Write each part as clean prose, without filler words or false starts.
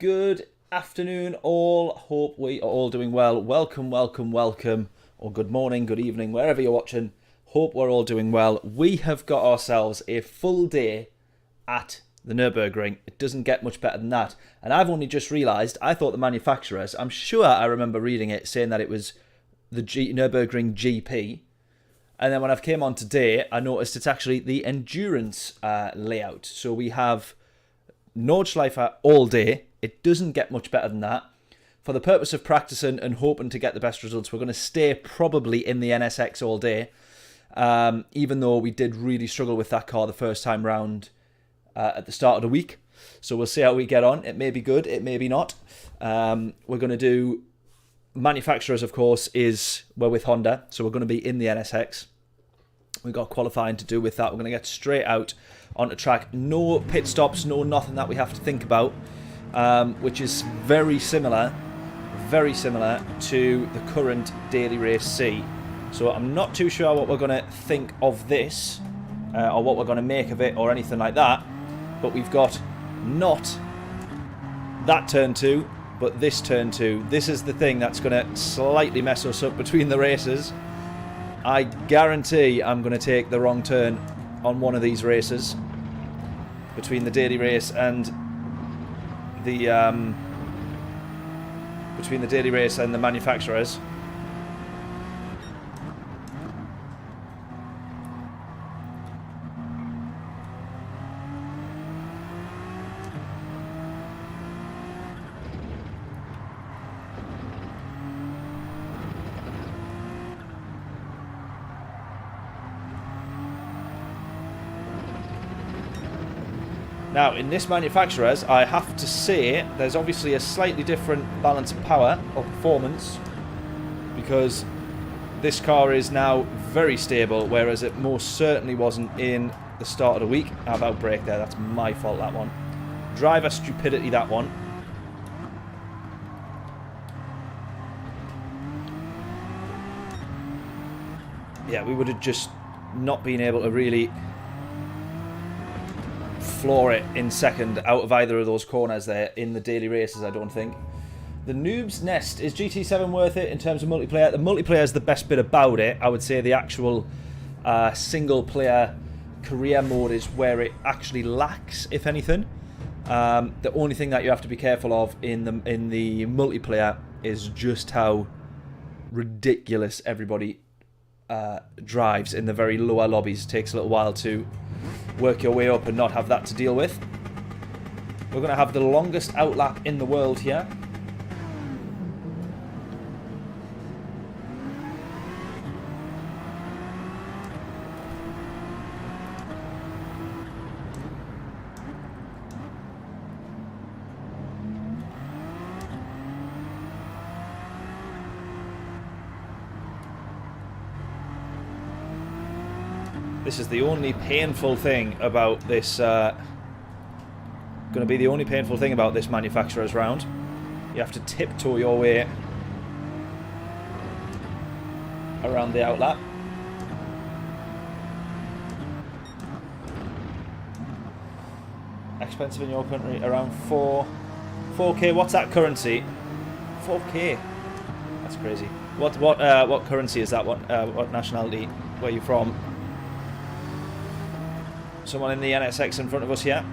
Good afternoon all. Hope we are all doing well. Welcome, or good morning, good evening, wherever you're watching. Hope we're all doing well. We have got ourselves a full day at the Nurburgring. It doesn't get much better than that. And I've only just realised, I thought the manufacturers, I'm sure I remember reading it saying that it was the Nurburgring GP. And then when I've came on today, I noticed it's actually the endurance layout. So we have Nordschleifer all day. It doesn't get much better than that. For the purpose of practicing and hoping to get the best results, we're going to stay probably in the NSX all day. Even though we did really struggle with that car the first time round at the start of the week. So we'll see how we get on. It may be good, it may be not. We're going to do manufacturers, of course, we're with Honda. So we're going to be in the NSX. We've got qualifying to do with that. We're going to get straight out onto track. No pit stops, no nothing that we have to think about. Which is very similar to the current Daily Race C. So I'm not too sure what we're going to think of this, or what we're going to make of it, or anything like that. But we've got not that turn 2, but this turn 2. This is the thing that's going to slightly mess us up between the races. I guarantee I'm going to take the wrong turn on one of these races between the Daily Race and the manufacturers. Now, in this manufacturer's, I have to say, there's obviously a slightly different balance of power or performance, because this car is now very stable, whereas it most certainly wasn't in the start of the week. How about brake there? That's my fault, that one. Driver stupidity, that one. Yeah, we would have just not been able to really floor it in second out of either of those corners there in the daily races, I don't think. The Noob's Nest. Is GT7 worth it in terms of multiplayer? The multiplayer is the best bit about it. I would say the actual single player career mode is where it actually lacks, if anything. The only thing that you have to be careful of in the multiplayer is just how ridiculous everybody drives in the very lower lobbies. It takes a little while to work your way up and not have that to deal with. We're going to have the longest outlap in the world here. This is the only painful thing about this, going to be the only painful thing about this manufacturer's round. You have to tiptoe your way around the outlap. Expensive in your country, around 4K. What's that currency? 4K. That's crazy. What currency is that? What nationality? Where are you from? Someone in the NSX in front of us here.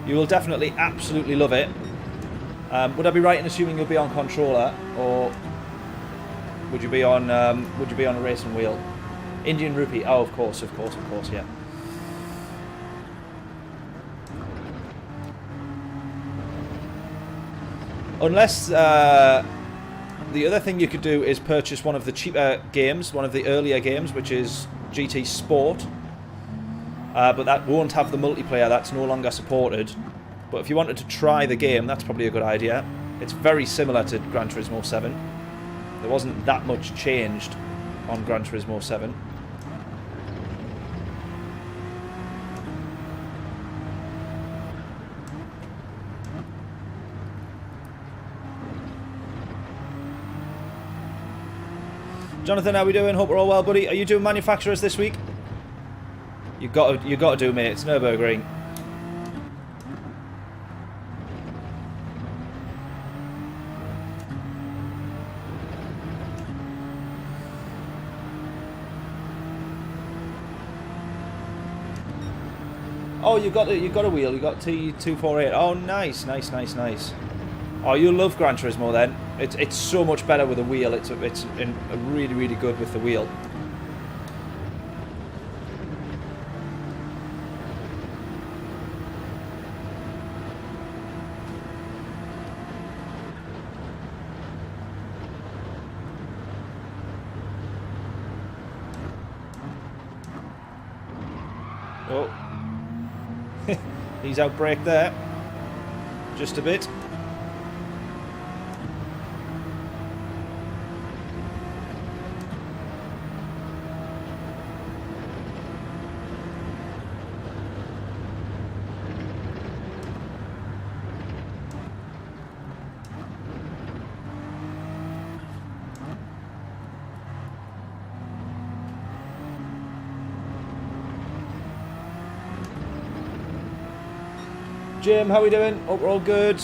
You will definitely absolutely love it. Would I be right in assuming you'll be on controller, or would you be on a racing wheel? Indian rupee. Oh, of course, yeah. Unless the other thing you could do is purchase one of the cheaper games, one of the earlier games, which is GT Sport, but that won't have the multiplayer. That's no longer supported. But if you wanted to try the game, that's probably a good idea. It's very similar to Gran Turismo 7. There wasn't that much changed on Gran Turismo 7. Jonathan, how we doing? Hope we're all well, buddy. Are you doing manufacturers this week? You got to do, mate. It's Nurburgring. Oh, you got a wheel. You got T248. Oh, nice, nice, nice, nice. Oh, you love Gran Turismo then. It's so much better with a wheel. It's really, really good with the wheel. Oh. He's outbraked there. Just a bit. Jim, how are we doing? Hope we're all good.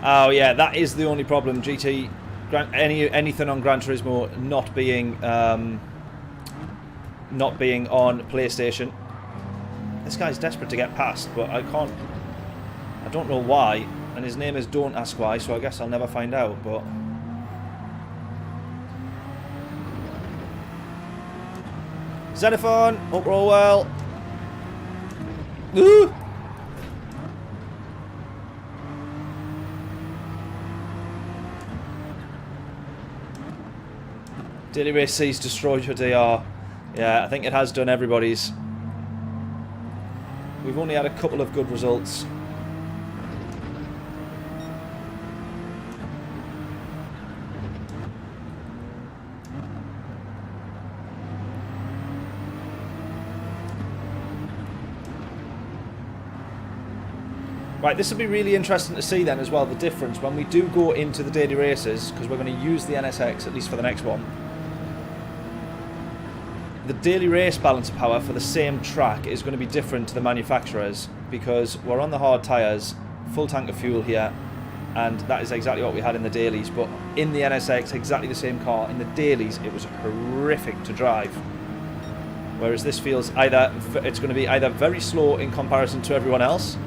Oh yeah, that is the only problem. GT, anything on Gran Turismo not being on PlayStation. This guy's desperate to get past, but I can't. I don't know why, and his name is Don't Ask Why, so I guess I'll never find out. But Xenophon, hope we're all well. Ooh. Daily Race C's destroyed your DR. Yeah, I think it has done everybody's. We've only had a couple of good results. Right, this will be really interesting to see then as well, the difference when we do go into the daily races, because we're going to use the NSX, at least for the next one. The daily race balance of power for the same track is going to be different to the manufacturers, because we're on the hard tyres, full tank of fuel here, and that is exactly what we had in the dailies, but in the NSX, exactly the same car. In the dailies, it was horrific to drive. Whereas this feels it's going to be either very slow in comparison to everyone else,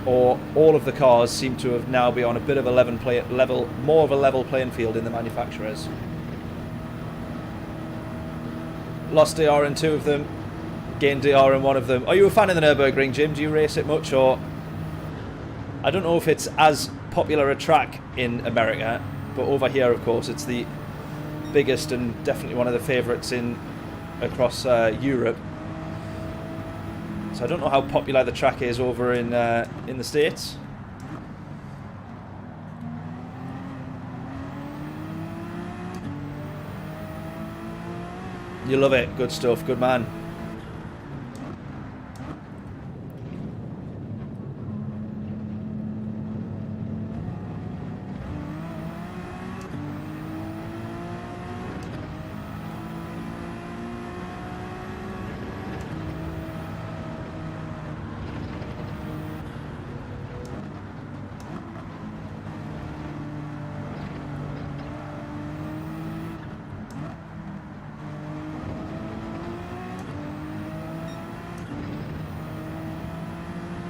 or all of the cars seem to have now be on a bit of a more of a level playing field in the manufacturers. Lost DR in 2 of them, gained DR in 1 of them. Are you a fan of the Nurburgring, Jim? Do you race it much? Or I don't know if it's as popular a track in America, but over here, of course, it's the biggest and definitely one of the favourites across Europe. So I don't know how popular the track is over in the States. You love it. Good stuff. Good man.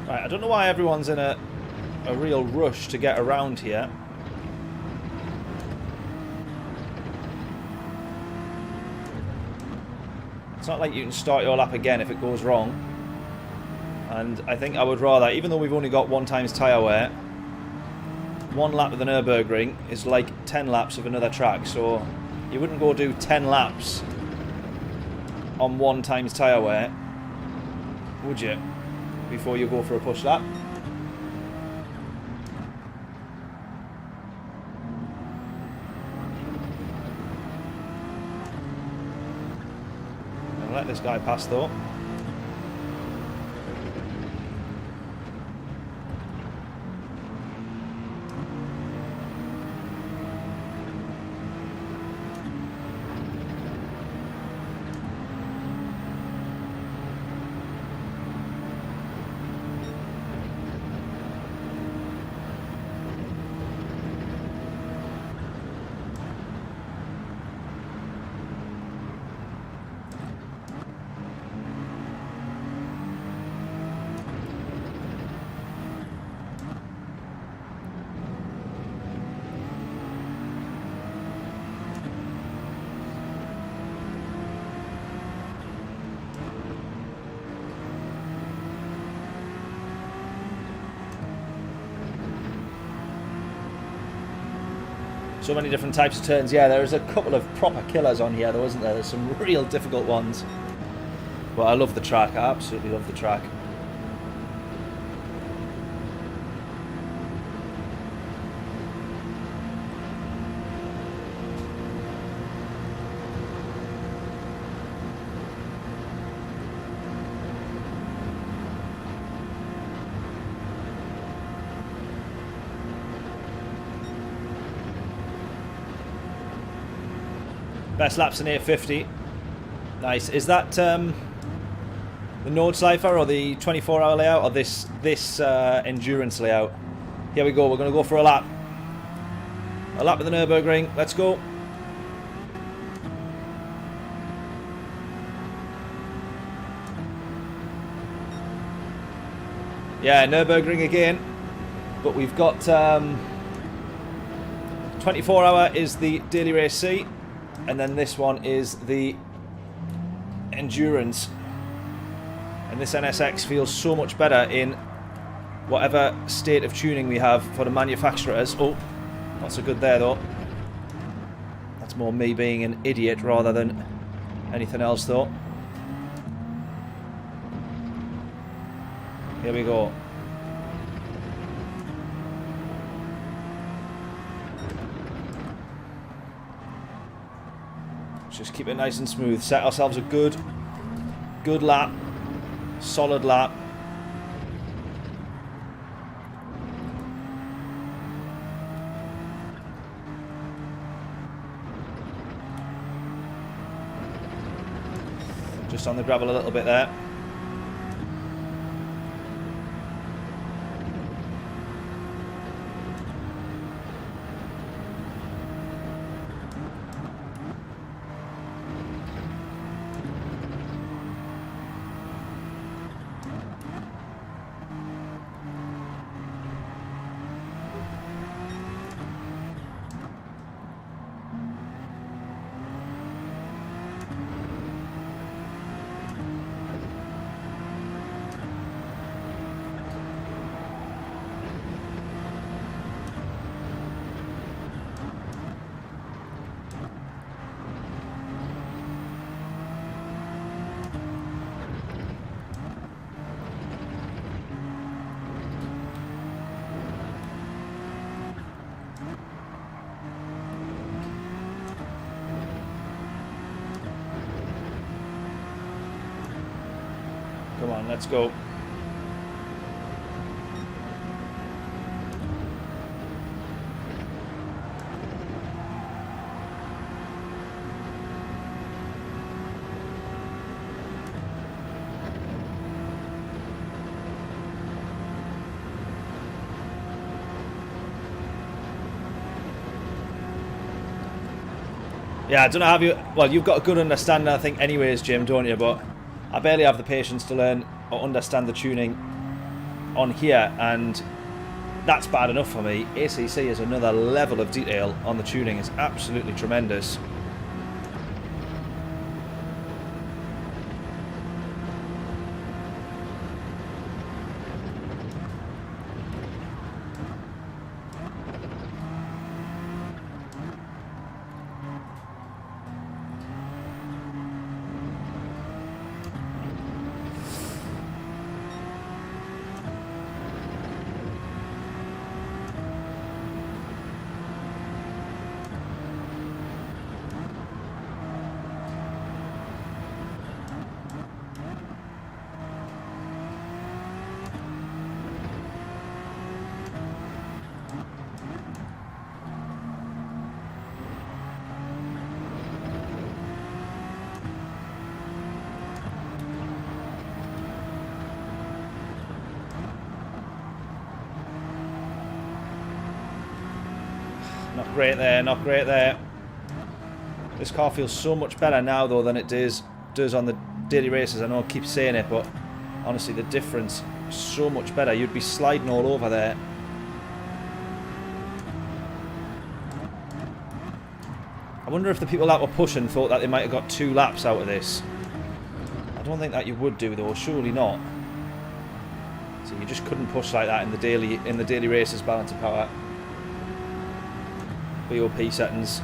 Right, I don't know why everyone's in a real rush to get around here. It's not like you can start your lap again if it goes wrong. And I think I would rather, even though we've only got 1 times tyre wear, 1 lap of the Nürburgring is like 10 laps of another track. So you wouldn't go do 10 laps on 1 times tyre wear, would you? Before you go for a push lap. I'll let this guy pass though. So many different types of turns. Yeah, there's a couple of proper killers on here though, isn't there? There's some real difficult ones. But I love the track. I absolutely love the track. Best laps in 850. Nice. Is that the Nordschleifer or the 24-hour layout or this endurance layout? Here we go. We're going to go for a lap. A lap of the Nurburgring. Let's go. Yeah, Nurburgring again. But we've got 24-hour is the Daily Race C. And then this one is the Endurance. And this NSX feels so much better in whatever state of tuning we have for the manufacturers. Oh, not so good there though. That's more me being an idiot rather than anything else though. Here we go. Just keep it nice and smooth. Set ourselves a good lap. Solid lap. Just on the gravel a little bit there. Come on, let's go. Yeah, I don't know how you... Well, you've got a good understanding, I think, anyways, Jim, don't you? But I barely have the patience to learn or understand the tuning on here, and that's bad enough for me. ACC is another level of detail on the tuning. It's absolutely tremendous. Not great there, not great there. This car feels so much better now though than it does on the daily races. I know I keep saying it, but honestly the difference is so much better. You'd be sliding all over there. I wonder if the people that were pushing thought that they might have got 2 laps out of this. I don't think that you would do though, surely not. So you just couldn't push like that in the daily races balance of power. BOP settings.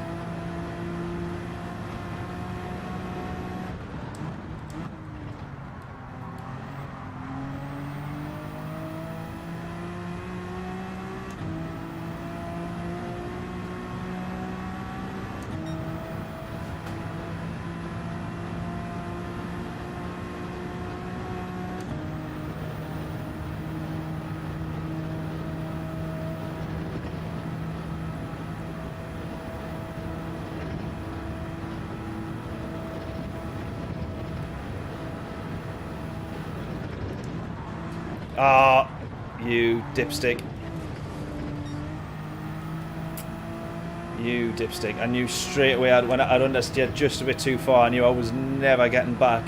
Ah, you dipstick. You dipstick. I knew straight away when I'd understeered just a bit too far. I knew I was never getting back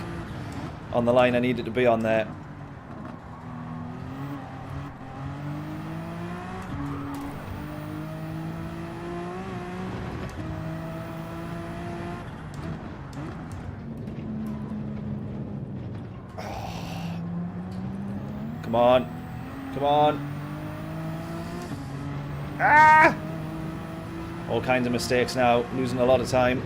on the line I needed to be on there. Come on. Come on. Ah! All kinds of mistakes now. Losing a lot of time.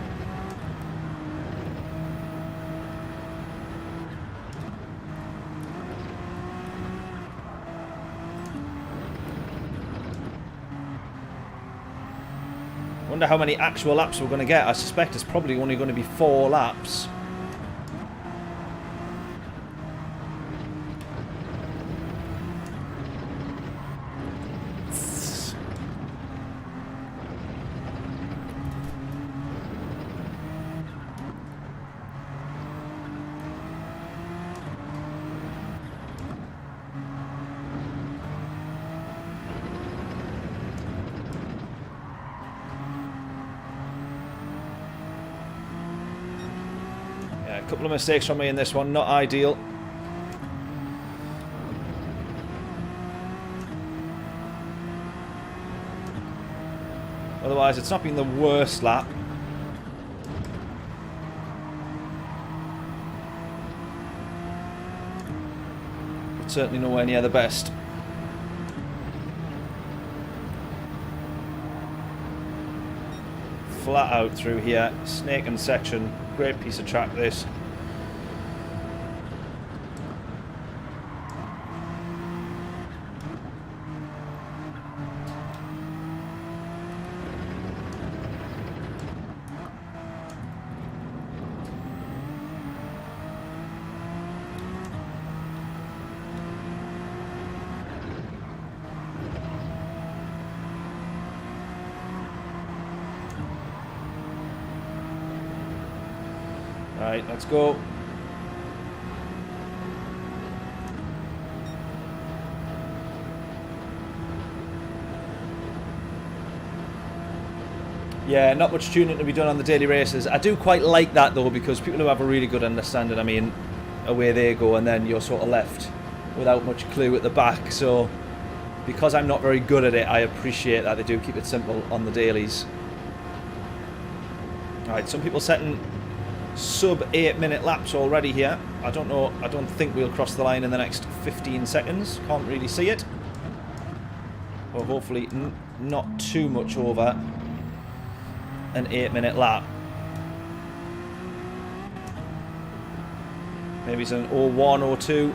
Wonder how many actual laps we're going to get. I suspect it's probably only going to be 4 laps. A couple of mistakes from me in this one, not ideal. Otherwise, it's not been the worst lap. But certainly nowhere near the best. Flat out through here, snake and section. Great piece of track this. Right, let's go. Yeah, not much tuning to be done on the daily races. I do quite like that though, because people who have a really good understanding, I mean, away they go and then you're sort of left without much clue at the back. So because I'm not very good at it, I appreciate that they do keep it simple on the dailies. Alright, some people setting sub 8-minute laps already here. I don't know, I don't think we'll cross the line in the next 15 seconds. Can't really see it. Or hopefully not too much over an 8-minute lap. Maybe it's an 01 or 02.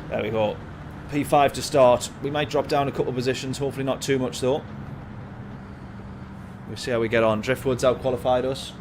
There we go. P5 to start. We might drop down a couple of positions, hopefully not too much though. We'll see how we get on. Driftwood's out-qualified us.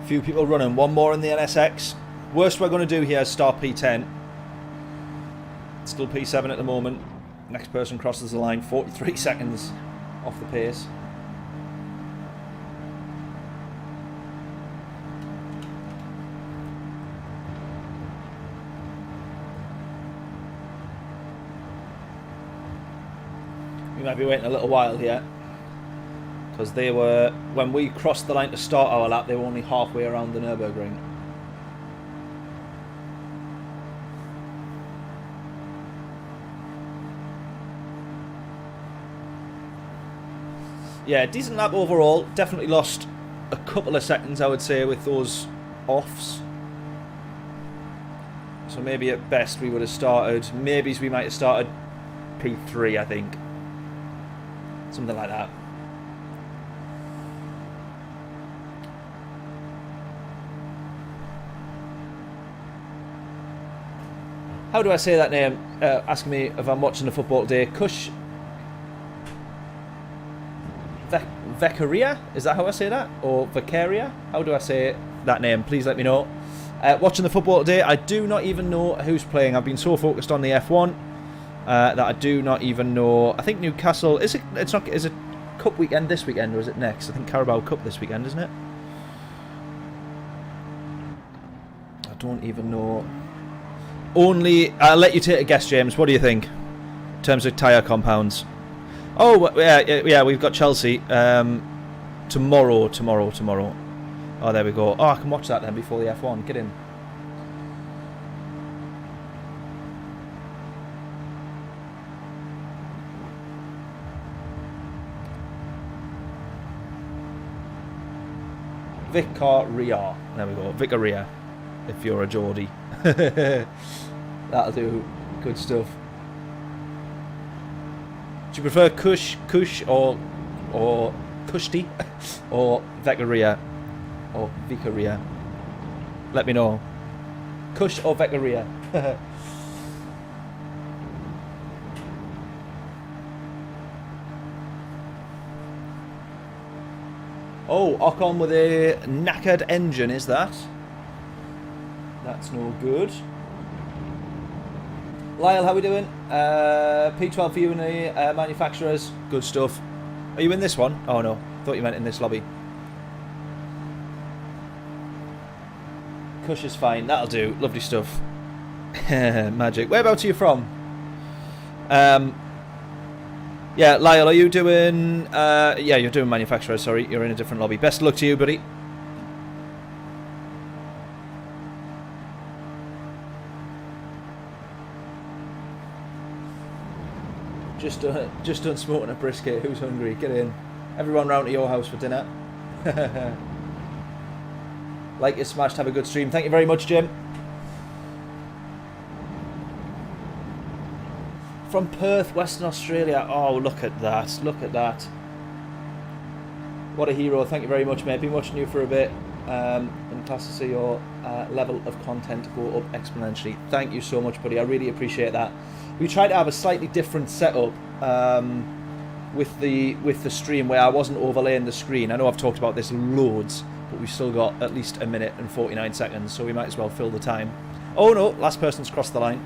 Few people running, one more in the NSX. Worst we're going to do here is start P10. It's still P7 at the moment. Next person crosses the line, 43 seconds off the pace. We might be waiting a little while here. Because they were, when we crossed the line to start our lap, they were only halfway around the Nurburgring. Yeah, decent lap overall. Definitely lost a couple of seconds, I would say, with those offs. So maybe at best we would have started, maybe we might have started P3, I think. Something like that. How do I say that name? Asking me if I'm watching the football today. Kush Vekaria? Is that how I say that? Or Vekaria? How do I say that name? Please let me know. Watching the football today, I do not even know who's playing. I've been so focused on the F1 that I do not even know. I think Newcastle, is it? It's not. Is it Cup weekend this weekend or is it next? I think Carabao Cup this weekend, isn't it? I don't even know. Only, I'll let you take a guess, James. What do you think in terms of tyre compounds? Oh, yeah, we've got Chelsea tomorrow. Oh, there we go. Oh, I can watch that then before the F1. Get in. Vicaria. There we go. Vicaria, if you're a Geordie. That'll do. Good stuff. Do you prefer Kush or Kushti or Vicaria or Vicaria? Let me know. Kush or Vicaria? Oh, Ocon with a knackered engine, is that? That's no good. Lyle, how we doing? P12 for you and the manufacturers. Good stuff. Are you in this one? Oh no, thought you meant in this lobby. Kush is fine, that'll do. Lovely stuff. Magic. Whereabouts are you from? Yeah, Lyle, are you doing... yeah, you're doing manufacturers, sorry. You're in a different lobby. Best of luck to you, buddy. Just done smoking a brisket. Who's hungry? Get in. Everyone round to your house for dinner. Like it smashed. Have a good stream. Thank you very much, Jim. From Perth, Western Australia. Oh, look at that. Look at that. What a hero. Thank you very much, mate. Been watching you for a bit. And class to see your level of content go up exponentially. Thank you so much, buddy. I really appreciate that. We tried to have a slightly different setup with the stream where I wasn't overlaying the screen. I know I've talked about this loads, but we've still got at least 1 minute and 49 seconds, so we might as well fill the time. Oh no, last person's crossed the line.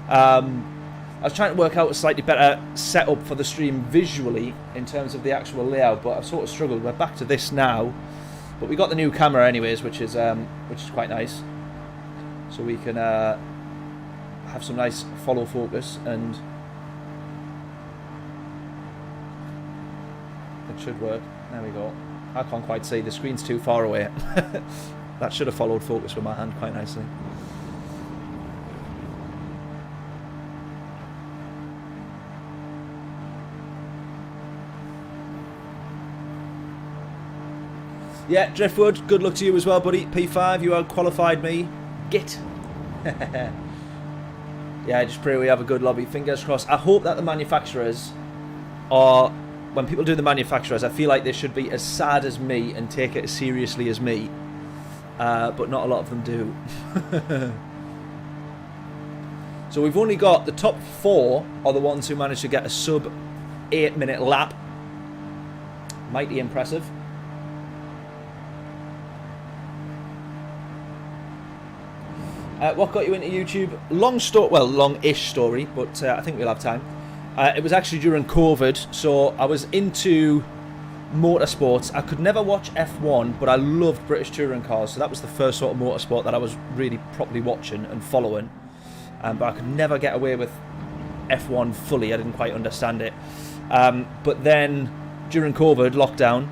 I was trying to work out a slightly better setup for the stream visually in terms of the actual layout, but I've sort of struggled. We're back to this now, but we got the new camera anyways, which is quite nice. So we can have some nice follow focus, and it should work. There we go. I can't quite see, the screen's too far away. That should have followed focus with my hand quite nicely. Yeah, Driftwood, good luck to you as well, buddy. P5, you out-qualified me. Git. Yeah, I just pray we have a good lobby. Fingers crossed. I hope that the manufacturers are... When people do the manufacturers, I feel like they should be as sad as me and take it as seriously as me. But not a lot of them do. So we've only got the top 4 are the ones who managed to get a sub 8-minute lap. Mighty impressive. What got you into YouTube? Long-ish story, but I think we'll have time. It was actually during COVID, so I was into motorsports. I could never watch F1, but I loved British touring cars, so that was the first sort of motorsport that I was really properly watching and following. But I could never get away with F1 fully. I didn't quite understand it. But then during COVID lockdown,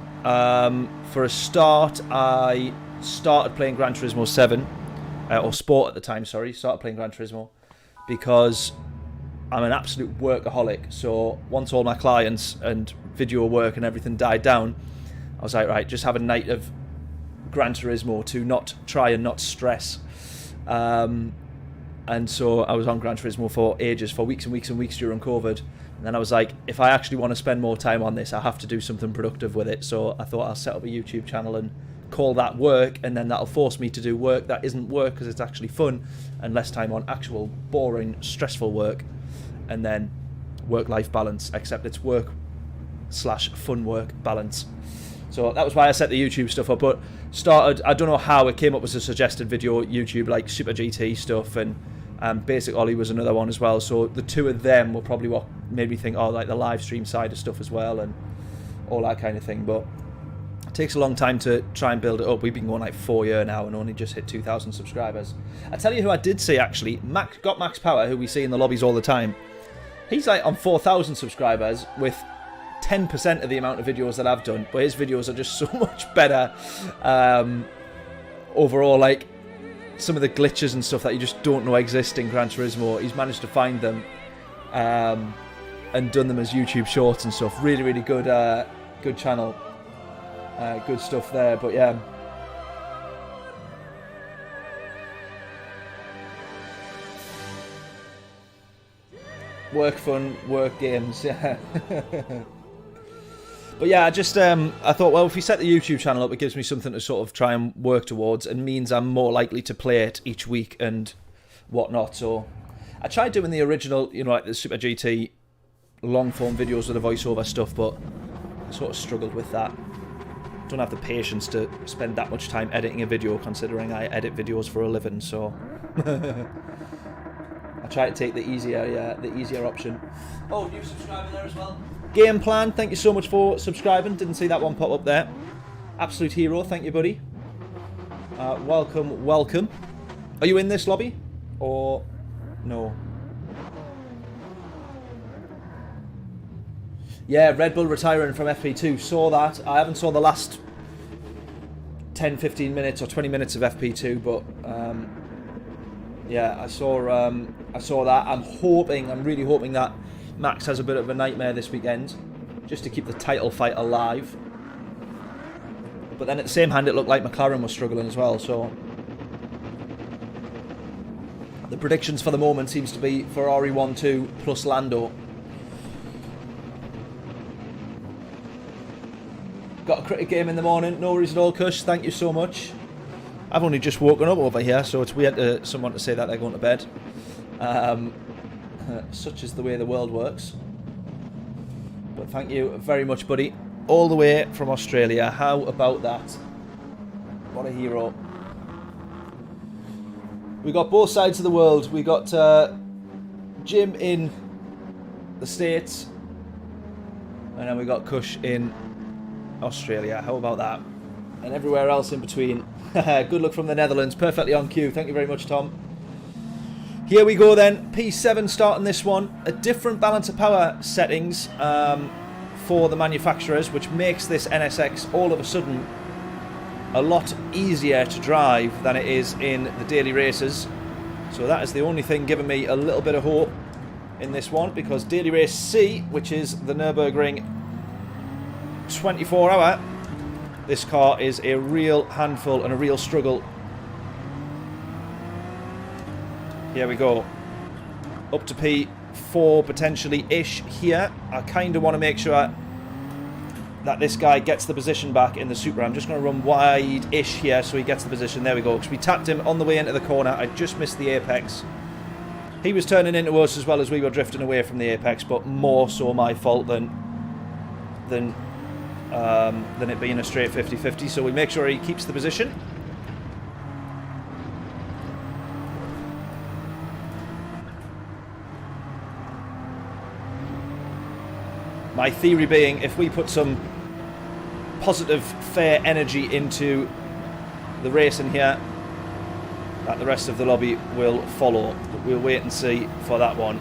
for a start, I started playing Gran Turismo 7, or Sport at the time, sorry. Started playing Gran Turismo because I'm an absolute workaholic. So once all my clients and video work and everything died down, I was like, right, just have a night of Gran Turismo to not try and not stress. And so I was on Gran Turismo for ages, for weeks and weeks and weeks during COVID. And then I was like, if I actually want to spend more time on this, I have to do something productive with it. So I thought I'll set up a YouTube channel and call that work, and then that'll force me to do work that isn't work because it's actually fun, and less time on actual boring, stressful work, and then work-life balance, except it's work/fun work balance. So that was why I set the YouTube stuff up, but started, I don't know how it came up as a suggested video, YouTube, like Super GT stuff, and Basic Ollie was another one as well. So the two of them were probably what made me think, oh, like the live stream side of stuff as well, and all that kind of thing. But it takes a long time to try and build it up. We've been going like 4 years now and only just hit 2,000 subscribers. I tell you who I did see actually, Max Power, who we see in the lobbies all the time. He's like on 4,000 subscribers with 10% of the amount of videos that I've done, but his videos are just so much better overall. Like some of the glitches and stuff that you just don't know exist in Gran Turismo, he's managed to find them and done them as YouTube shorts and stuff. Really, really good, good channel, good stuff there. But yeah, work fun, work games. Yeah. But yeah, I just I thought, well, if we set the YouTube channel up, it gives me something to sort of try and work towards, and means I'm more likely to play it each week and whatnot. So I tried doing the original, you know, like the Super GT long form videos with the voiceover stuff, but I sort of struggled with that. Don't have the patience to spend that much time editing a video, considering I edit videos for a living. So I try to take the easier option. Oh, new subscriber there as well. Game Plan, thank you so much for subscribing. Didn't see that one pop up there. Absolute hero, thank you, buddy. Welcome, welcome. Are you in this lobby? Or no? Yeah, Red Bull retiring from FP2. Saw that. I haven't saw the last 10, 15 minutes or 20 minutes of FP2, but yeah, I saw that. I'm really hoping that Max has a bit of a nightmare this weekend, just to keep the title fight alive. But then at the same hand, it looked like McLaren was struggling as well. So the predictions for the moment seems to be Ferrari 1-2 plus Lando. Got a cricket game in the morning. No worries at all, Kush. Thank you so much. I've only just woken up over here, so it's weird to someone to say that they're going to bed. Such is the way the world works. But thank you very much, buddy. All the way from Australia. How about that? What a hero. We got both sides of the world. We got Jim in the States, and then we got Kush in Australia. How about that? And everywhere else in between. Good luck from the Netherlands. Perfectly on cue. Thank you very much, Tom. Here we go then. P7 starting this one. A different balance of power settings for the manufacturers, which makes this NSX all of a sudden a lot easier to drive than it is in the daily races. So that is the only thing giving me a little bit of hope in this one, because daily race C, which is the Nurburgring 24-hour, this car is a real handful and a real struggle. Here we go. Up to P4 potentially-ish here. I kind of want to make sure that this guy gets the position back in the Supra. I'm just going to run wide-ish here so he gets the position. There we go. Because we tapped him on the way into the corner. I just missed the apex. He was turning into us as well as we were drifting away from the apex, but more so my fault than it being a straight 50-50. So we make sure he keeps the position. My theory being, if we put some positive, fair energy into the race in here, that the rest of the lobby will follow. But we'll wait and see for that one.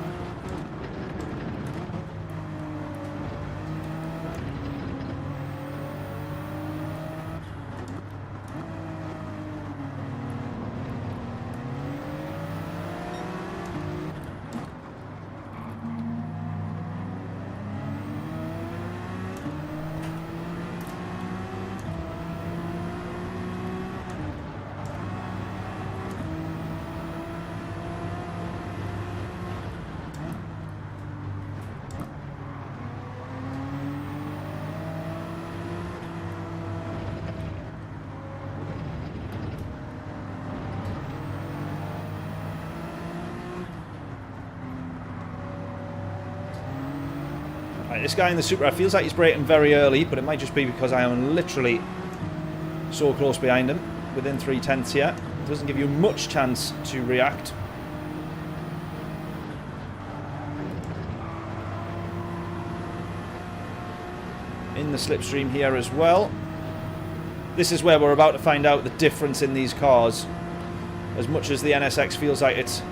Right, this guy in the Supra feels like he's braking very early, but it might just be because I am literally so close behind him, within 3/10 here. It doesn't give you much chance to react. In the slipstream here as well. This is where we're about to find out the difference in these cars. As much as the NSX feels like it's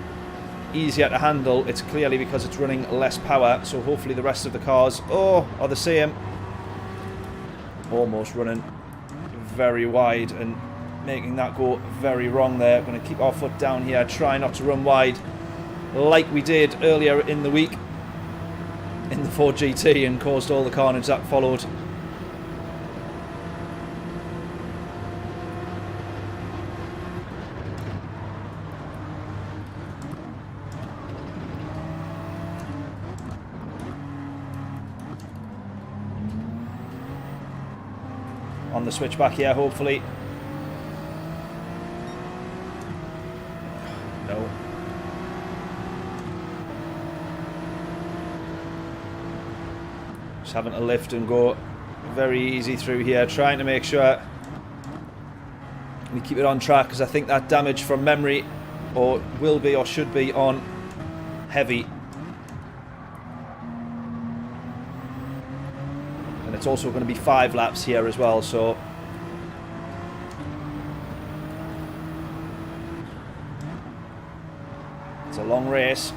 easier to handle, it's clearly because it's running less power, so hopefully the rest of the cars are the same. Almost running very wide and making that go very wrong there. Going to keep our foot down here, try not to run wide like we did earlier in the week in the Ford GT and caused all the carnage that followed. On the switchback here, hopefully. No. Just having to lift and go very easy through here, trying to make sure we keep it on track, because I think that damage from memory will be or should be on heavy. And it's also going to be 5 laps here as well, so it's a long race.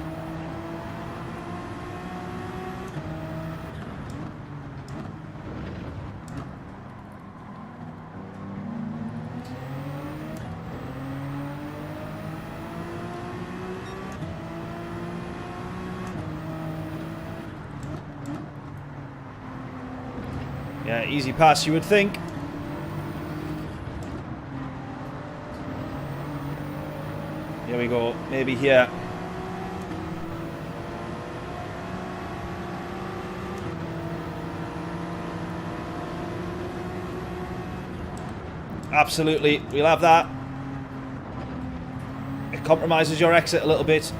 Yeah, easy pass, you would think. Here we go, maybe here. Absolutely, we'll have that. It compromises your exit a little bit,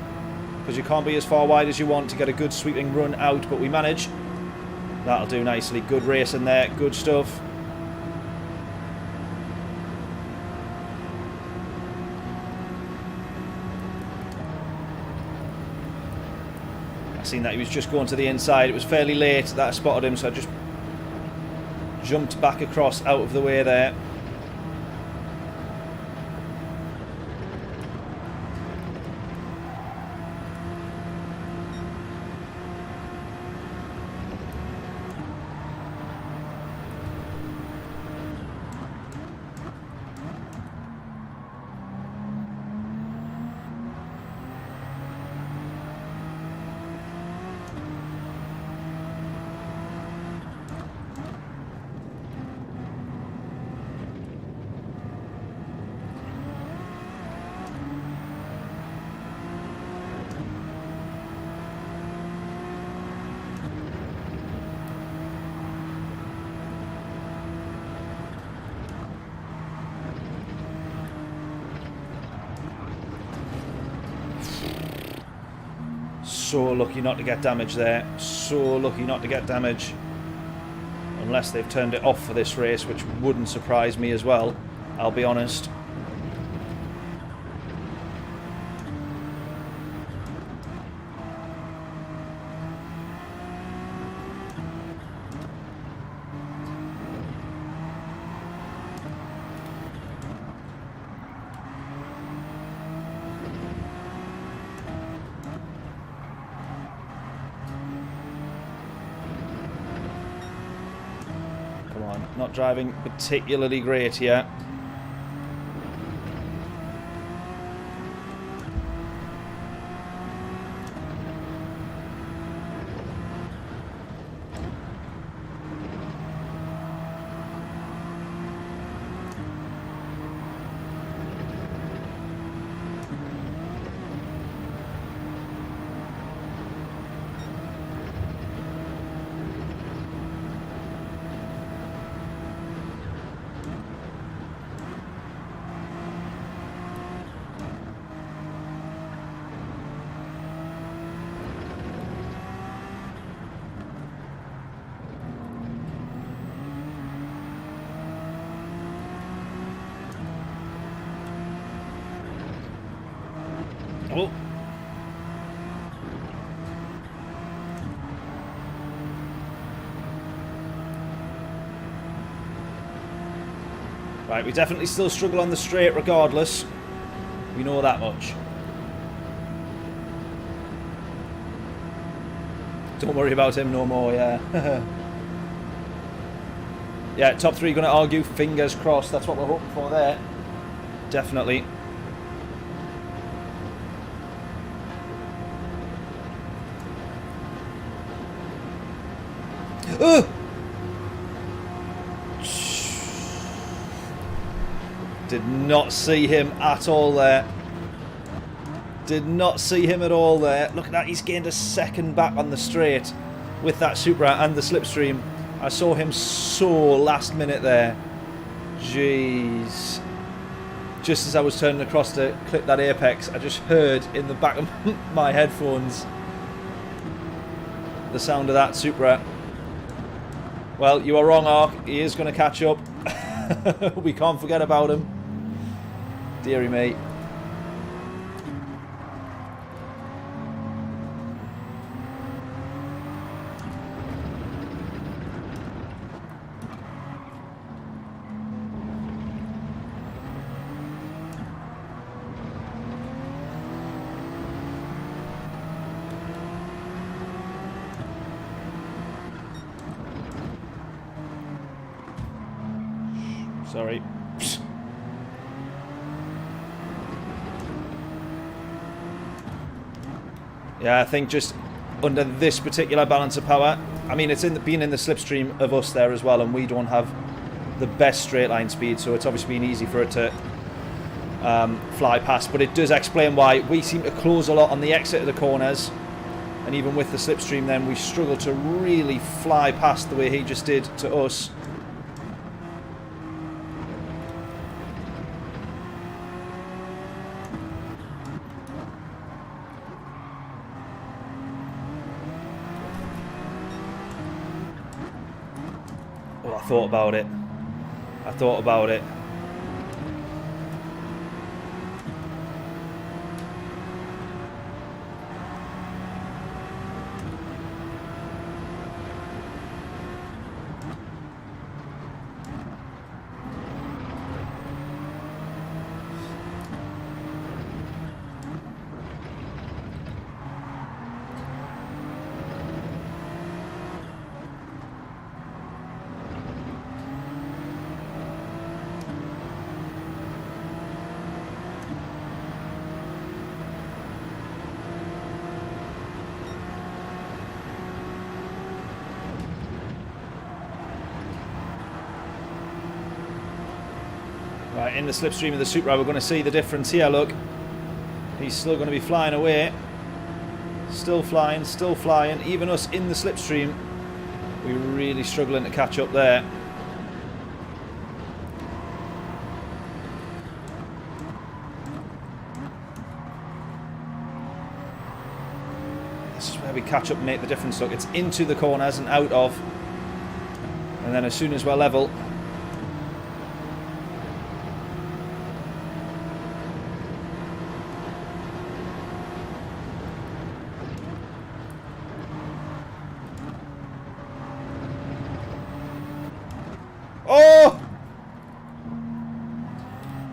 because you can't be as far wide as you want to get a good sweeping run out, but we manage. That'll do nicely. Good racing there. Good stuff. I seen that he was just going to the inside. It was fairly late that I spotted him, so I just jumped back across out of the way there. So lucky not to get damage there. So lucky not to get damage. Unless they've turned it off for this race, which wouldn't surprise me as well, I'll be honest. Not driving particularly great here. Oh. Right, we definitely still struggle on the straight regardless. We know that much. Don't worry about him no more, yeah. Yeah, top three going to argue. Fingers crossed. That's what we're hoping for there. Definitely. Did not see him at all there. Did not see him at all there. Look at that, he's gained a second back on the straight with that Supra and the slipstream. I saw him so last minute there. Jeez. Just as I was turning across to clip that apex, I just heard in the back of my headphones the sound of that Supra. Well, you are wrong, Ark. He is going to catch up. We can't forget about him. Deary me. Sorry. Yeah, I think just under this particular balance of power, I mean, it's been in the slipstream of us there as well, and we don't have the best straight line speed, so it's obviously been easy for it to fly past. But it does explain why we seem to close a lot on the exit of the corners, and even with the slipstream then we struggle to really fly past the way he just did to us. I thought about it. I thought about it. Right, in the slipstream of the Supra, we're going to see the difference here, look. He's still going to be flying away. Still flying, even us in the slipstream. We're really struggling to catch up there. This is where we catch up and make the difference, look. It's into the corners and out of. And then as soon as we're level, oh!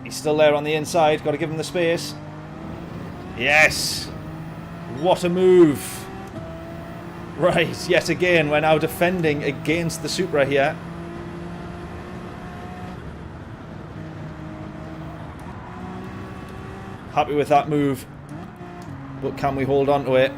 He's still there on the inside. Got to give him the space. Yes! What a move! Right, yet again, we're now defending against the Supra here. Happy with that move. But can we hold on to it?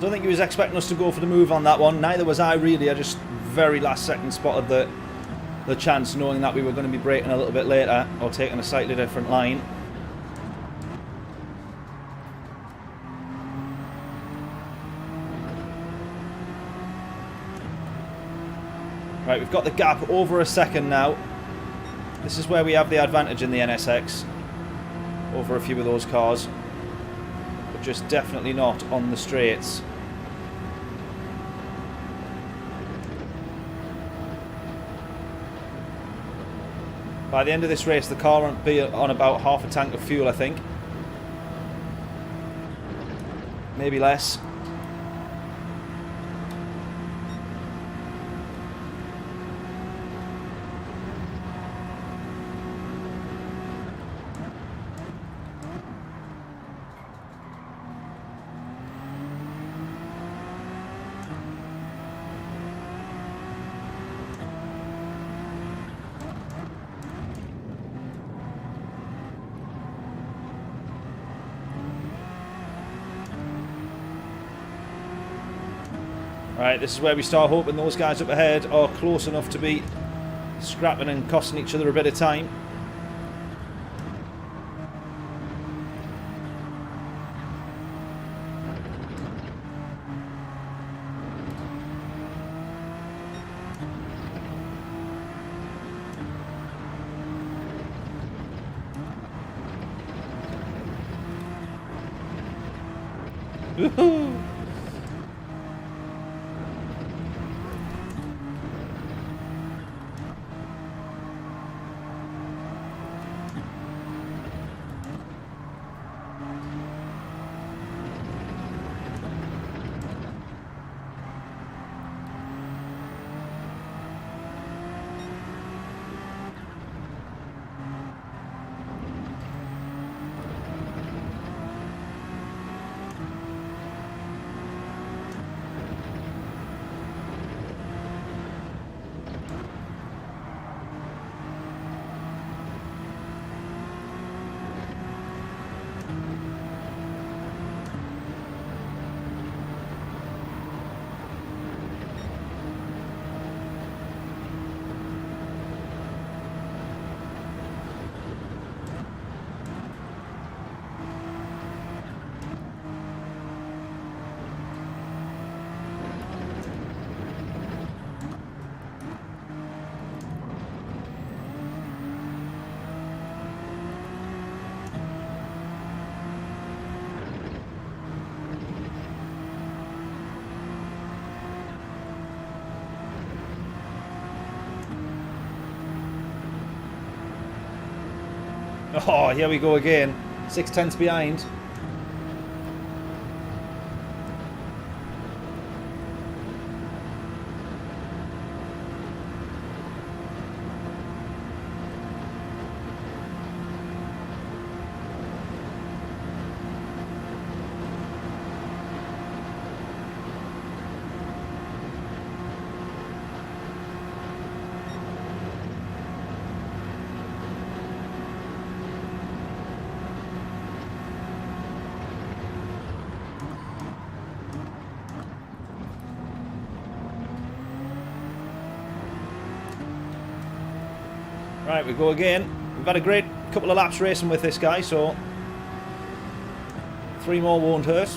don't think he was expecting us to go for the move on that one. Neither was I, really. I just very last second spotted the chance, knowing that we were going to be braking a little bit later or taking a slightly different line. Right, we've got the gap over a second now. This is where we have the advantage in the NSX over a few of those cars, but just definitely not on the straights. By the end of this race, the car won't be on about half a tank of fuel, I think. Maybe less. Right, this is where we start hoping those guys up ahead are close enough to be scrapping and costing each other a bit of time. Woohoo! Oh, here we go again. 6/10 behind. Right, we go again. We've had a great couple of laps racing with this guy, so 3 more won't hurt.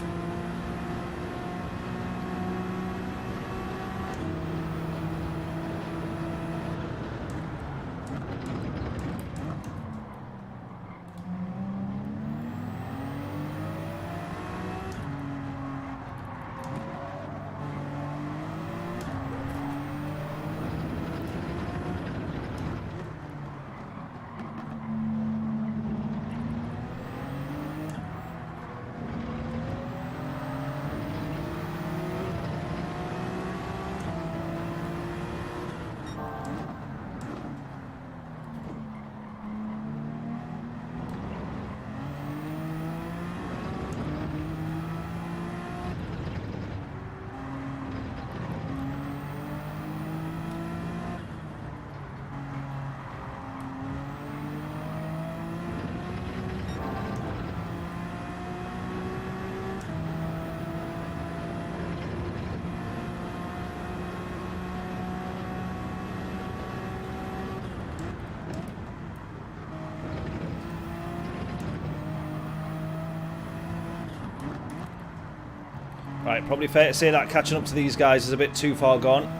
Right, probably fair to say that catching up to these guys is a bit too far gone.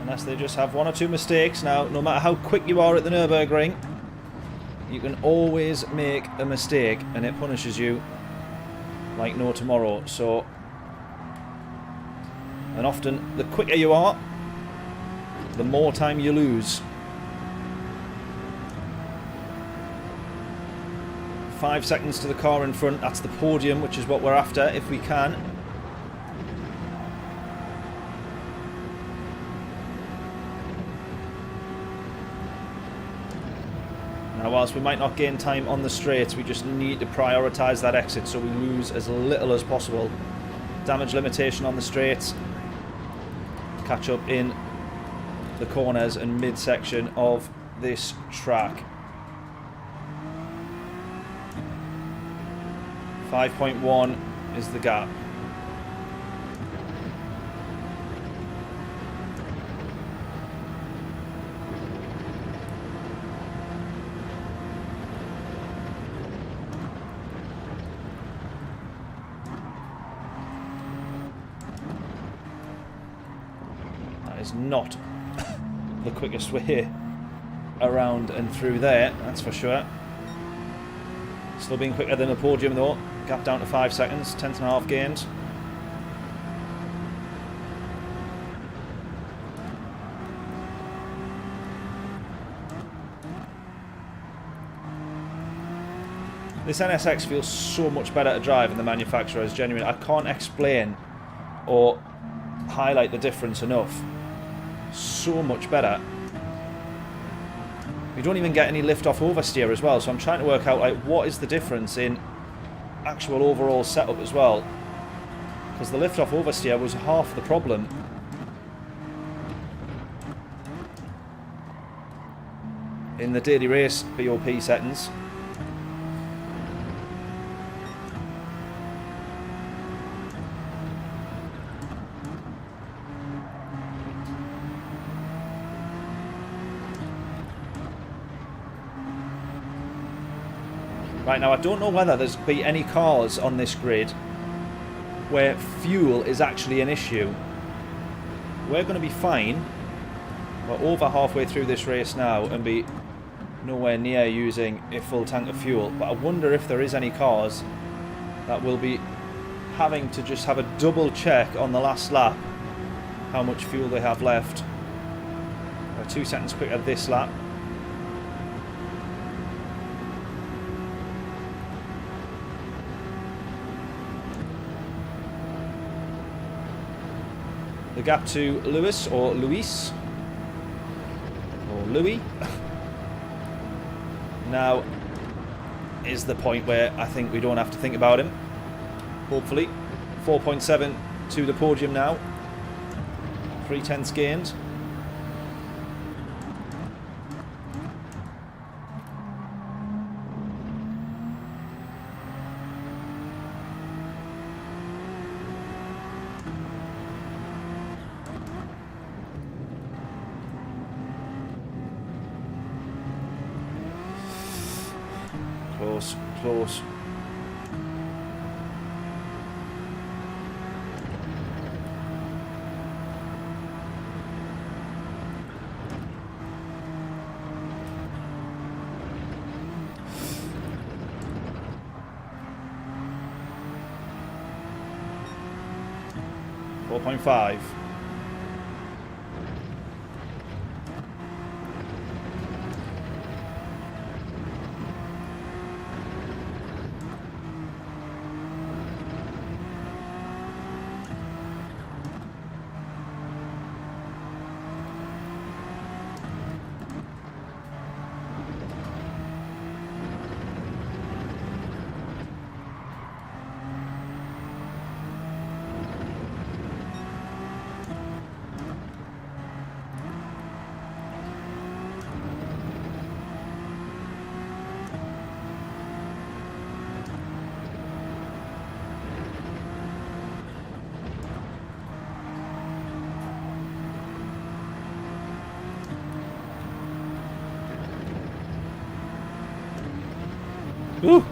Unless they just have one or two mistakes. Now, no matter how quick you are at the Nurburgring, you can always make a mistake and it punishes you like no tomorrow. So, and often the quicker you are, the more time you lose. 5 seconds to the car in front, that's the podium, which is what we're after if we can. Now, whilst we might not gain time on the straights, we just need to prioritise that exit so we lose as little as possible. Damage limitation on the straights. Catch up in the corners and midsection of this track. 5.1 is the gap. Not the quickest way around and through there, that's for sure. Still being quicker than the podium though. Gap down to 5 seconds, 10.5 gains. This NSX feels so much better to drive than the manufacturer's. Genuinely, I can't explain or highlight the difference enough. So much better. We don't even get any lift off oversteer as well, so I'm trying to work out like what is the difference in actual overall setup as well, because the lift off oversteer was half the problem. In the daily race BOP settings. Right, now I don't know whether there's be any cars on this grid where fuel is actually an issue. We're going to be fine. We're over halfway through this race now and be nowhere near using a full tank of fuel. But I wonder if there is any cars that will be having to just have a double check on the last lap how much fuel they have left. We're 2 seconds quicker this lap. The gap to Lewis, or Luis, or Louis, now is the point where I think we don't have to think about him, hopefully. 4.7 to the podium now, 3/10 gained. Close, close. .5. Ooh.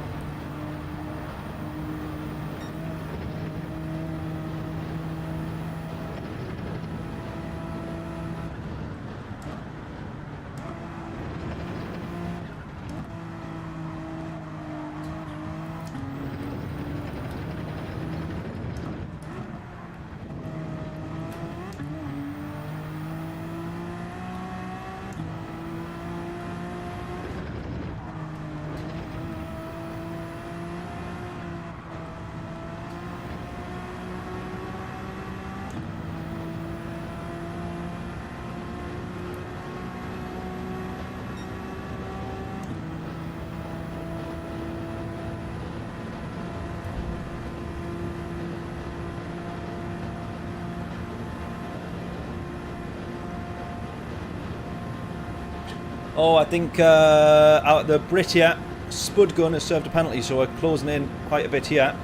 Oh, I think the Brit here, Spud Gun has served a penalty, so we're closing in quite a bit here.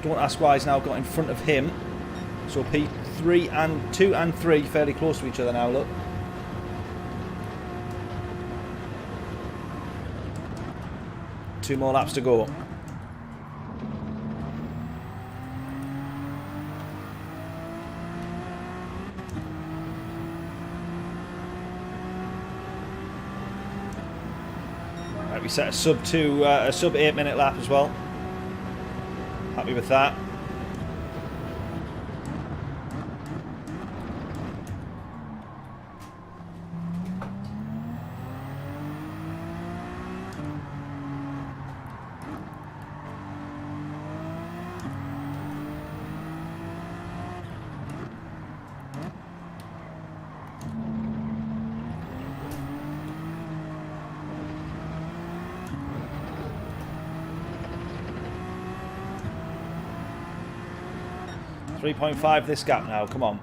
Don't ask why he's now got in front of him. So P2 and 3 fairly close to each other now, look. Two more laps to go. We set a sub 8 minute lap as well. Happy with that. .5 this gap now, come on.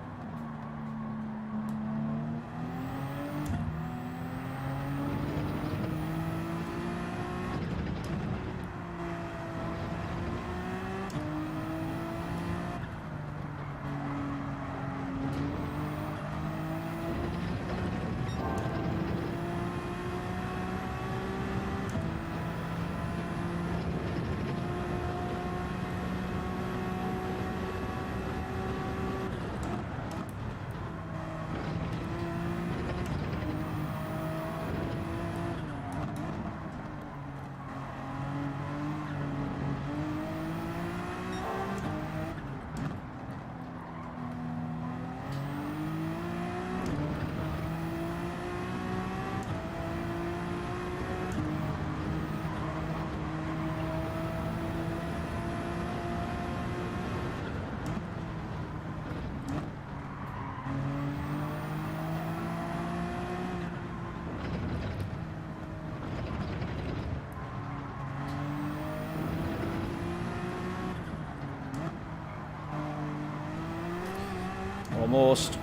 Almost.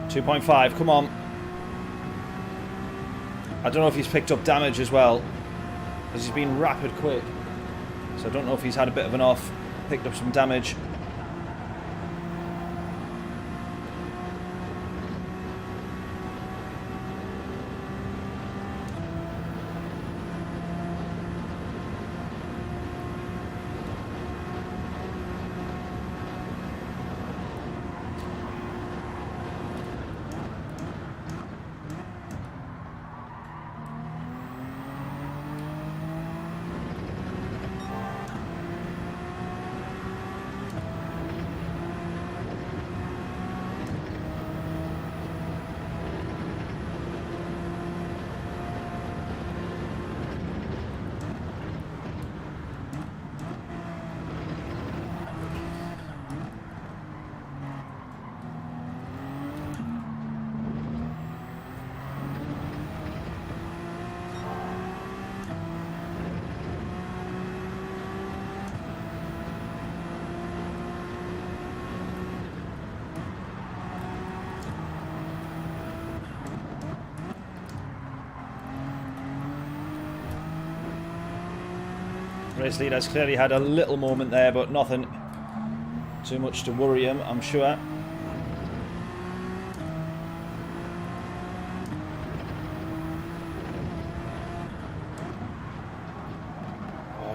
2.5, come on. I don't know if he's picked up damage as well, because he's been rapid quick. So I don't know if he's had a bit of an off, picked up some damage. Race leader's clearly had a little moment there, but nothing too much to worry him, I'm sure.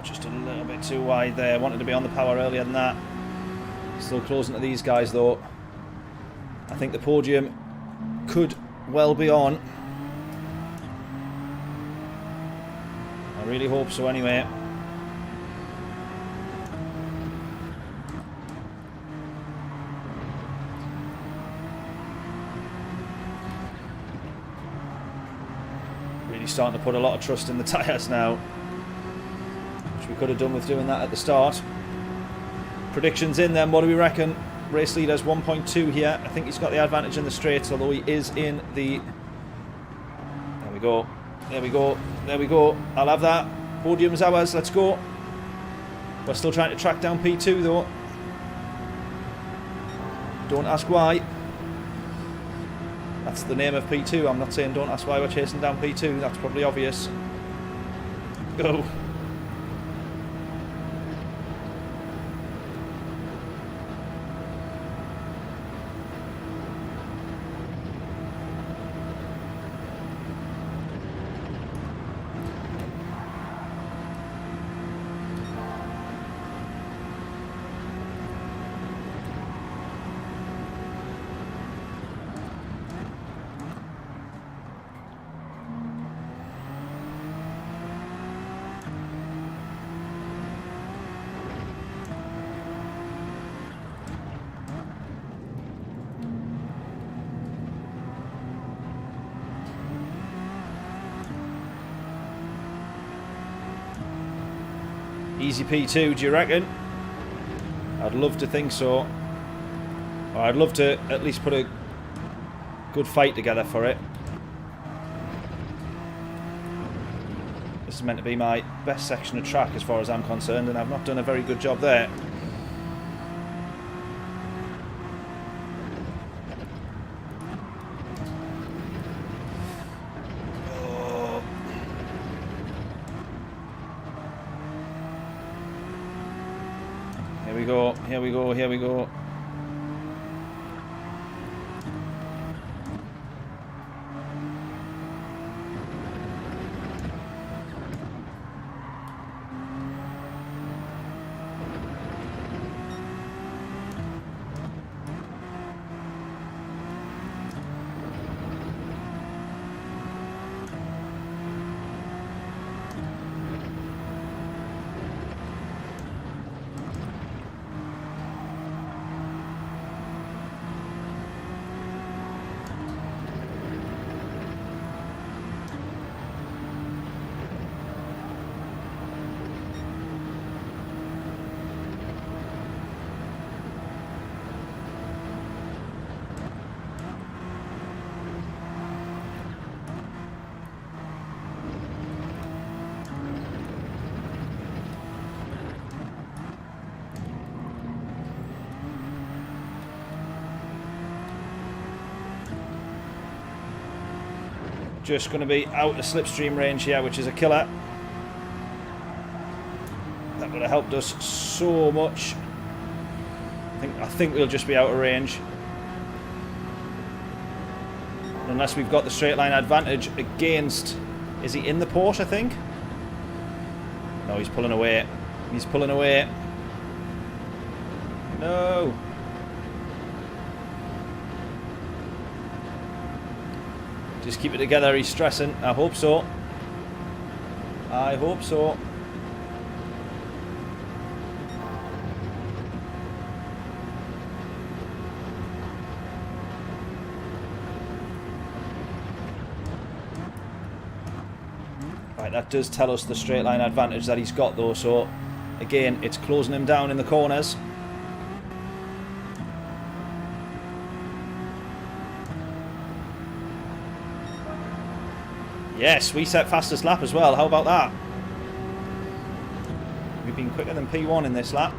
just a little bit too wide there. Wanted to be on the power earlier than that. Still closing to these guys though. I think the podium could well be on. I really hope so anyway. Really starting to put a lot of trust in the tyres now, which we could have done with doing that at the start. Predictions in then, what do we reckon? Race leader's 1.2 here. I think he's got the advantage in the straights, although he is in the... There we go. There we go. There we go. I'll have that. Podium's ours. Let's go. We're still trying to track down P2 though. Don't ask why. That's the name of P2. I'm not saying don't ask why we're chasing down P2. That's probably obvious. Go. Easy P2, do you reckon? I'd love to think so. Or I'd love to at least put a good fight together for it. This is meant to be my best section of track as far as I'm concerned, and I've not done a very good job there. Here we go, here we go. Just going to be out of slipstream range here, which is a killer. That would have helped us so much. I think we'll just be out of range. Unless we've got the straight line advantage against... Is he in the Porsche, I think? No, he's pulling away. He's pulling away. No. Just keep it together, he's stressing. I hope so. I hope so. Right, that does tell us the straight line advantage that he's got though, so again, it's closing him down in the corners. Yes, we set fastest lap as well. How about that? We've been quicker than P1 in this lap.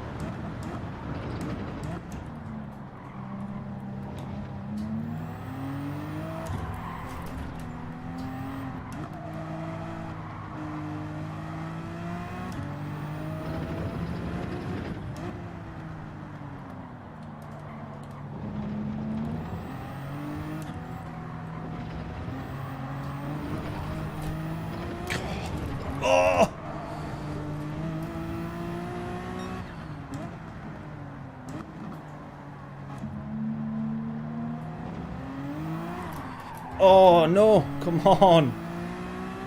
Oh, no. Come on.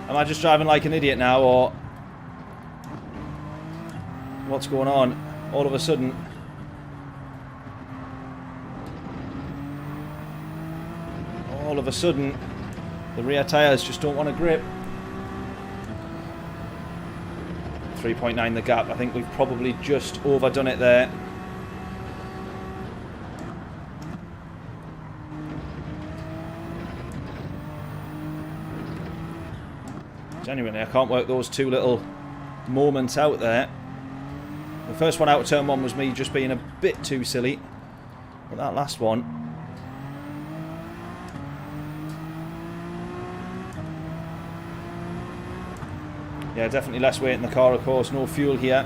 Am I just driving like an idiot now, or... what's going on? All of a sudden... the rear tyres just don't want to grip. 3.9 the gap. I think we've probably just overdone it there. Genuinely, I can't work those two little moments out there. The first one out of turn one was me just being a bit too silly. But that last one... yeah, definitely less weight in the car, of course. No fuel here.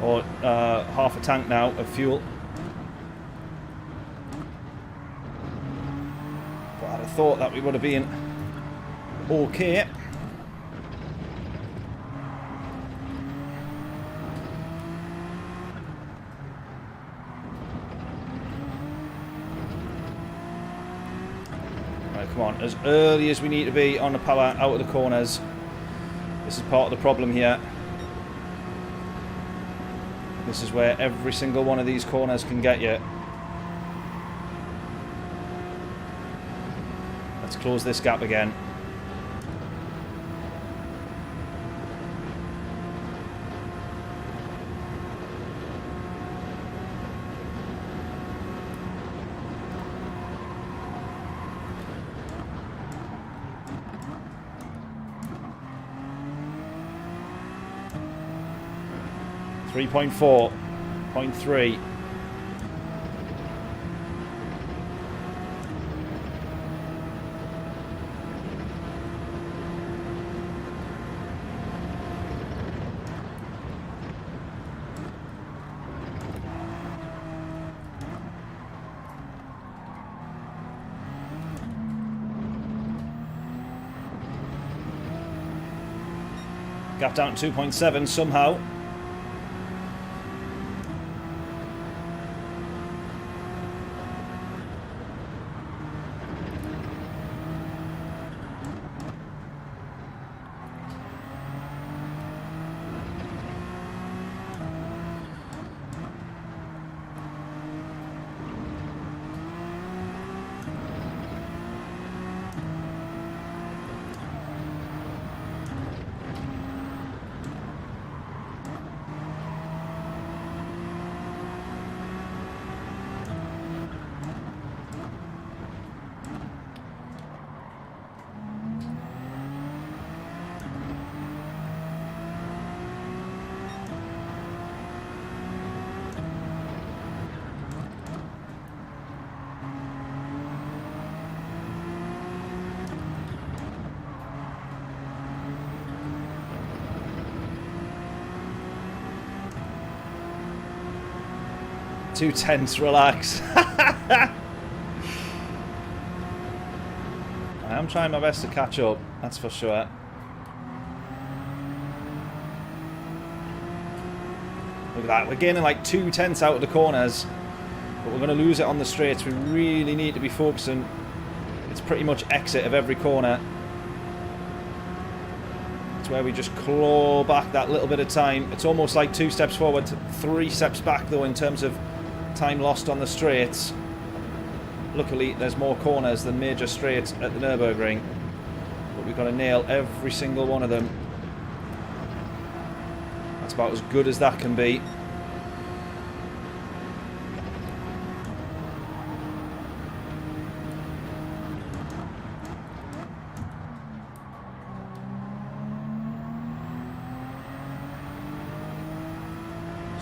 Or half a tank now of fuel. But I'd have thought that we would have been okay. Right, come on. As early as we need to be on the power out of the corners. This is part of the problem here. This is where every single one of these corners can get you. Let's close this gap again. .4, 0.3. Gap down to 2.7 somehow. Too tense, relax. I am trying my best to catch up, that's for sure. Look at that, we're gaining like 2/10 out of the corners, but we're going to lose it on the straights. We really need to be focusing. It's pretty much exit of every corner. It's where we just claw back that little bit of time. It's almost like 2 steps forward, 3 steps back though in terms of time lost on the straights. Luckily there's more corners than major straights at the Nurburgring, but we've got to nail every single one of them. That's about as good as that can be.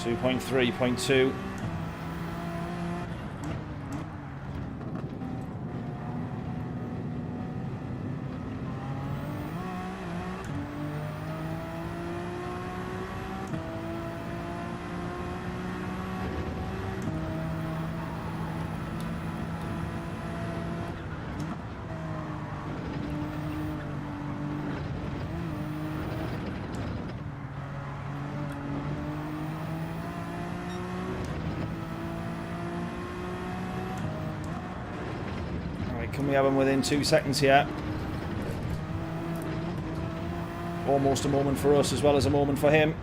.3, .2. Can we have him within 2 seconds here? Almost a moment for us as well as a moment for him.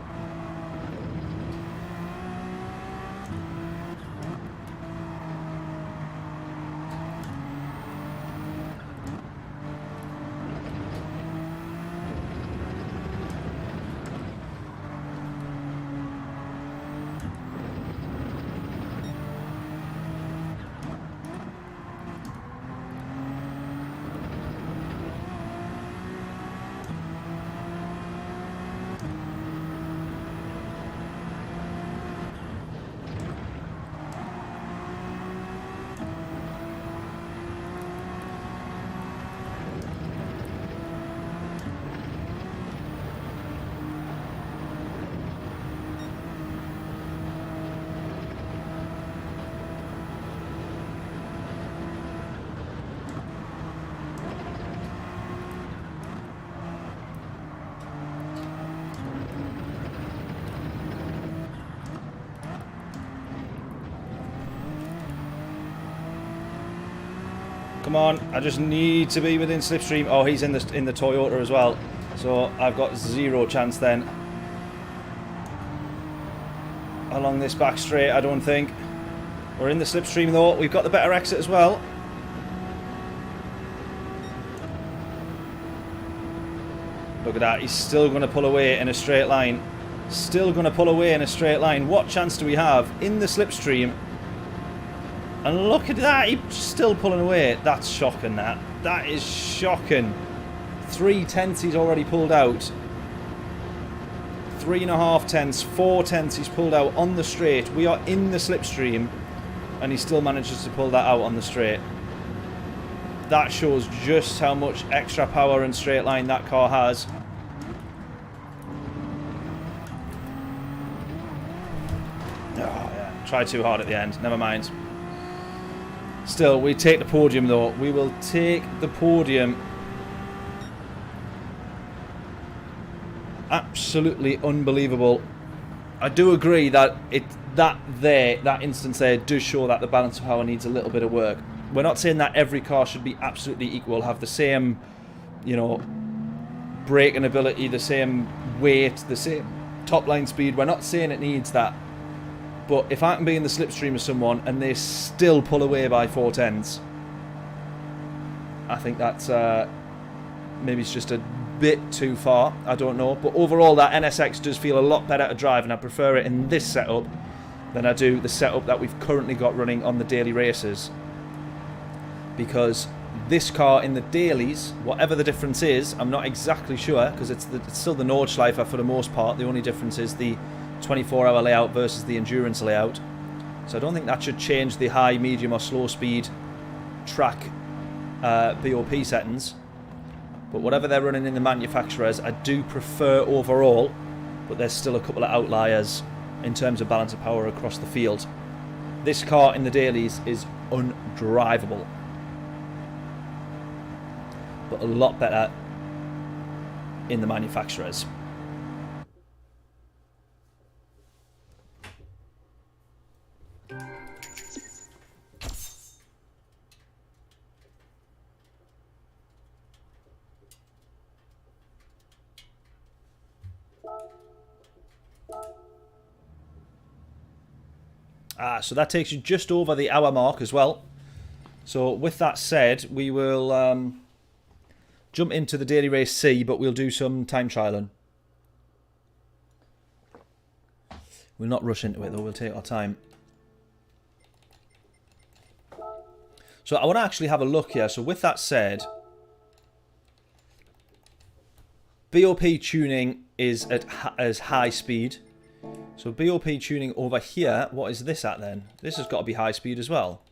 Come on, I just need to be within slipstream. Oh, he's in the Toyota as well. So I've got 0 chance then. Along this back straight, I don't think. We're in the slipstream though. We've got the better exit as well. Look at that, he's still going to pull away in a straight line. Still going to pull away in a straight line. What chance do we have in the slipstream? And look at that, he's still pulling away. That's shocking, that. That is shocking. 3 tenths he's already pulled out. 3.5 tenths, 4 tenths he's pulled out on the straight. We are in the slipstream and he still manages to pull that out on the straight. That shows just how much extra power and straight line that car has. Oh, yeah. Tried too hard at the end, never mind. Still, we take the podium though. We will take the podium. Absolutely unbelievable. I do agree that that instance there does show that the balance of power needs a little bit of work. We're not saying that every car should be absolutely equal, have the same, you know, braking ability, the same weight, the same top line speed. We're not saying it needs that. But if I can be in the slipstream of someone and they still pull away by 4 tenths, I think that's maybe it's just a bit too far. I don't know. But overall, that NSX does feel a lot better to drive, and I prefer it in this setup than I do the setup that we've currently got running on the daily races. Because this car in the dailies, whatever the difference is, I'm not exactly sure, because it's still the Nordschleifer for the most part. The only difference is the 24-hour layout versus the endurance layout. So I don't think that should change the high, medium or slow speed track BOP settings. But whatever they're running in the manufacturers, I do prefer overall, but there's still a couple of outliers in terms of balance of power across the field. This car in the dailies is undrivable, but a lot better in the manufacturers. So that takes you just over the hour mark as well. So with that said, we will jump into the daily race C, but we'll do some time trialing. We'll not rush into it though, we'll take our time. So I want to actually have a look here. So with that said, BOP tuning is at as high speed. So BOP tuning over here, what is this at then? This has got to be high speed as well.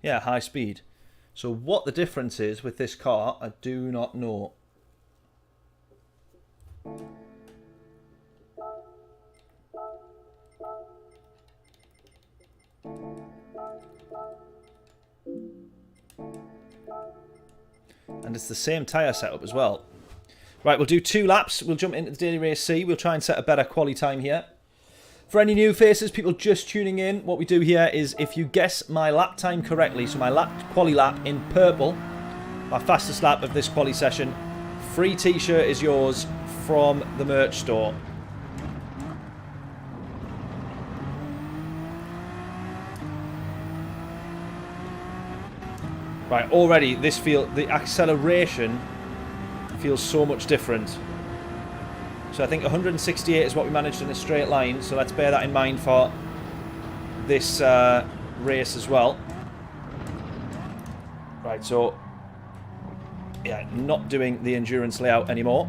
Yeah, high speed. So what the difference is with this car, I do not know. And it's the same tyre setup as well. Right, we'll do 2 laps. We'll jump into the daily race C. We'll try and set a better quali time here. For any new faces, people just tuning in, what we do here is if you guess my lap time correctly, so my quali lap in purple, my fastest lap of this quali session. Free t-shirt is yours from the merch store. Right, already the acceleration feels so much different. So I think 168 is what we managed in a straight line, so let's bear that in mind for this race as well. Right, so yeah, not doing the endurance layout anymore.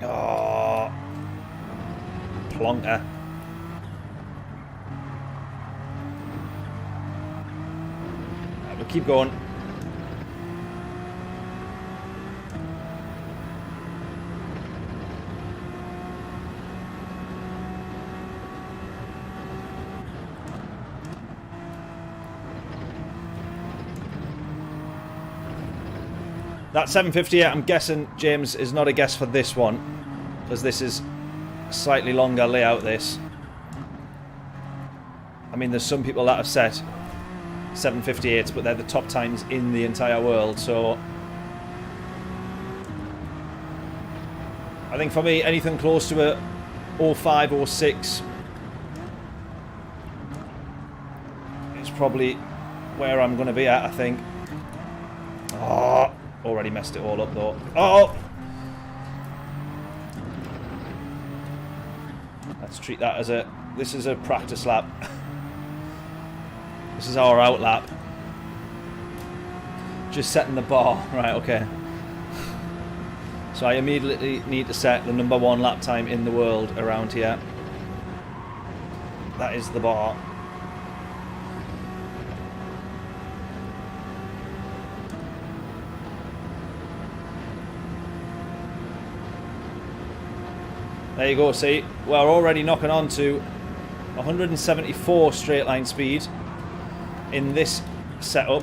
Oh, plonker. Right, we'll keep going. That 758, I'm guessing, James, is not a guess for this one, because this is a slightly longer layout, this. I mean, there's some people that have set 758s, but they're the top times in the entire world, so... I think for me, anything close to a 05, 06 is probably where I'm going to be at, I think. Oh, already messed it all up, though. Oh! Let's treat that as a... This is a practice lap. This is our out lap. Just setting the bar. Right, okay. So I immediately need to set the #1 lap time in the world around here. That is the bar. There you go, see, we're already knocking on to 174 straight line speed in this setup.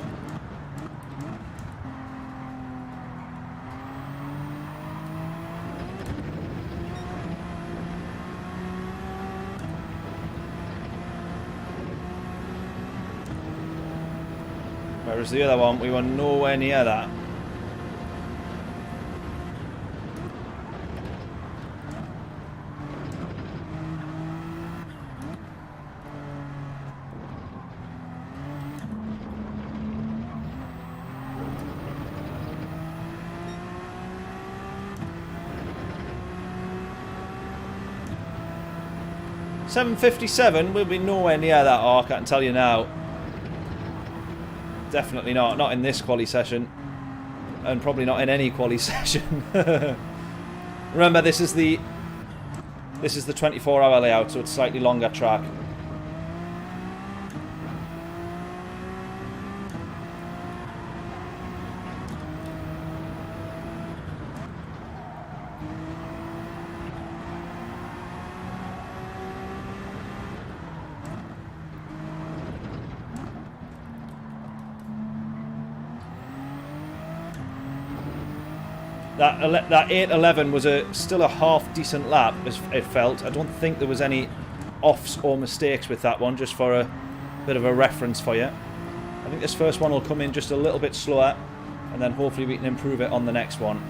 Whereas the other one, we were nowhere near that. .757, we'll be nowhere near that arc, I can tell you now. Definitely not. Not in this quali session. And probably not in any quali session. Remember, this is the 24-hour layout, so it's slightly longer track. That 8:11 was still a half decent lap, as it felt. I don't think there was any offs or mistakes with that one, just for a bit of a reference for you. I think this first one will come in just a little bit slower, and then hopefully we can improve it on the next one.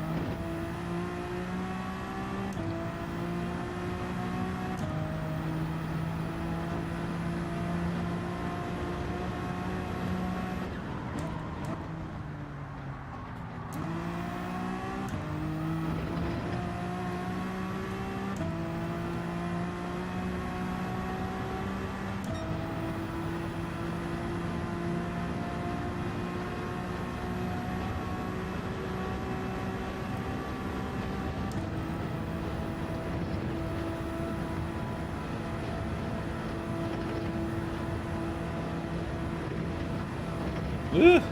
Ugh.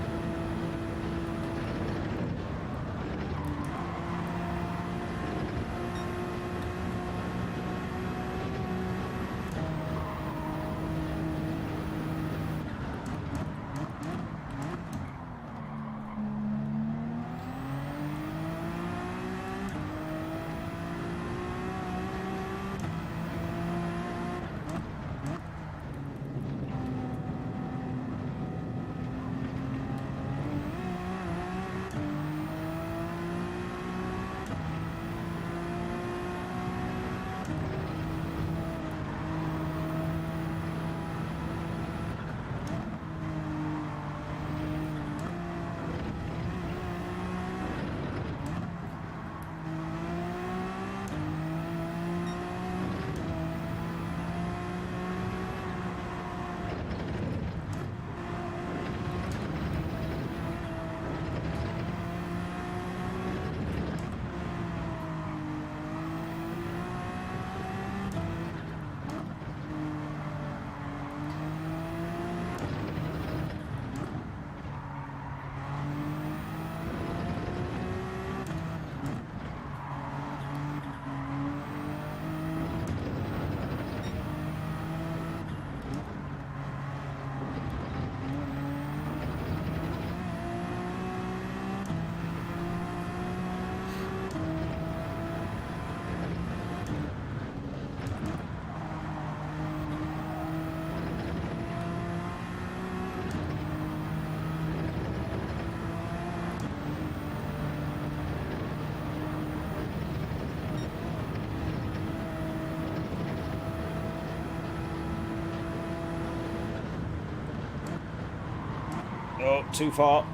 Oh, too far.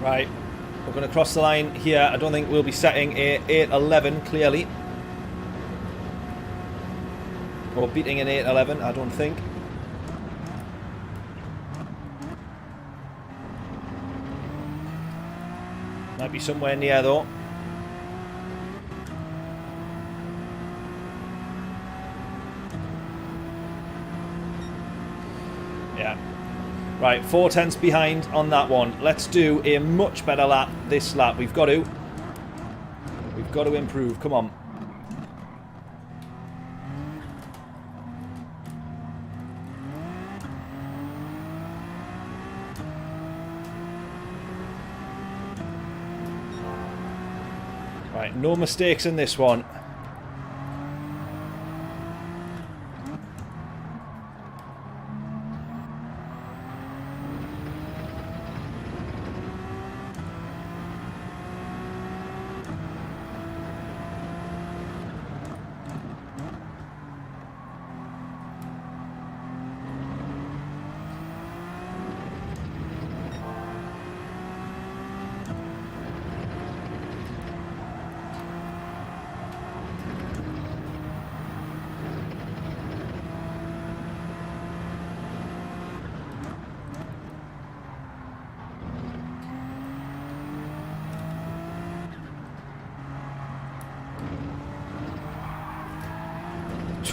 Right, we're going to cross the line here. I don't think we'll be setting a 8.11 clearly. Or beating an 8.11, I don't think. Might be somewhere near though. Yeah. Right, 4/10 behind on that one. Let's do a much better lap this lap. We've got to improve. Come on. Right, no mistakes in this one.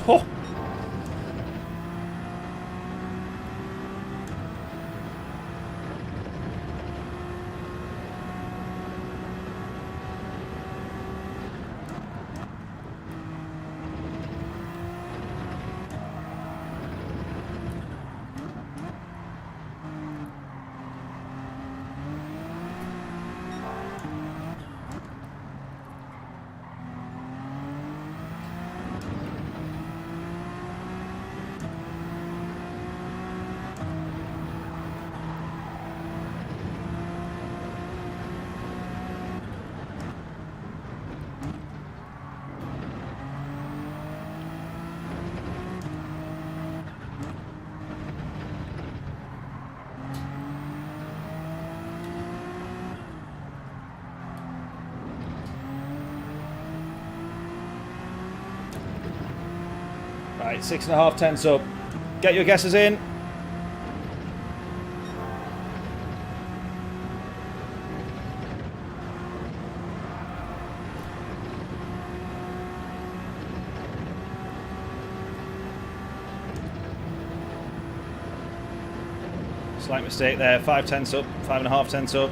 Oh. Right, 6.5 tenths up. Get your guesses in. Slight mistake there. 5 tenths up, 5.5 tenths up.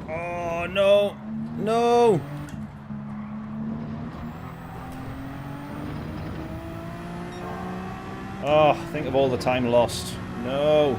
Oh, no. No. Oh, think of all the time lost. No.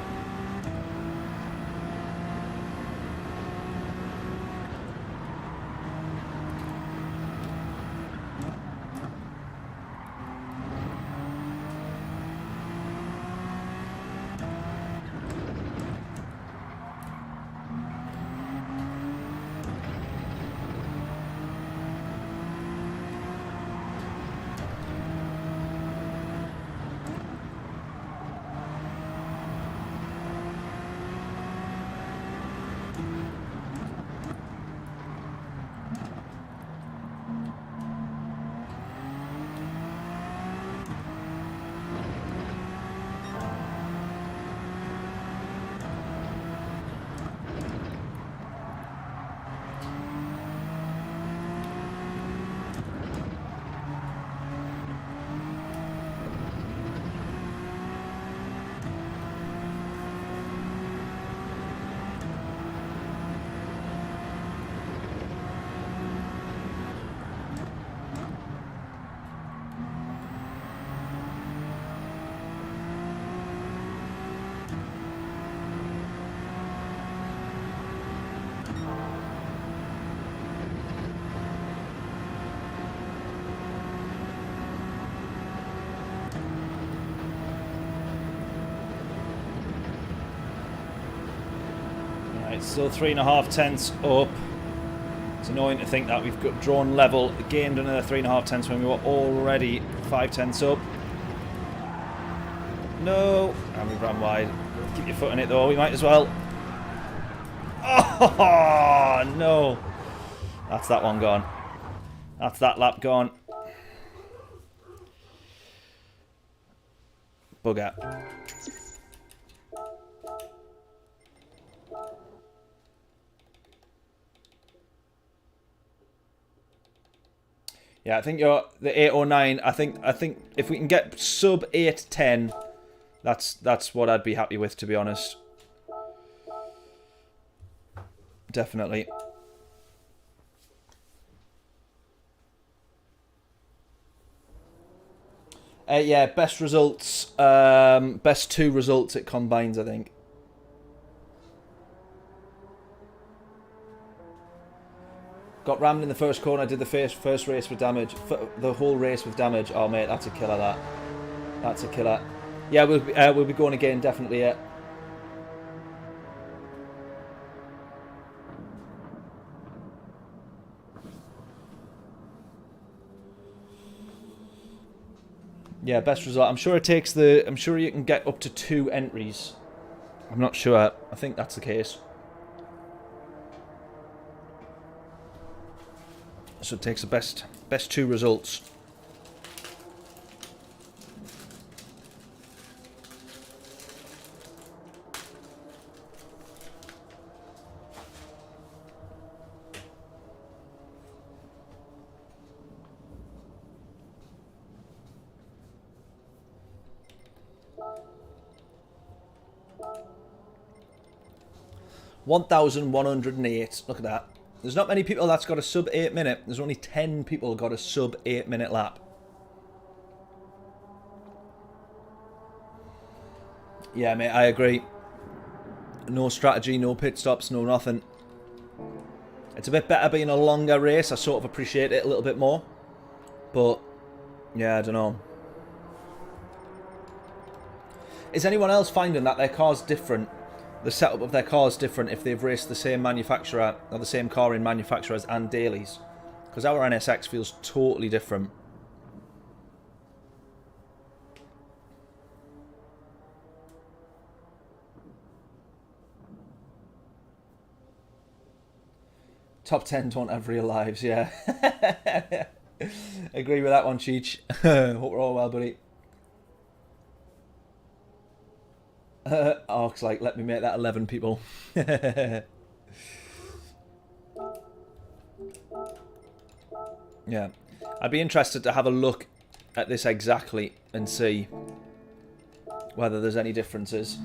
Still 3.5 tenths up. It's annoying to think that we've got drawn level, gained another 3.5 tenths when we were already 5 tenths up. No, and we ran wide. Keep your foot in it though, we might as well. Oh no, that's that one gone. That's that lap gone. Bugger. Yeah, I think you're the 809. I think if we can get sub 810, that's what I'd be happy with, to be honest. Definitely. Yeah, best results, best 2 results it combines, I think. Got rammed in the first corner, did the first race with damage. The whole race with damage. Oh, mate, that's a killer, that. That's a killer. Yeah, we'll be going again, definitely, yeah. Yeah, best result. I'm sure it takes the... I'm sure you can get up to 2 entries. I'm not sure. I think that's the case. So it takes the best 2 results. (1,108). Look at that. There's not many people that's got a sub 8 minute. There's only 10 people got a sub 8 minute lap. Yeah, mate, I agree. No strategy, no pit stops, no nothing. It's a bit better being a longer race. I sort of appreciate it a little bit more. But, yeah, I don't know. Is anyone else finding that their car's different? The setup of their car is different if they've raced the same manufacturer or the same car in manufacturers and dailies? Because our NSX feels totally different. Top 10 don't have real lives, yeah. Agree with that one, Cheech. Hope we're all well, buddy. Oh, it's like, let me make that 11 people. Yeah. I'd be interested to have a look at this exactly and see whether there's any differences.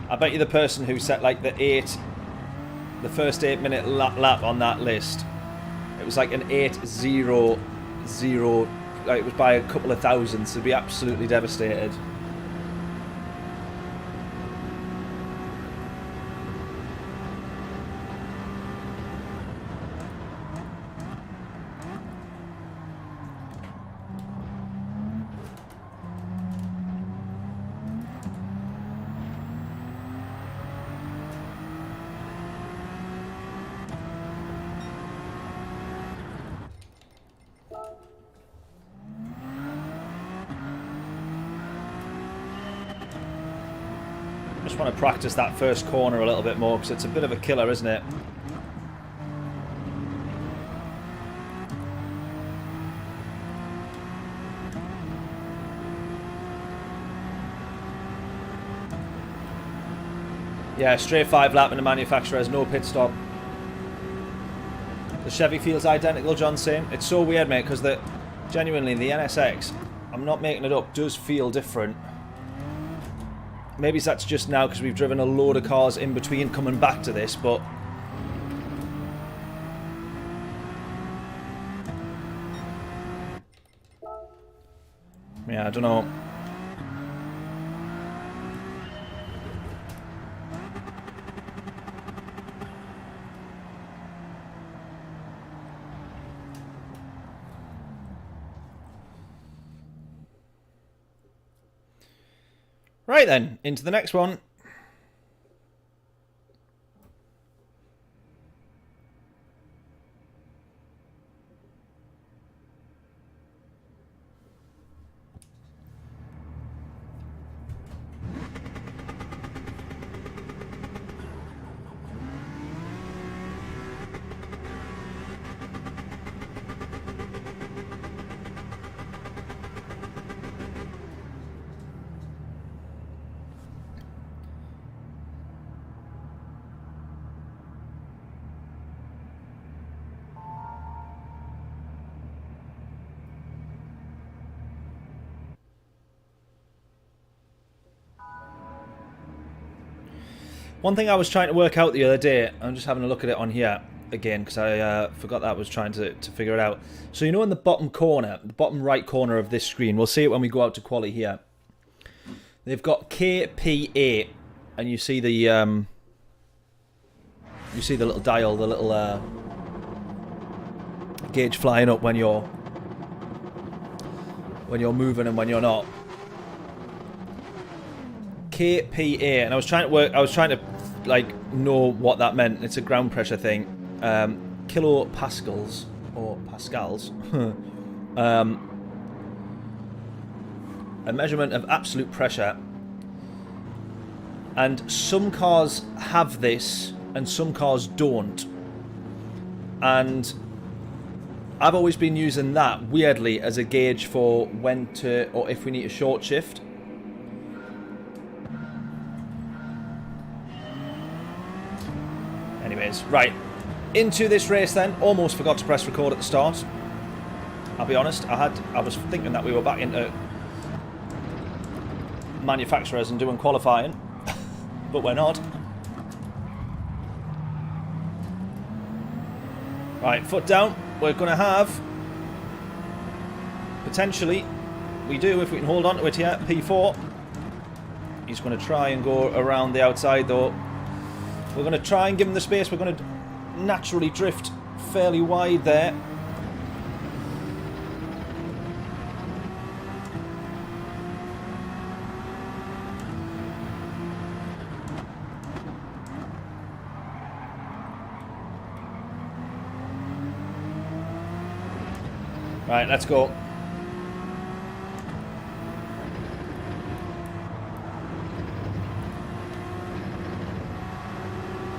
I bet you the person who set like the first 8-minute lap on that list, it was like an 8:00, like it was by a couple of thousands. They'd be absolutely devastated. Just want to practice that first corner a little bit more because it's a bit of a killer, isn't it? Yeah, straight 5 lap and the manufacturer has no pit stop. The Chevy feels identical, John's saying. It's so weird, mate, because genuinely the NSX, I'm not making it up, does feel different. Maybe that's just now because we've driven a load of cars in between coming back to this, but... yeah, I don't know. Right then, into the next one. One thing I was trying to work out the other day, I'm just having a look at it on here again because I forgot that I was trying to figure it out. So you know in the bottom corner, the bottom right corner of this screen, we'll see it when we go out to quali here. They've got KPA, and you see the little dial, the little gauge flying up when you're moving and when you're not. KPA, and I was trying to like know what that meant. It's a ground pressure thing. Kilopascals or pascals. A measurement of absolute pressure. And some cars have this and some cars don't. And I've always been using that weirdly as a gauge for when to, or if we need a short shift. Anyways, right, into this race then. Almost forgot to press record at the start. I'll be honest, I was thinking that we were back into manufacturers and doing qualifying, but we're not. Right, foot down. We're going to have, potentially, we do if we can hold on to it here, P4. He's going to try and go around the outside though. We're going to try and give him the space. We're going to naturally drift fairly wide there. Right, let's go.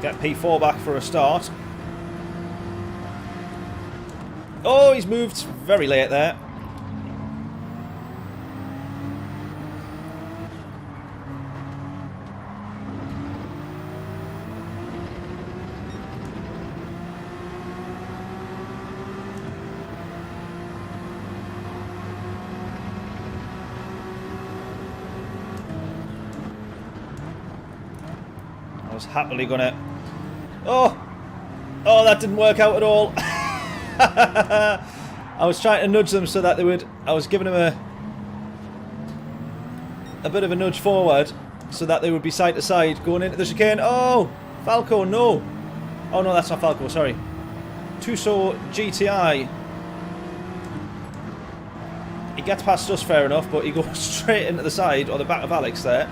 Get P4 back for a start. Oh, he's moved very late there. I was happily gonna... Oh! Oh, that didn't work out at all. I was trying to nudge them so that they would... I was giving them a bit of a nudge forward so that they would be side to side going into the chicane. Oh! Falco, no! Oh no, that's not Falco, sorry. Tuso GTI. He gets past us fair enough, but he goes straight into the side, or the back of Alex there.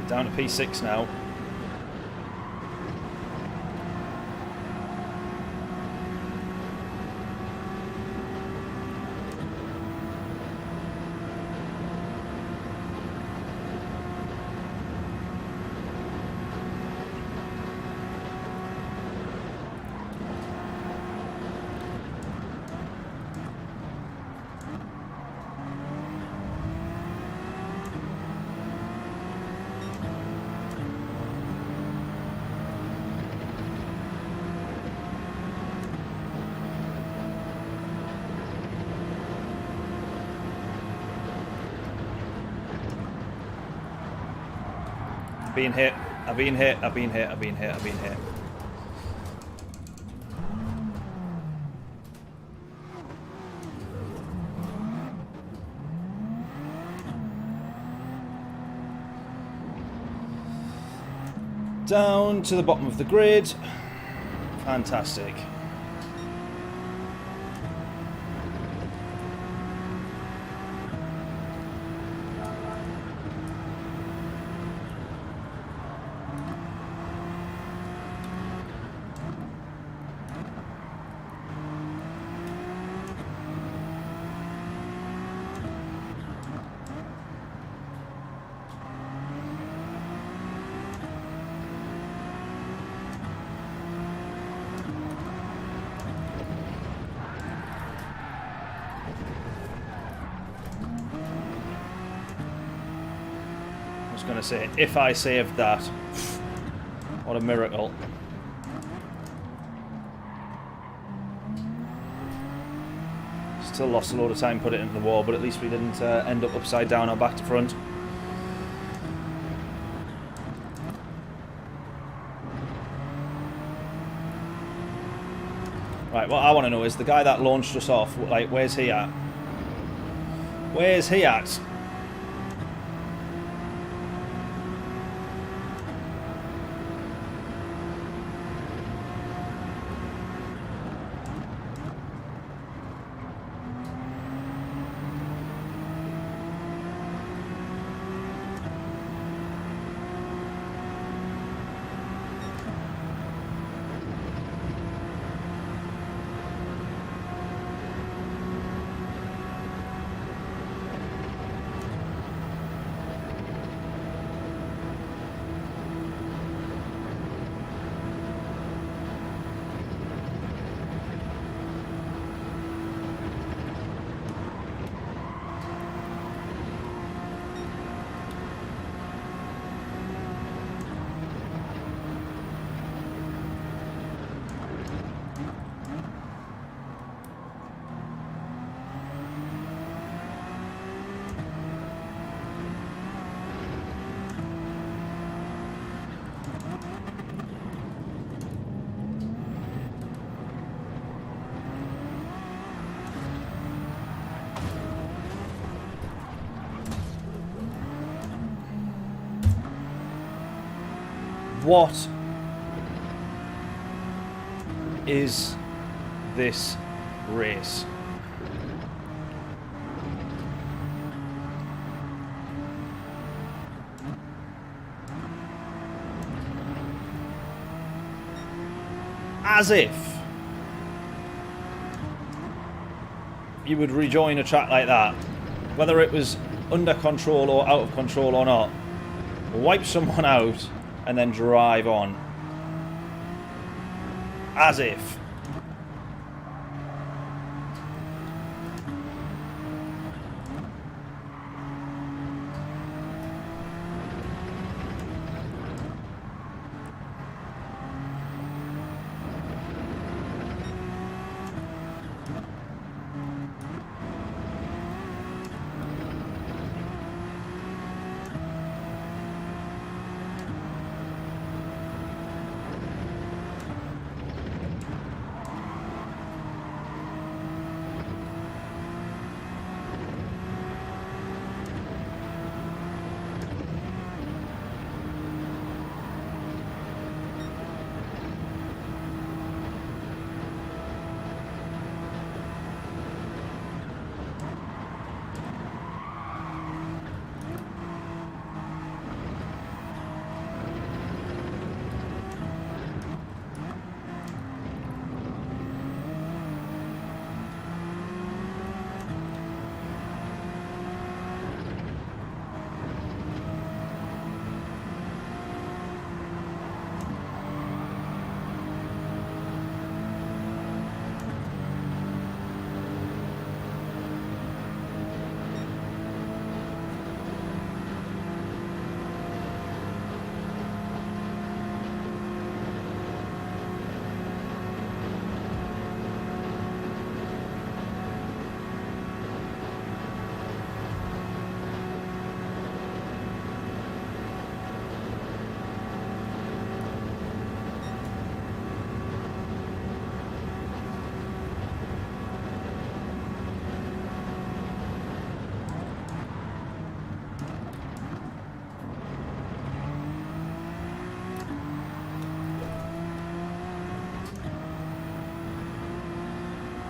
Down to P6 now. Been hit. I've been hit. I've been hit. I've been hit. I've been hit. Down to the bottom of the grid. Fantastic. Going to say, if I saved that, what a miracle. Still lost a load of time, put it into the wall, but at least we didn't end up upside down or back to front. Right, what I want to know is the guy that launched us off, like, where's he at? Where's he at? What is this race? As if you would rejoin a track like that, whether it was under control or out of control or not, wipe someone out and then drive on. As if.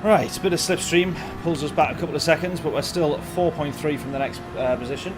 Right, a bit of slipstream pulls us back a couple of seconds, but we're still at 4.3 from the next position.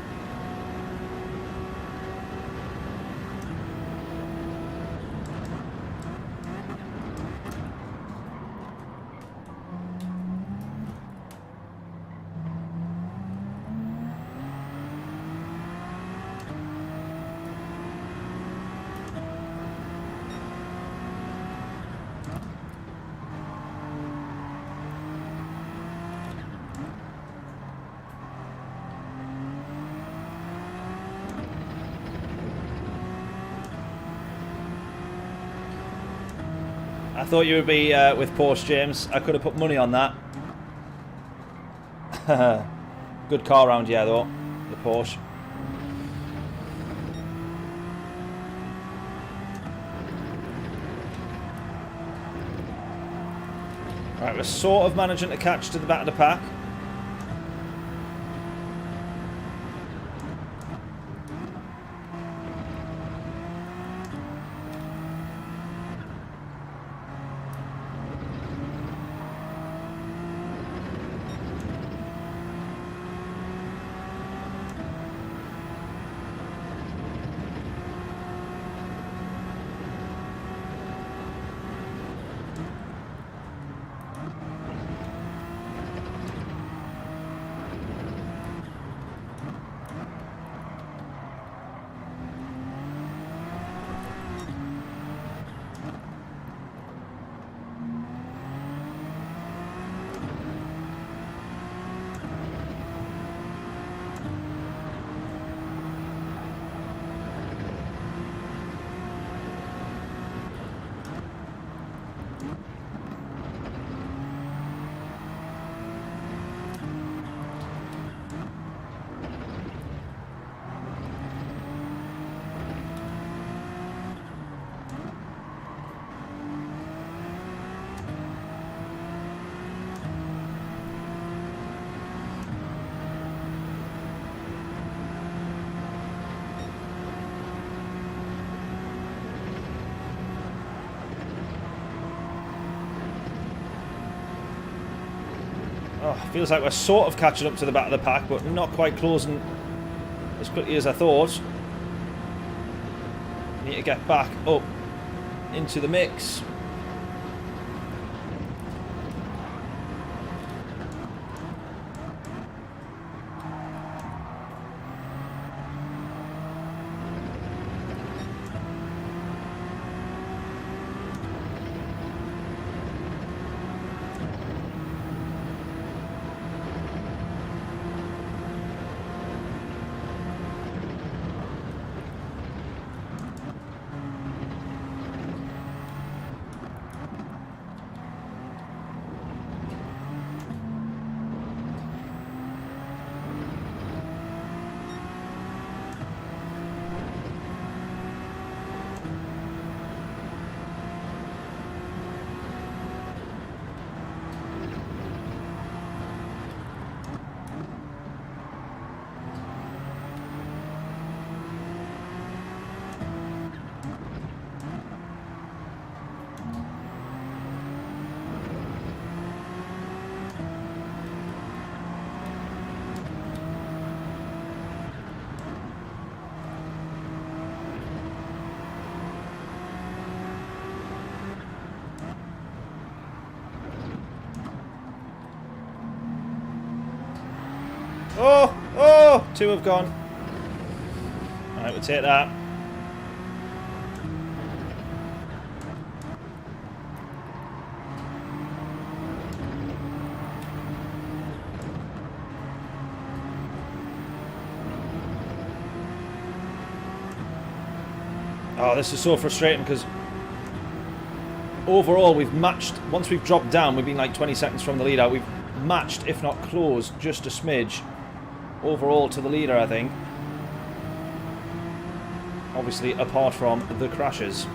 I thought you would be with Porsche, James. I could have put money on that. Good car round here, though, the Porsche. Right, we're sort of managing to catch to the back of the pack. Oh, feels like we're sort of catching up to the back of the pack, but not quite closing as quickly as I thought. Need to get back up into the mix. Oh! Oh! Two have gone. Alright, we'll take that. Oh, this is so frustrating because overall we've matched, once we've dropped down, we've been like 20 seconds from the leader. We've matched, if not closed, just a smidge overall to the leader, I think. Obviously, apart from the crashes.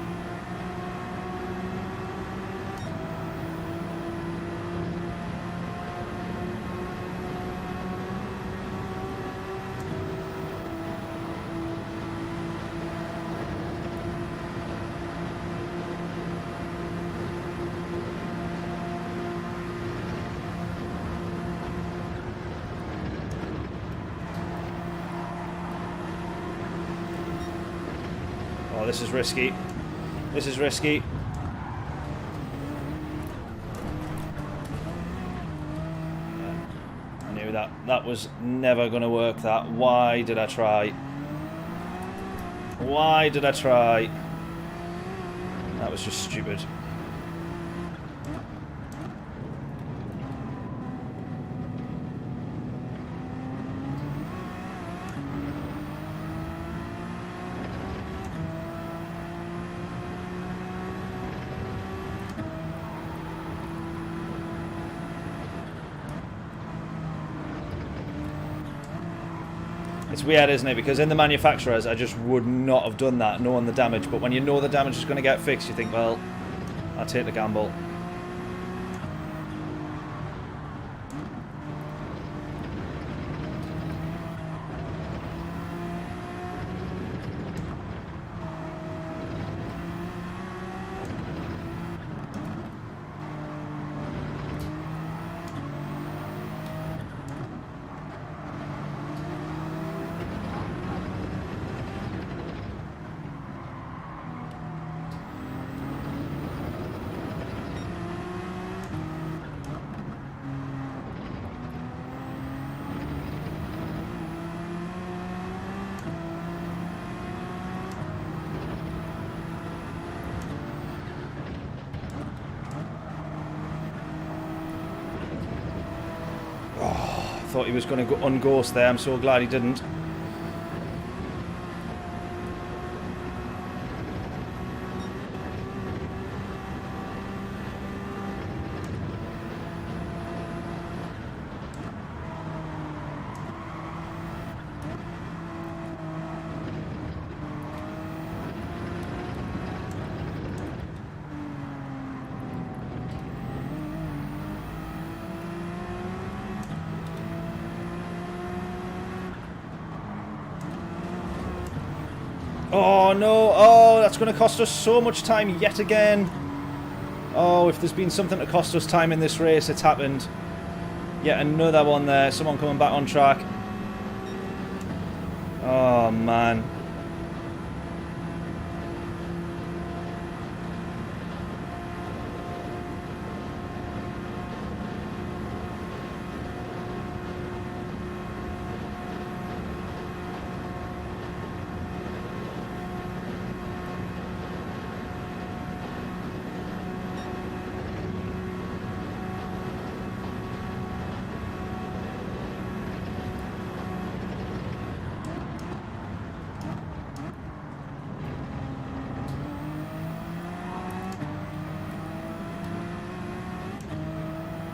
Oh, this is risky. This is risky. I knew that was never going to work. That. Why did I try? Why did I try? That was just stupid. It's weird, isn't it? Because in the manufacturers, I just would not have done that, knowing the damage. But when you know the damage is going to get fixed, you think, well, I'll take the gamble. Thought he was going to go unghost there. I'm so glad he didn't. Oh no, oh, that's going to cost us so much time yet again. Oh, if there's been something to cost us time in this race, it's happened. Yet another one there. Someone coming back on track. Oh, man.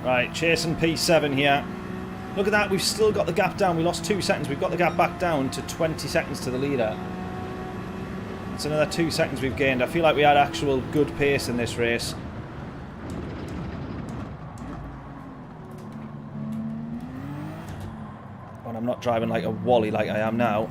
Right, chasing P7 here. Look at that, we've still got the gap down. We lost 2 seconds. We've got the gap back down to 20 seconds to the leader. It's another 2 seconds we've gained. I feel like we had actual good pace in this race. And I'm not driving like a wally like I am now.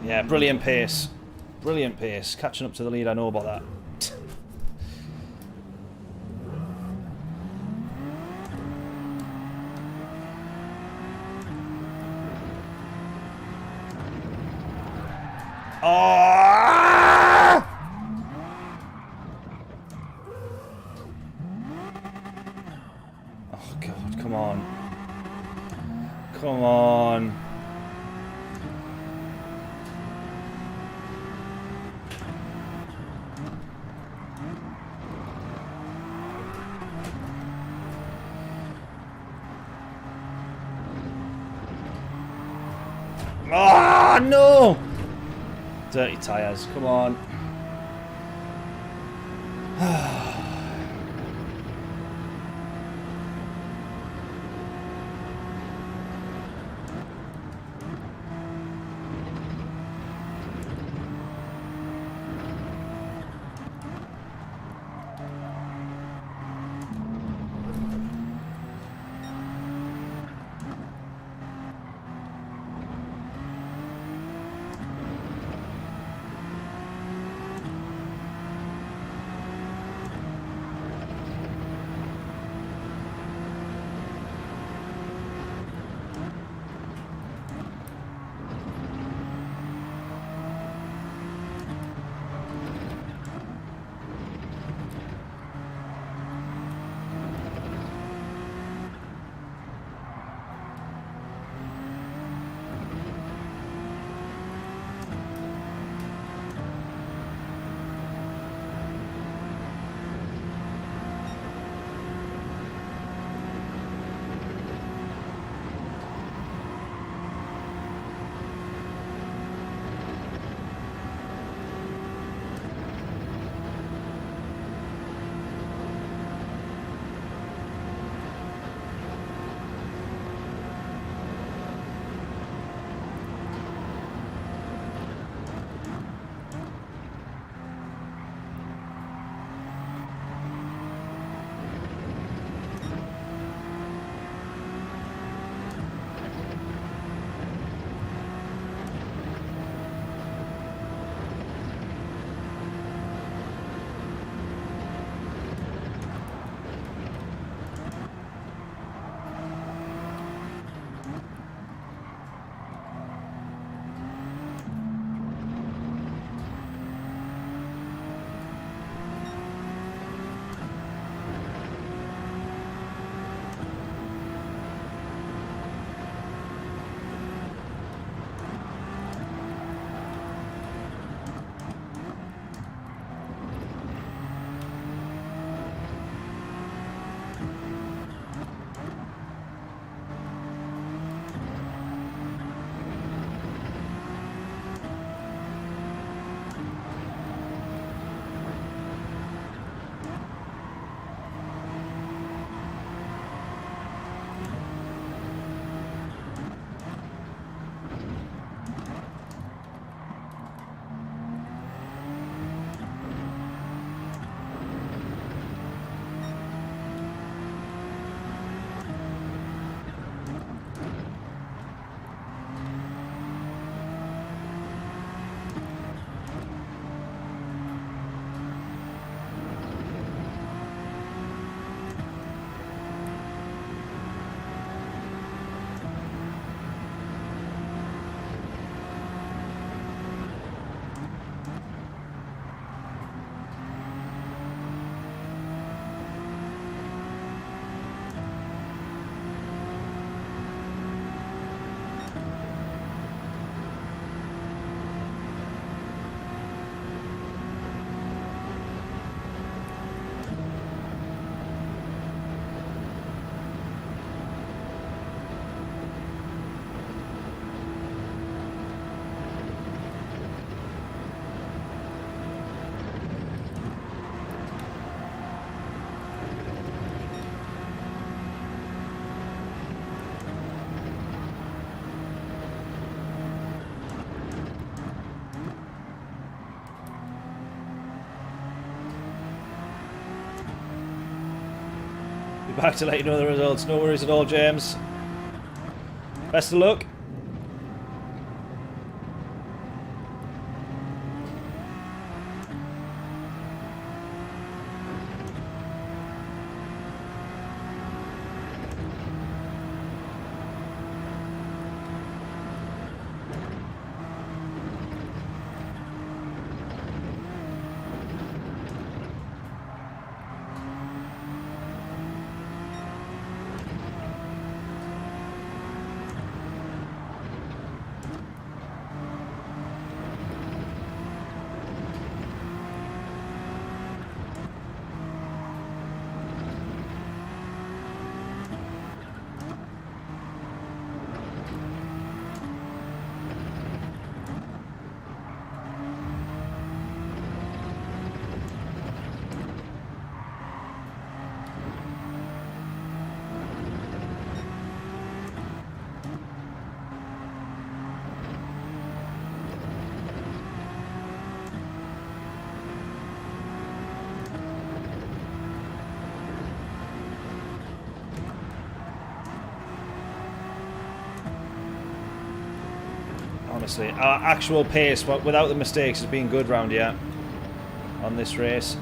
Yeah, brilliant pace. Brilliant pace. Catching up to the lead, I know about that. Oh! Oh, God, come on. Come on. Oh, no! Dirty tyres, come on. back to let you know the results. No worries at all, James. Best of luck. Honestly, our actual pace, without the mistakes, has been good round here on this race.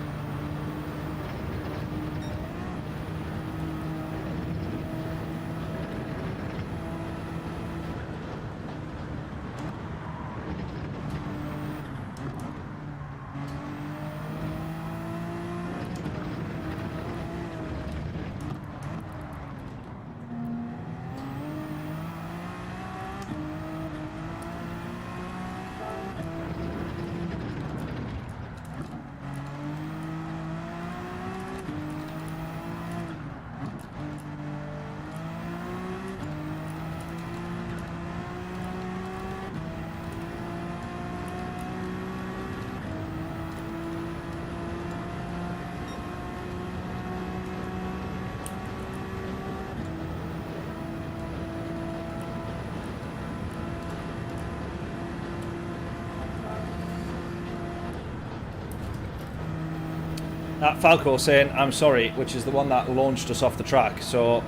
That Falco saying, I'm sorry, which is the one that launched us off the track. So,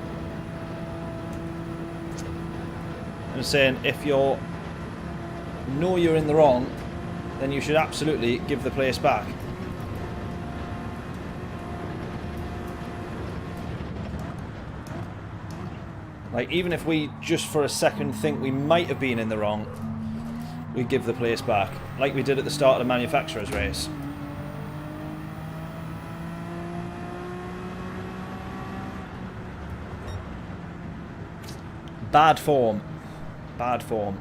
I'm saying, if you know you're in the wrong, then you should absolutely give the place back. Like, even if we just for a second think we might have been in the wrong, we give the place back. Like we did at the start of the manufacturer's race. Bad form. Bad form.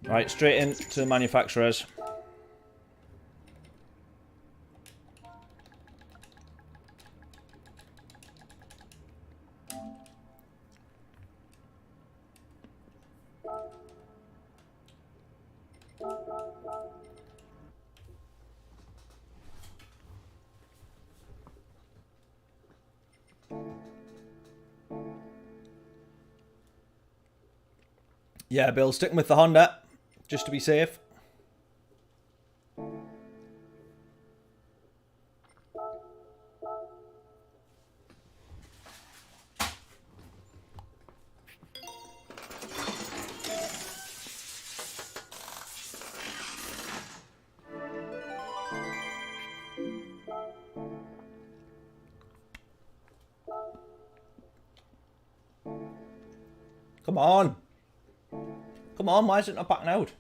Right, straight into the manufacturers. Yeah, Bill, sticking with the Honda, just to be safe. Come on. Come on, why is it not backing out?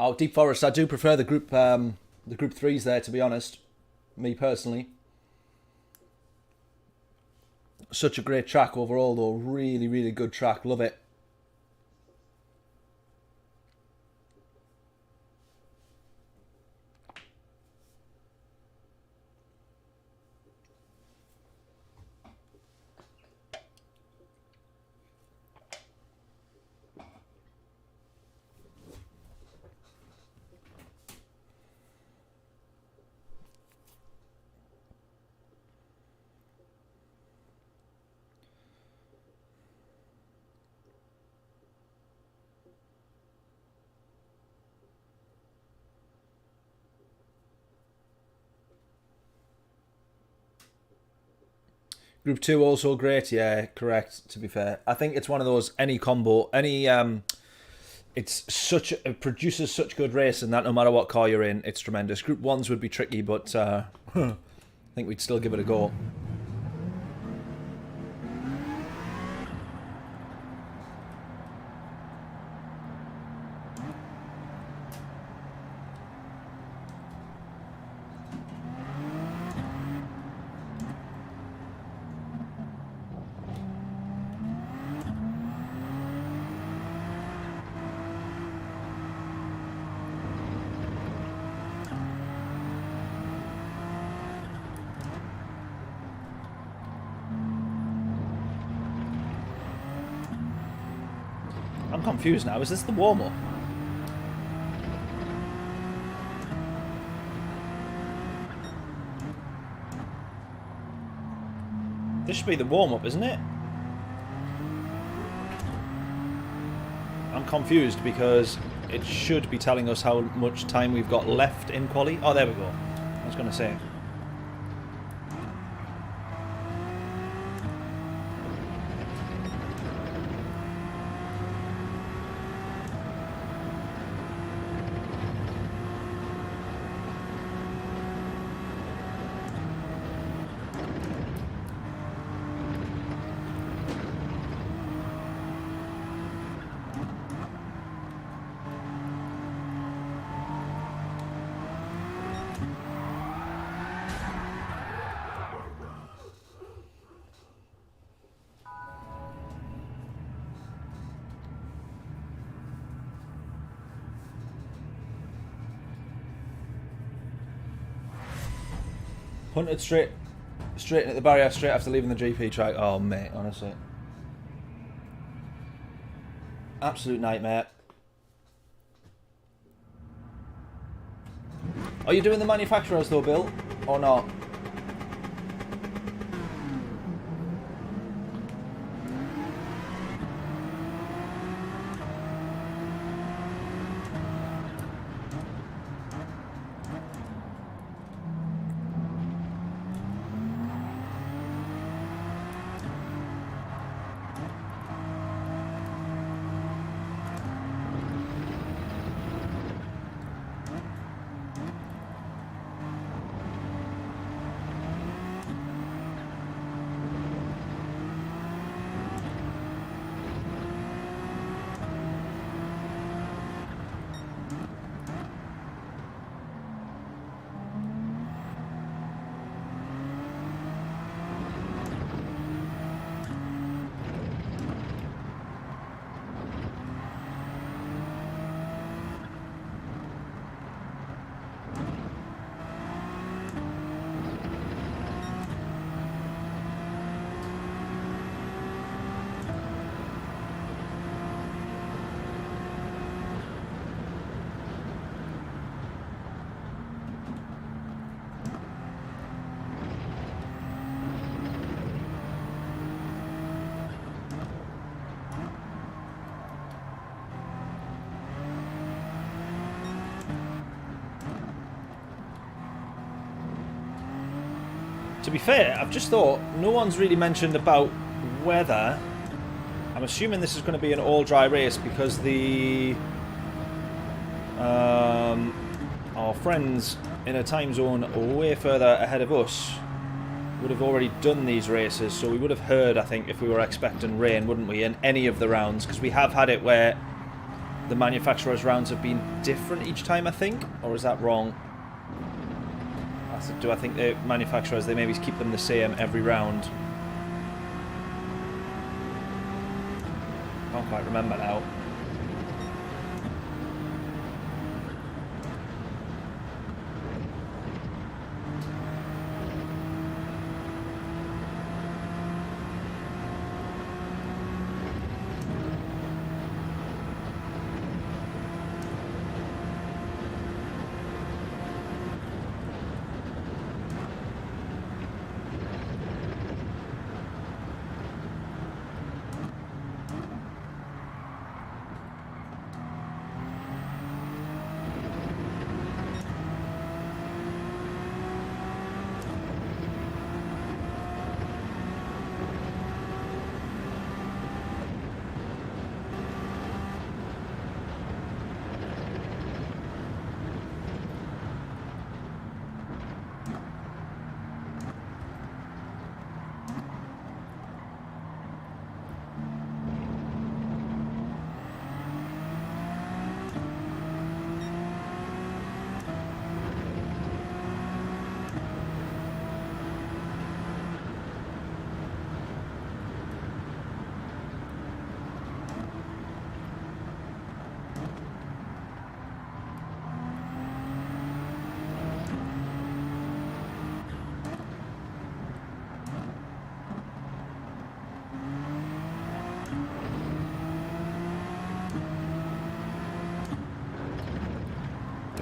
Oh, Deep Forest, I do prefer the group 3s there, to be honest. Me personally. Such a great track overall, though. Really, really good track. Love it. Group 2 also great. Yeah, correct, to be fair. I think it's one of those, any combo, it produces such good racing that no matter what car you're in, it's tremendous. Group 1s would be tricky, but I think we'd still give it a go. I'm confused now. Is this the warm-up? This should be the warm-up, isn't it? I'm confused because it should be telling us how much time we've got left in quali. Oh, there we go. I was going to say. Punted straight into the barrier straight after leaving the GP track. Oh, mate, honestly. Absolute nightmare. Are you doing the manufacturers though, Bill? Or not? To be fair, I've just thought, no one's really mentioned about weather. I'm assuming this is going to be an all-dry race because our friends in a time zone way further ahead of us would have already done these races, so we would have heard, I think, if we were expecting rain, wouldn't we, in any of the rounds, because we have had it where the manufacturers' rounds have been different each time, I think, or is that wrong? Do I think the manufacturers, they maybe keep them the same every round? I can't quite remember now.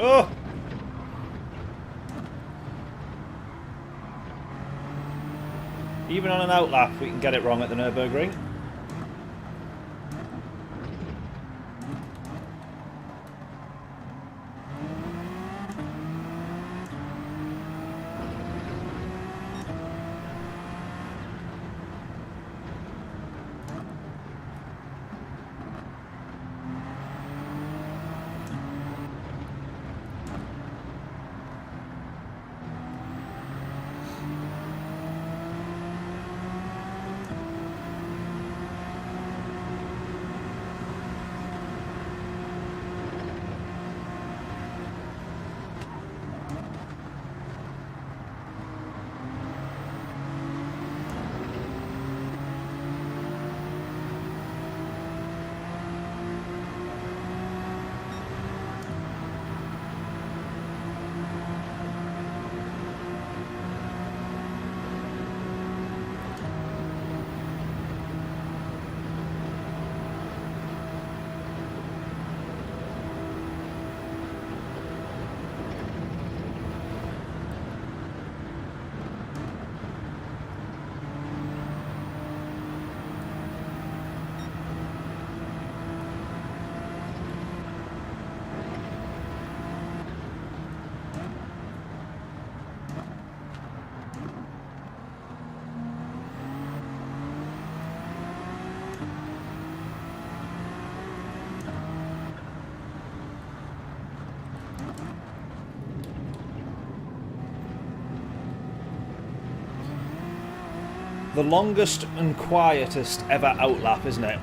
Oh! Even on an outlap, we can get it wrong at the Nurburgring. The longest and quietest ever outlap, isn't it?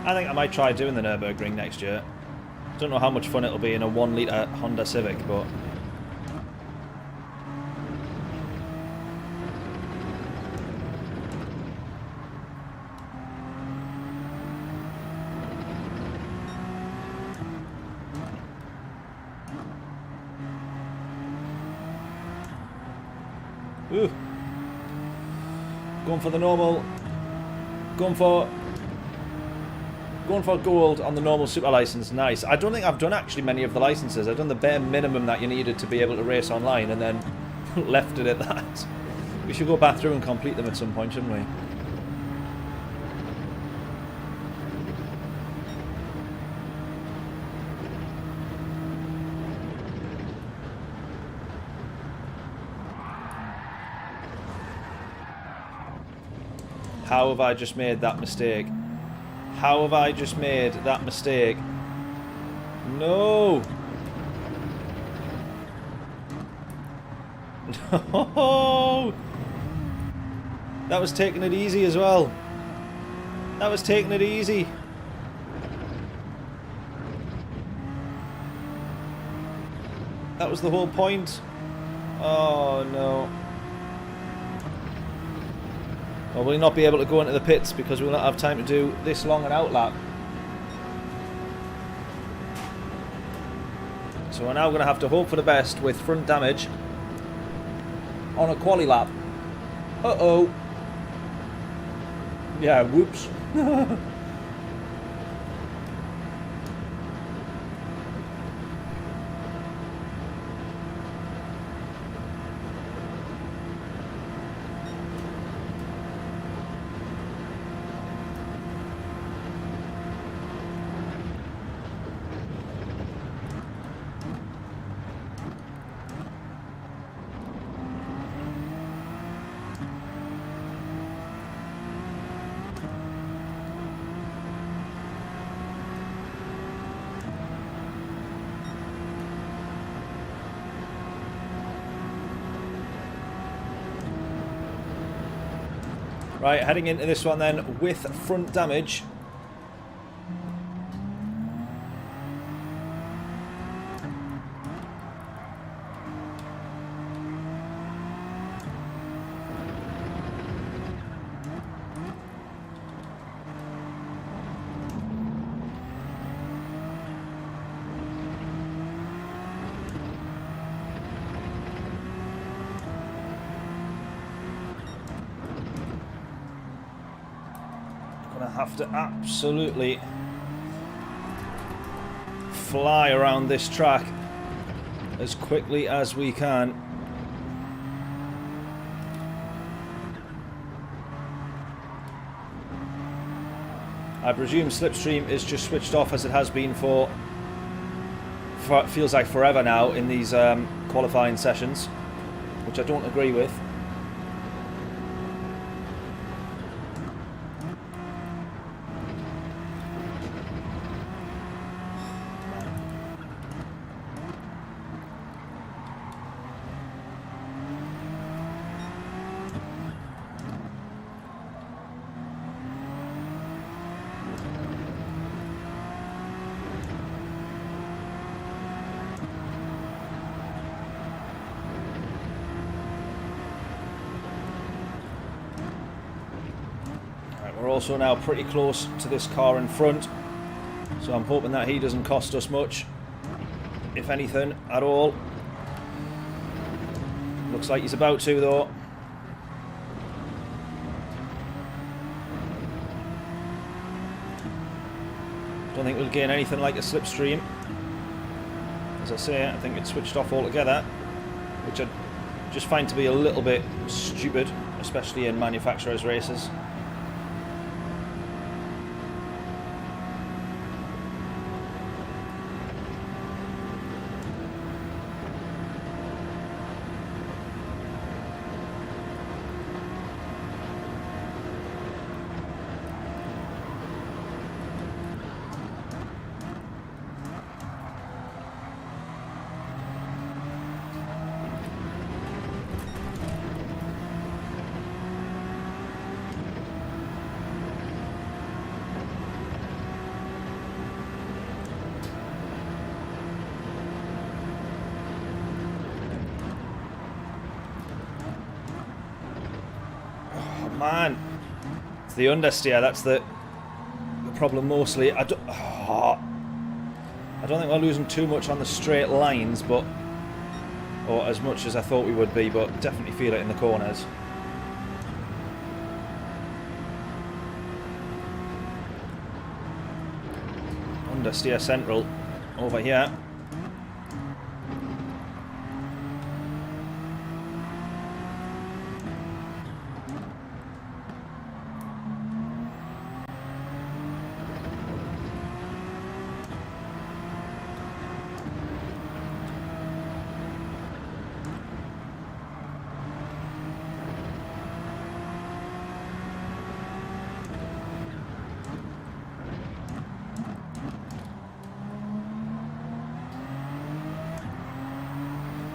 I think I might try doing the Nurburgring next year. Don't know how much fun it'll be in a 1 litre Honda Civic, but... Ooh. Going for the normal. Going for gold on the normal super license. Nice. I don't think I've done actually many of the licenses. I've done the bare minimum that you needed to be able to race online and then left it at that. We should go back through and complete them at some point, shouldn't we? How have I just made that mistake? How have I just made that mistake? No! No! That was taking it easy as well. That was taking it easy. That was the whole point. Oh no. Well, we'll not be able to go into the pits because we'll not have time to do this long an outlap. So we're now going to have to hope for the best with front damage on a quali lap. Uh-oh. Yeah, whoops. Right, heading into this one then with front damage. Gonna have to absolutely fly around this track as quickly as we can. I presume slipstream is just switched off, as it has been for it feels like forever now in these qualifying sessions, which I don't agree with. We're also now pretty close to this car in front, so I'm hoping that he doesn't cost us much, if anything at all. Looks like he's about to, though. Don't think we'll gain anything like a slipstream. As I say, I think it's switched off altogether, which I just find to be a little bit stupid, especially in manufacturers' races. Man, it's the understeer, that's the problem mostly. I don't think we're losing too much on the straight lines, but or as much as I thought we would be, but definitely feel it in the corners. Understeer central over here.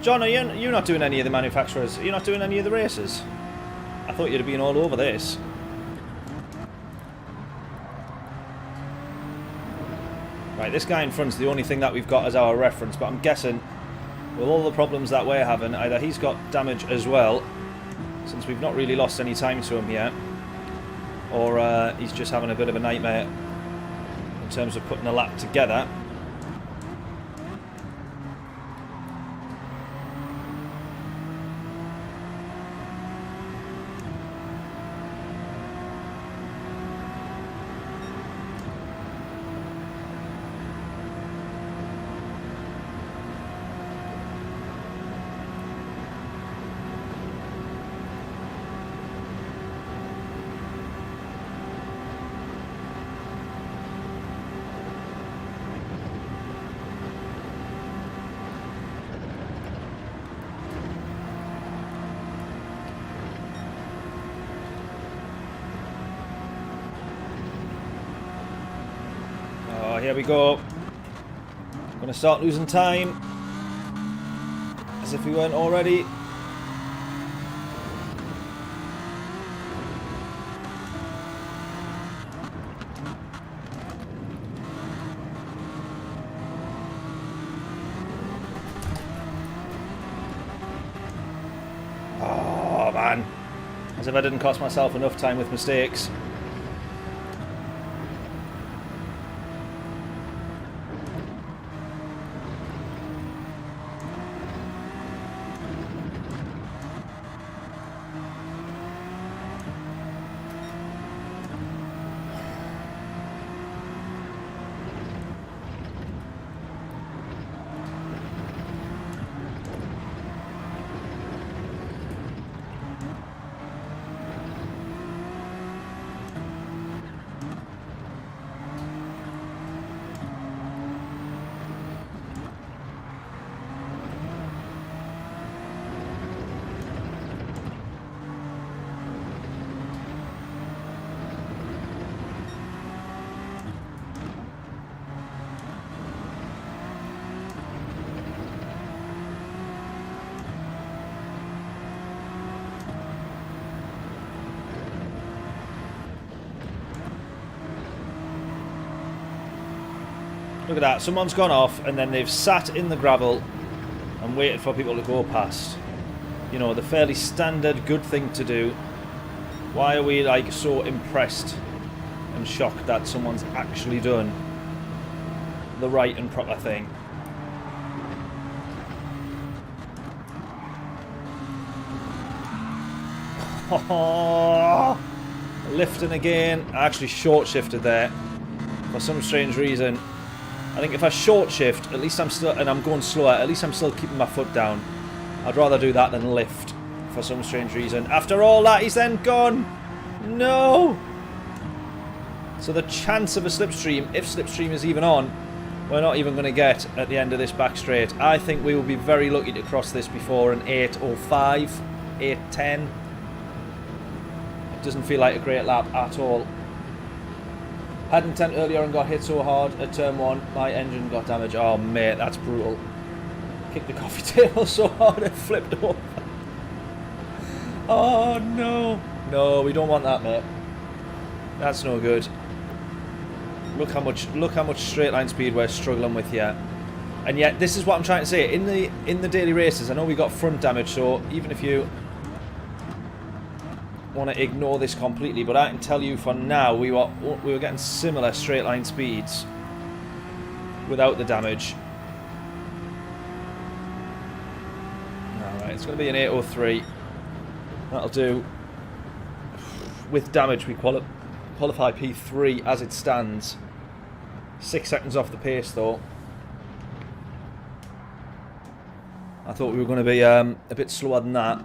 John, are you not doing any of the manufacturers? Are you not doing any of the races? I thought you'd have been all over this. Right, this guy in front's the only thing that we've got as our reference, but I'm guessing with all the problems that we're having, either he's got damage as well, since we've not really lost any time to him yet, or he's just having a bit of a nightmare in terms of putting a lap together. Here we go. Gonna start losing time. As if we weren't already. Oh man. As if I didn't cost myself enough time with mistakes. Look at that. Someone's gone off and then they've sat in the gravel and waited for people to go past. You know, the fairly standard good thing to do. Why are we like so impressed and shocked that someone's actually done the right and proper thing? Oh, lifting again. I actually short shifted there for some strange reason. I think if I short shift, at least I'm still, and I'm going slower, at least I'm still keeping my foot down. I'd rather do that than lift for some strange reason. After all that, he's then gone. No. So the chance of a slipstream, if slipstream is even on, we're not even going to get at the end of this back straight. I think we will be very lucky to cross this before an 8:05, 8:10. It doesn't feel like a great lap at all. Had intent earlier and got hit so hard at turn 1, my engine got damaged. Oh mate, that's brutal. Kicked the coffee table so hard it flipped over. Oh no. No, we don't want that, mate. That's no good. Look how much straight line speed we're struggling with here. And yet this is what I'm trying to say. In the daily races, I know we got front damage, so even if you want to ignore this completely, but I can tell you for now we were getting similar straight line speeds without the damage. Alright, it's going to be an 8:03. That'll do. With damage we qualify P3 as it stands. 6 seconds off the pace though. I thought we were going to be a bit slower than that.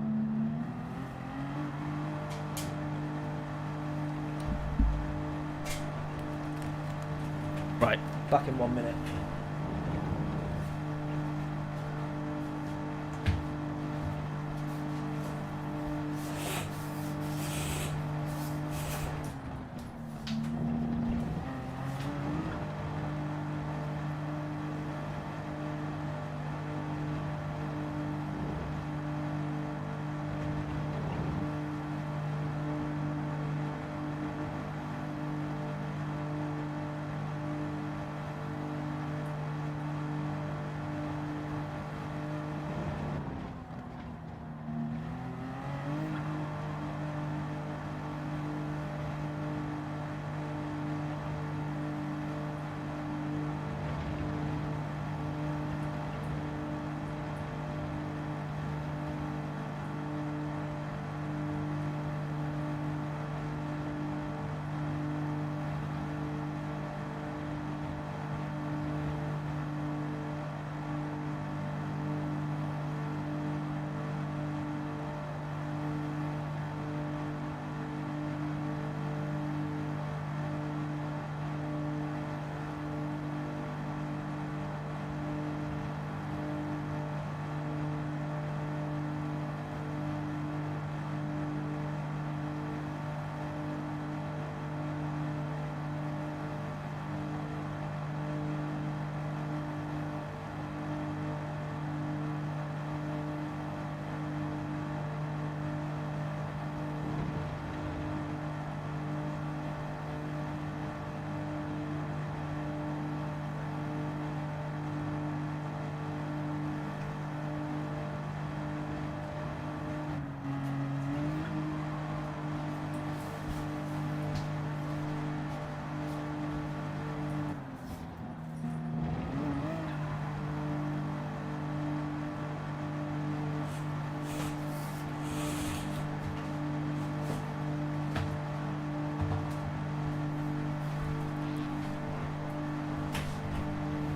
Right, back in 1 minute.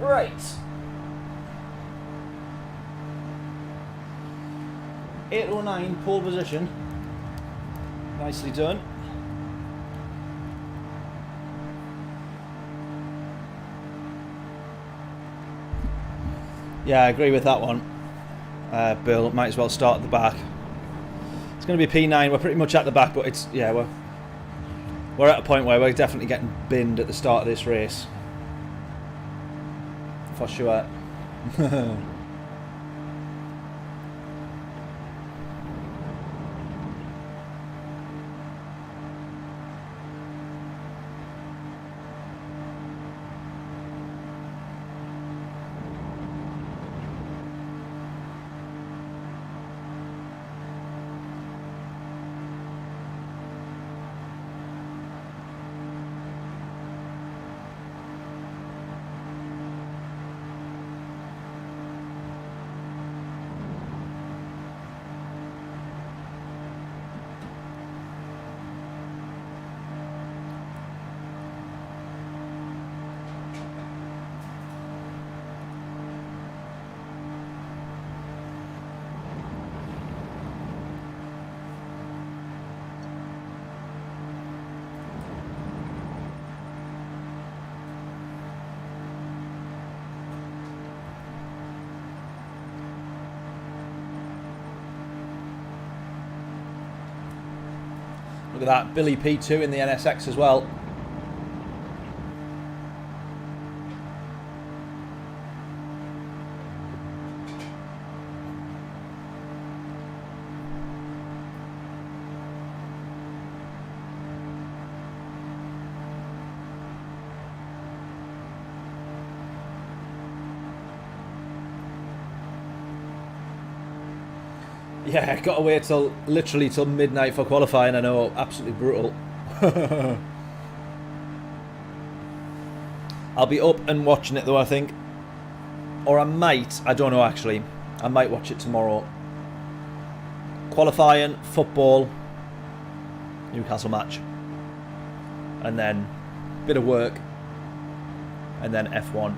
Right. 809 pole position. Nicely done. Yeah, I agree with that one. Bill, might as well start at the back. It's going to be P9. We're pretty much at the back, but it's, yeah, we're at a point where we're definitely getting binned at the start of this race. For sure. Look at that, Billy P2 in the NSX as well. Yeah, got to wait till literally till midnight for qualifying. I know, absolutely brutal. I'll be up and watching it though, I think, or I might. I don't know actually. I might watch it tomorrow. Qualifying, football, Newcastle match, and then bit of work, and then F1.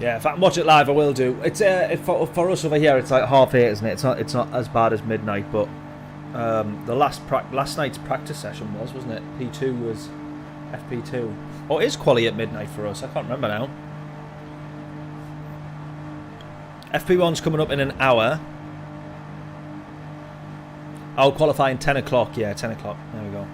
Yeah, if I can watch it live, I will do. It's for us over here, it's like 8:30, isn't it? It's not as bad as midnight, but the last night's practice session wasn't it? P2 was FP2. Or is quali at midnight for us? I can't remember now. FP1's coming up in an hour. I'll qualify in 10 o'clock. Yeah, 10 o'clock. There we go.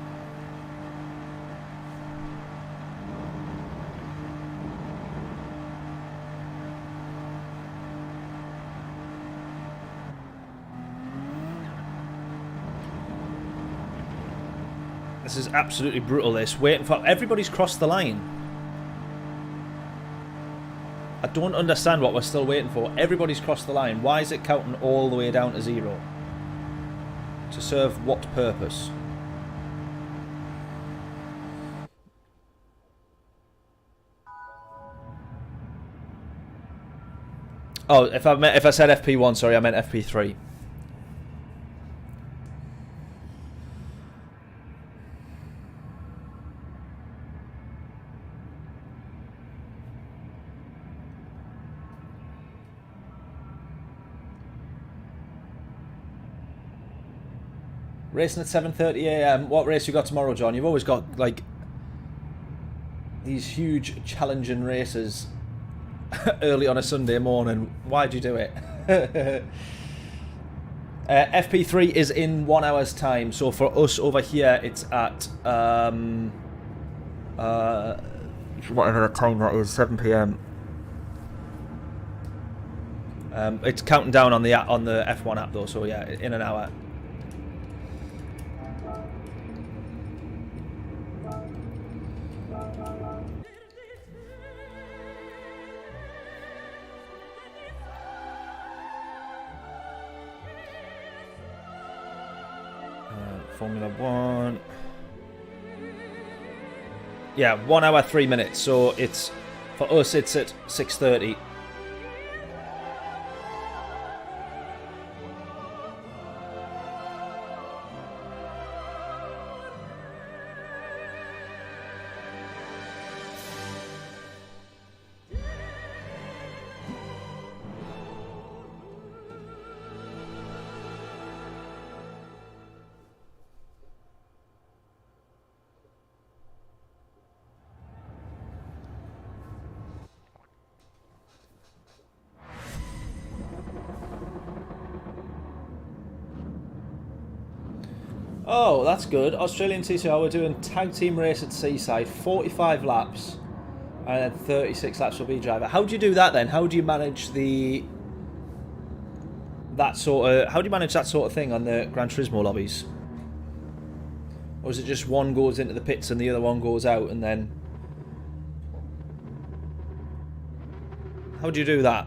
This is absolutely brutal, this. Waiting for... Everybody's crossed the line. I don't understand what we're still waiting for. Everybody's crossed the line. Why is it counting all the way down to 0? To serve what purpose? Oh, if I said FP1, sorry, I meant FP3. Racing at 7:30 AM. What race you got tomorrow, John? You've always got like these huge challenging races early on a Sunday morning. Why'd you do it? FP3 is in 1 hour's time. So for us over here, it's at whatever that time that is, 7 PM. It's counting down on the F1 app though. So yeah, in an hour. Formula 1. Yeah, 1 hour 3 minutes. So it's for us. It's at 6:30. Oh, that's good. Australian TCR, we're doing tag team race at Seaside, 45 laps, and then 36 laps for B driver. How do you do that then? How do you manage how do you manage that sort of thing on the Gran Turismo lobbies? Or is it just one goes into the pits and the other one goes out, and then how do you do that?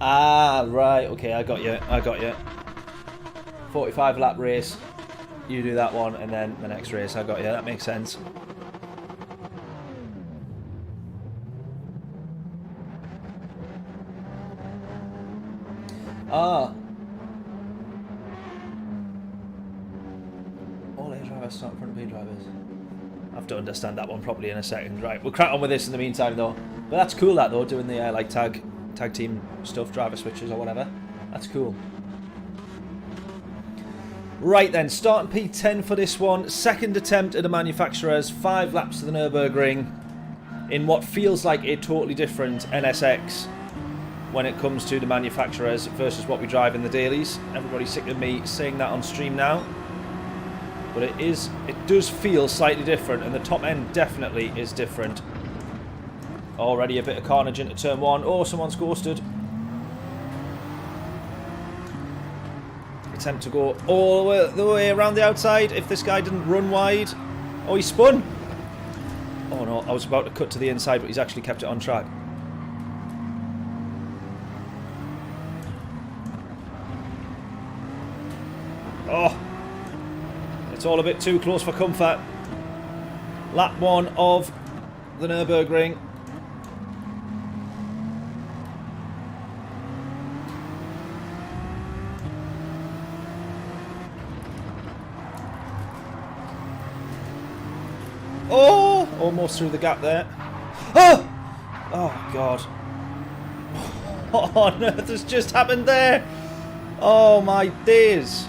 Ah, right. Okay, I got you. I got you. 45 lap race. You do that one, and then the next race. I got you. That makes sense. Ah. All A drivers start in front of B drivers. I have to understand that one properly in a second. Right, we'll crack on with this in the meantime, though. But that's cool, that, though, doing the like tag team stuff, driver switches or whatever. That's cool. Right then, starting P10 for this one. Second attempt at the manufacturers. 5 laps to the Nurburgring in what feels like a totally different NSX when it comes to the manufacturers versus what we drive in the dailies. Everybody's sick of me saying that on stream now. But it does feel slightly different, and the top end definitely is different. Already a bit of carnage into turn 1. Oh, someone's ghosted. Attempt to go all the way around the outside if this guy didn't run wide. Oh, he spun. Oh no, I was about to cut to the inside, but he's actually kept it on track. Oh, it's all a bit too close for comfort. Lap 1 of the Nurburgring. Oh, almost through the gap there. Oh, oh God. What on earth has just happened there? Oh my days.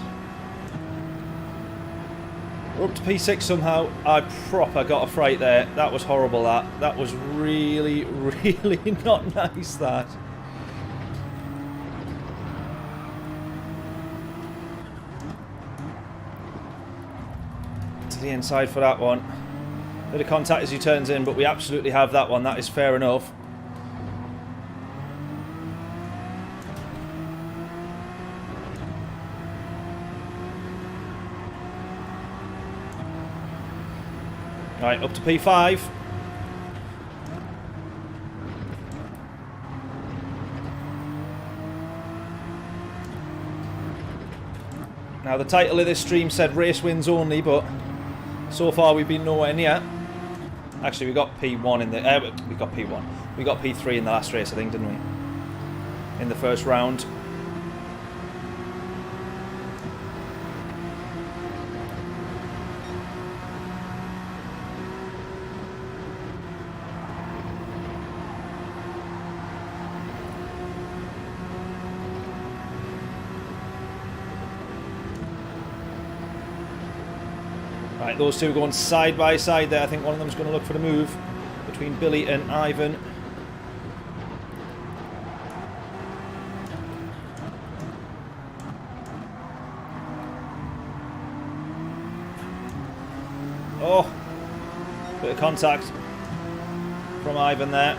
We're up to P6 somehow. I proper got a fright there. That was horrible, that. That was really, really not nice, that. To the inside for that one. Bit of contact as he turns in, but we absolutely have that one. That is fair enough. Right, up to P5. Now the title of this stream said race wins only, but so far we've been nowhere near. Actually, we got P1 in the... we got P1. We got P3 in the last race, I think, didn't we? In the first round. Right, those two are going side by side there. I think one of them is going to look for the move between Billy and Ivan. Oh, bit of contact from Ivan there.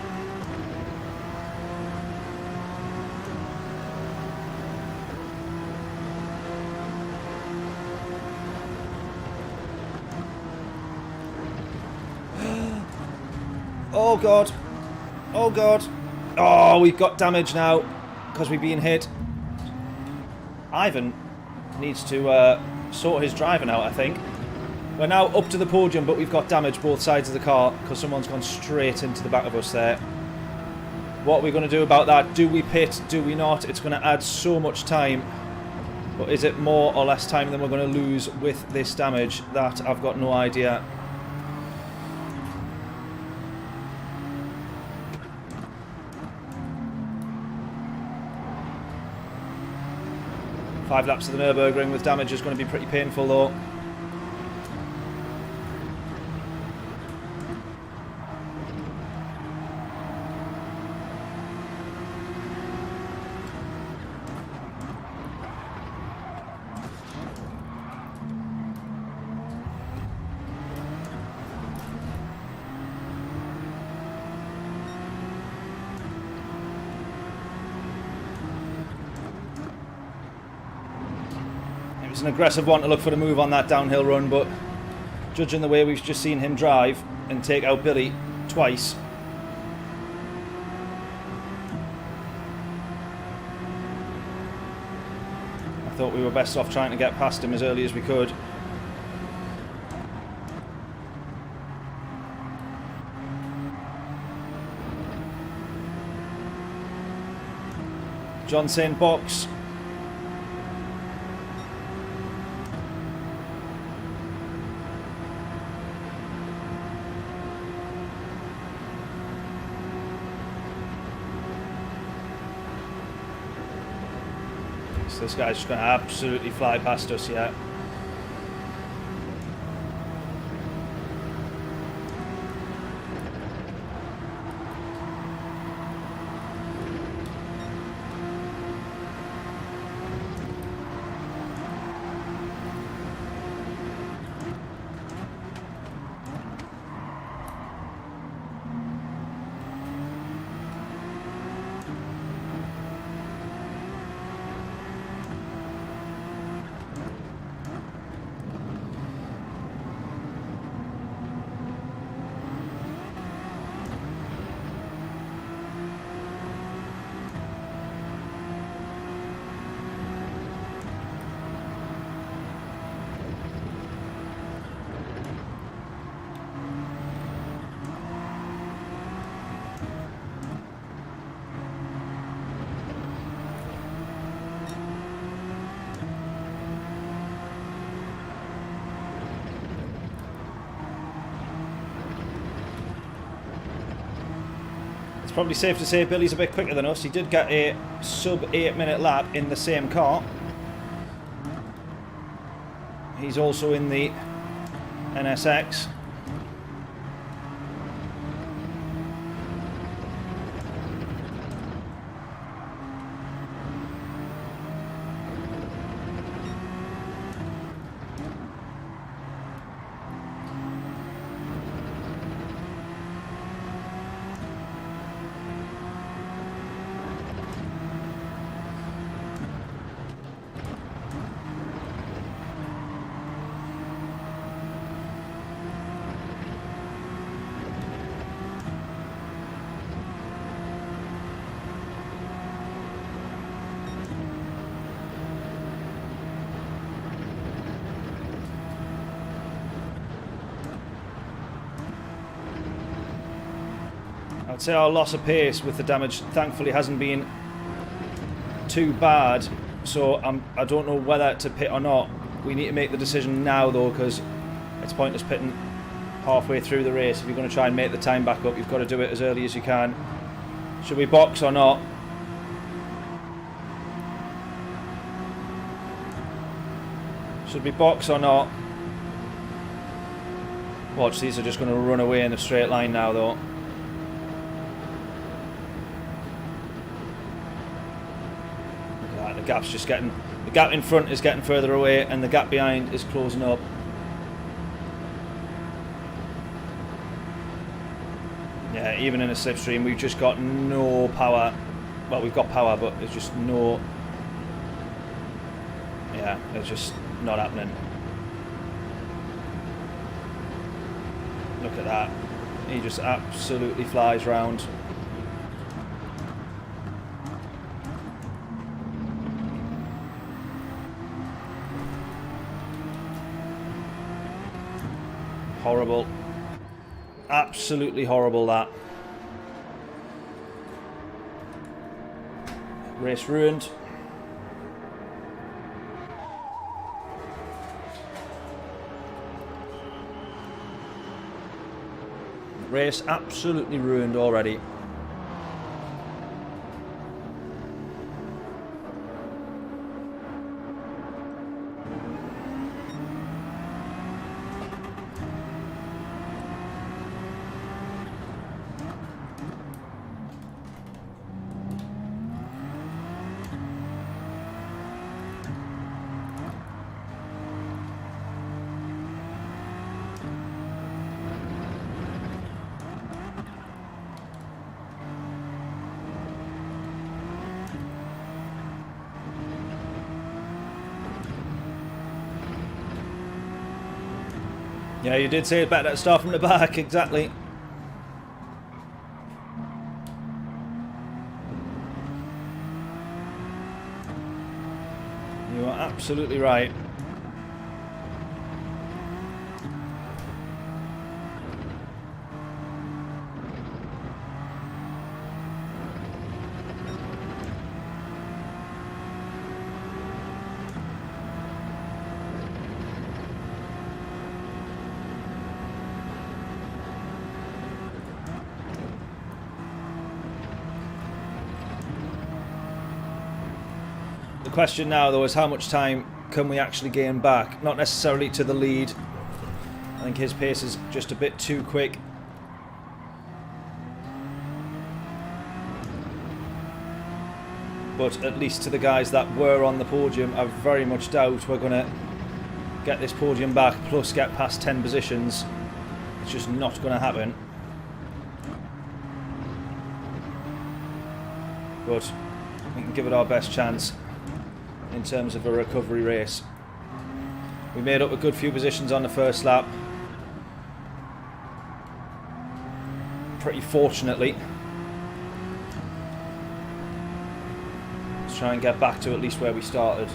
Oh God. Oh God. Oh, we've got damage now because we've been hit. Ivan needs to sort his driving out, I think. We're now up to the podium, but we've got damage both sides of the car because someone's gone straight into the back of us there. What are we going to do about that? Do we pit? Do we not? It's going to add so much time. But is it more or less time than we're going to lose with this damage? That I've got no idea. Five laps of the Nurburgring with damage is going to be pretty painful though. It's an aggressive one to look for the move on that downhill run, but judging the way we've just seen him drive and take out Billy twice, thought we were best off trying to get past him as early as we could. Johnson box. So this guy's just going to absolutely fly past us, yeah. It's probably safe to say Billy's a bit quicker than us. He did get a sub 8-minute lap in the same car. He's also in the NSX. I'd say our loss of pace with the damage thankfully hasn't been too bad, so I don't know whether to pit or not. We need to make the decision now though, because it's pointless pitting halfway through the race. If you're going to try and make the time back up, you've got to do it as early as you can. Should we box or not? Should we box or not? Watch, these are just going to run away in a straight line now though. The gap's just getting, the gap in front is getting further away and the gap behind is closing up. Yeah, even in a slipstream we've just got no power. Well, we've got power, but there's just no, yeah, it's just not happening. Look at that, he just absolutely flies round. Horrible. Absolutely horrible, that. Race ruined. Race absolutely ruined already. Yeah, you did say it better to start from the back, exactly. You are absolutely right. The question now, though, is how much time can we actually gain back? Not necessarily to the lead. I think his pace is just a bit too quick. But at least to the guys that were on the podium, I very much doubt we're going to get this podium back, plus get past 10 positions. It's just not going to happen. But we can give it our best chance in terms of a recovery race. We made up a good few positions on the first lap. Pretty fortunately. Let's try and get back to at least where we started.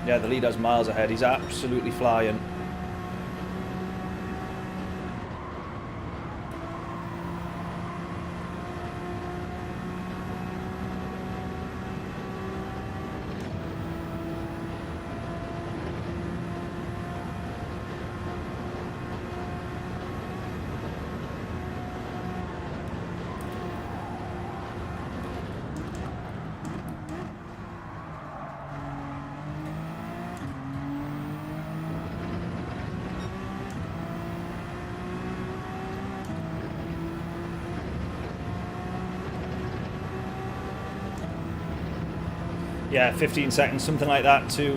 Yeah, the leader's miles ahead. He's absolutely flying. Yeah, 15 seconds, something like that, to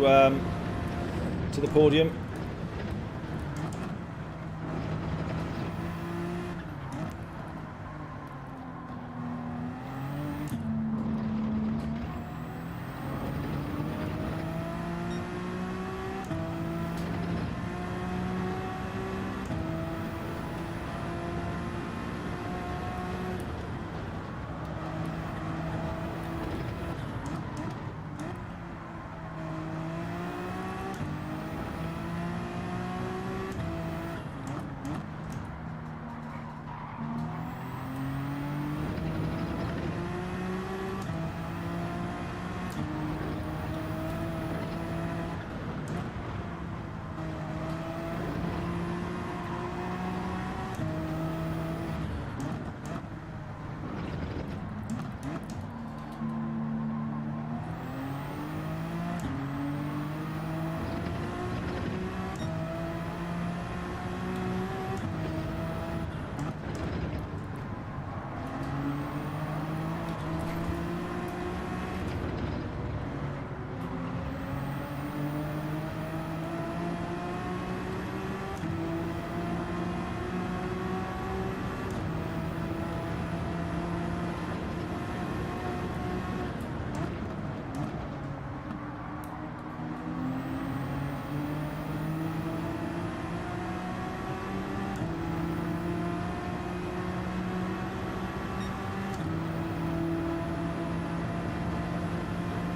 the podium.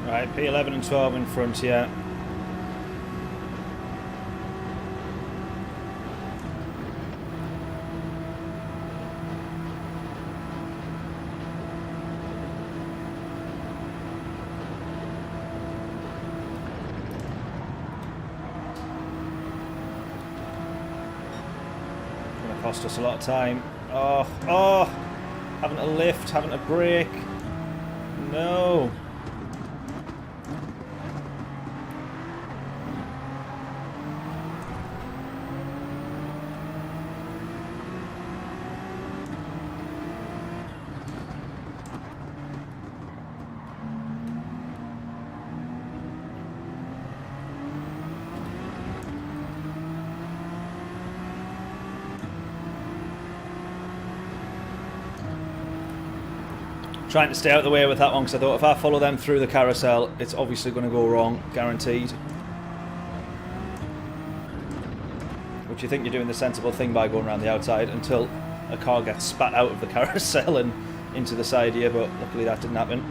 Right, P11 and 12 in front, yeah. Gonna cost us a lot of time. Oh, having to lift, having to brake. No. Trying to stay out of the way with that one because I thought if I follow them through the carousel, it's obviously going to go wrong, guaranteed. Which you think you're doing the sensible thing by going around the outside until a car gets spat out of the carousel and into the side here, but luckily that didn't happen.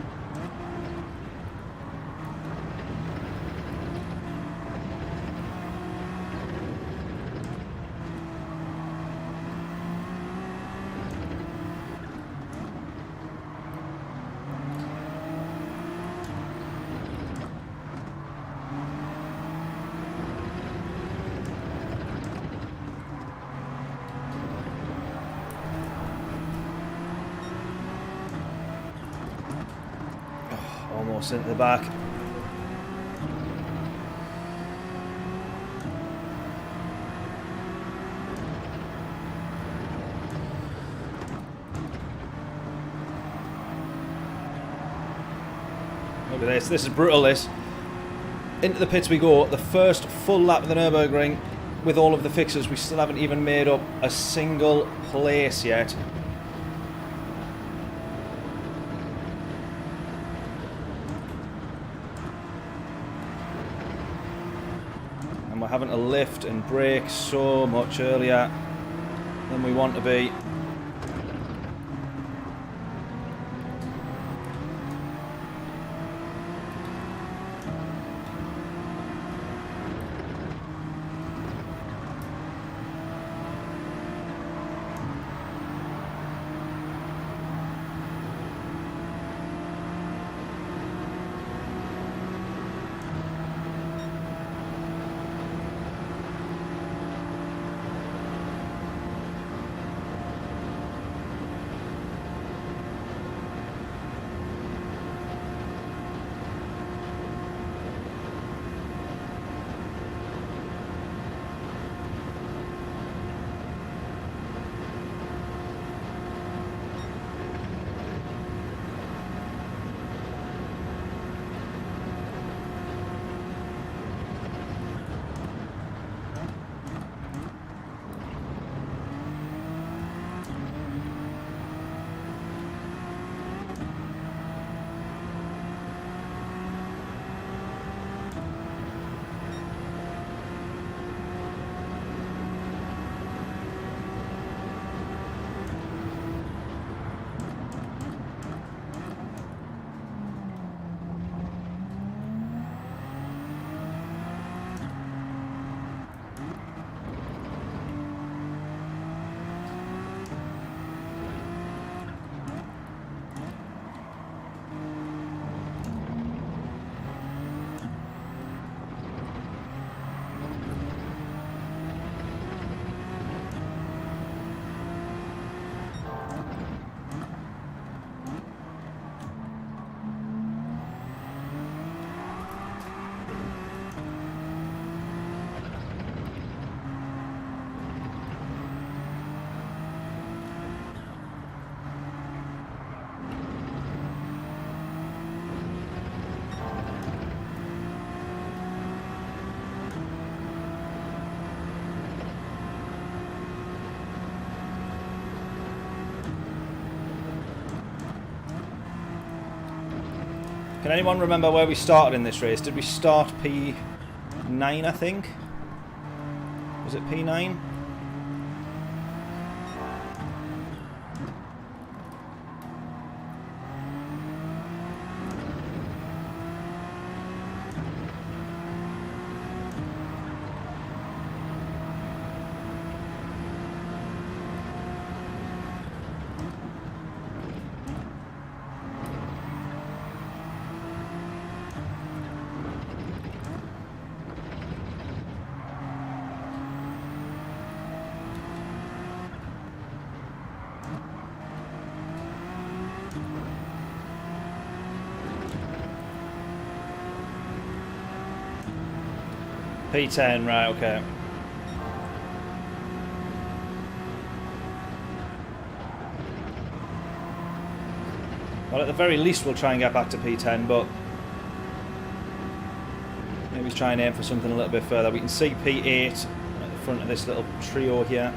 Almost into the back. Look at this. This is brutal, this. Into the pits we go. The first full lap of the Nurburgring with all of the fixes. We still haven't even made up a single place yet. And we're having to lift and brake so much earlier than we want to be. Can anyone remember where we started in this race? Did we start P9, I think? Was it P9? P10, right, okay. Well, at the very least we'll try and get back to P10, but maybe try and aim for something a little bit further. We can see P8 at the front of this little trio here.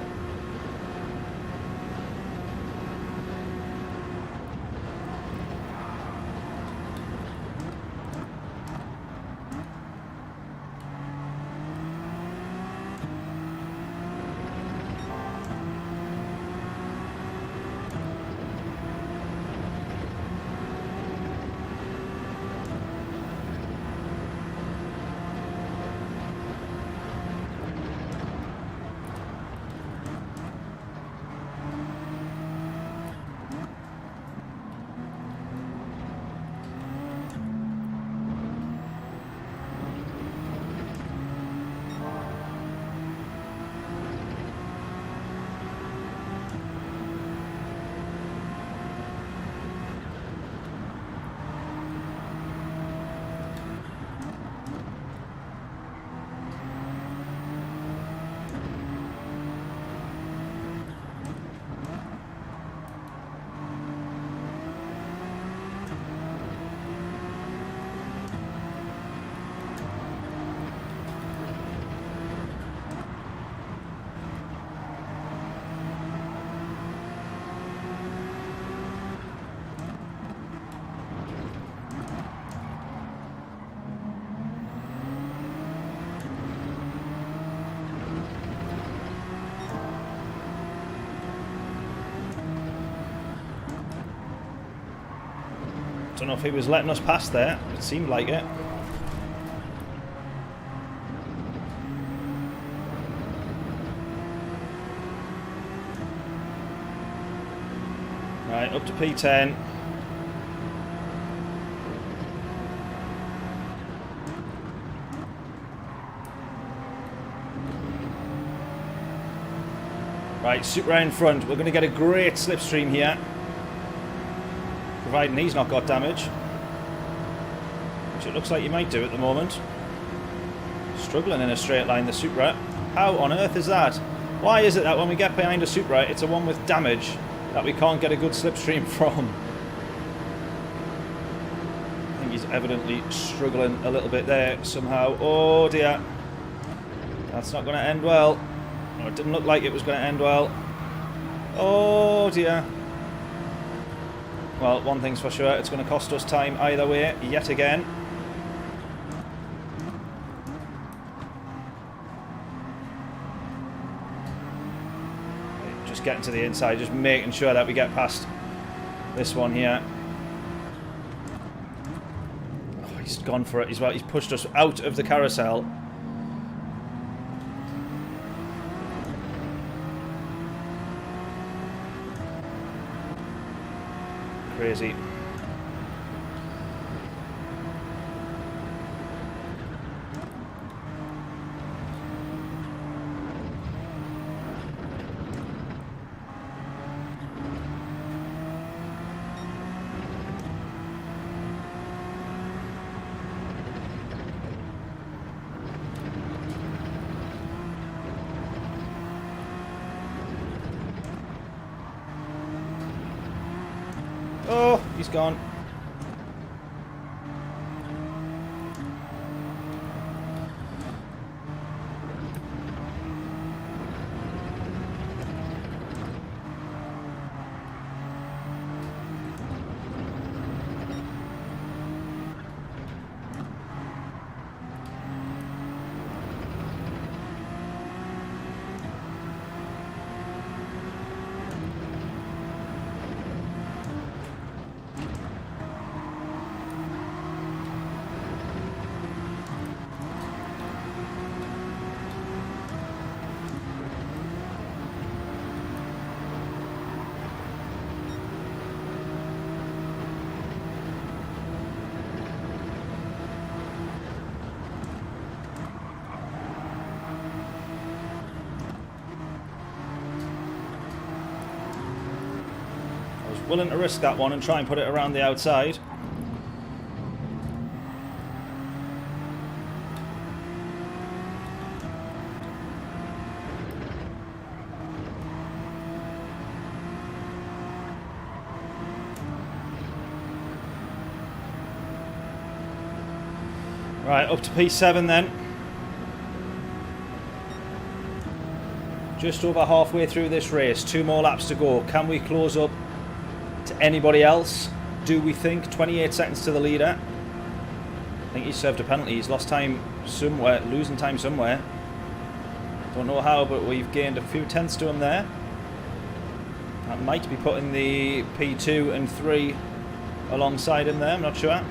Don't know if he was letting us pass there. It seemed like it. Right, up to P10. Right, Supra in front. We're going to get a great slipstream here. Providing he's not got damage. Which it looks like he might do at the moment. Struggling in a straight line, the Supra. How on earth is that? Why is it that when we get behind a Supra, it's a one with damage that we can't get a good slipstream from? I think he's evidently struggling a little bit there somehow. Oh dear. That's not going to end well. No, it didn't look like it was going to end well. Oh dear. Well, one thing's for sure, it's going to cost us time either way, yet again. Just getting to the inside, just making sure that we get past this one here. Oh, he's gone for it. He's pushed us out of the carousel. Crazy. Oh, he's gone. Willing to risk that one and try and put it around the outside. Right, up to P7 then. Just over halfway through this race, 2 more laps to go. Can we close up to anybody else? Do we think? 28 seconds to the leader. I think he served a penalty. He's lost time somewhere, losing time somewhere. Don't know how, but we've gained a few tenths to him there. That might be putting the P2 and 3 alongside him there, I'm not sure.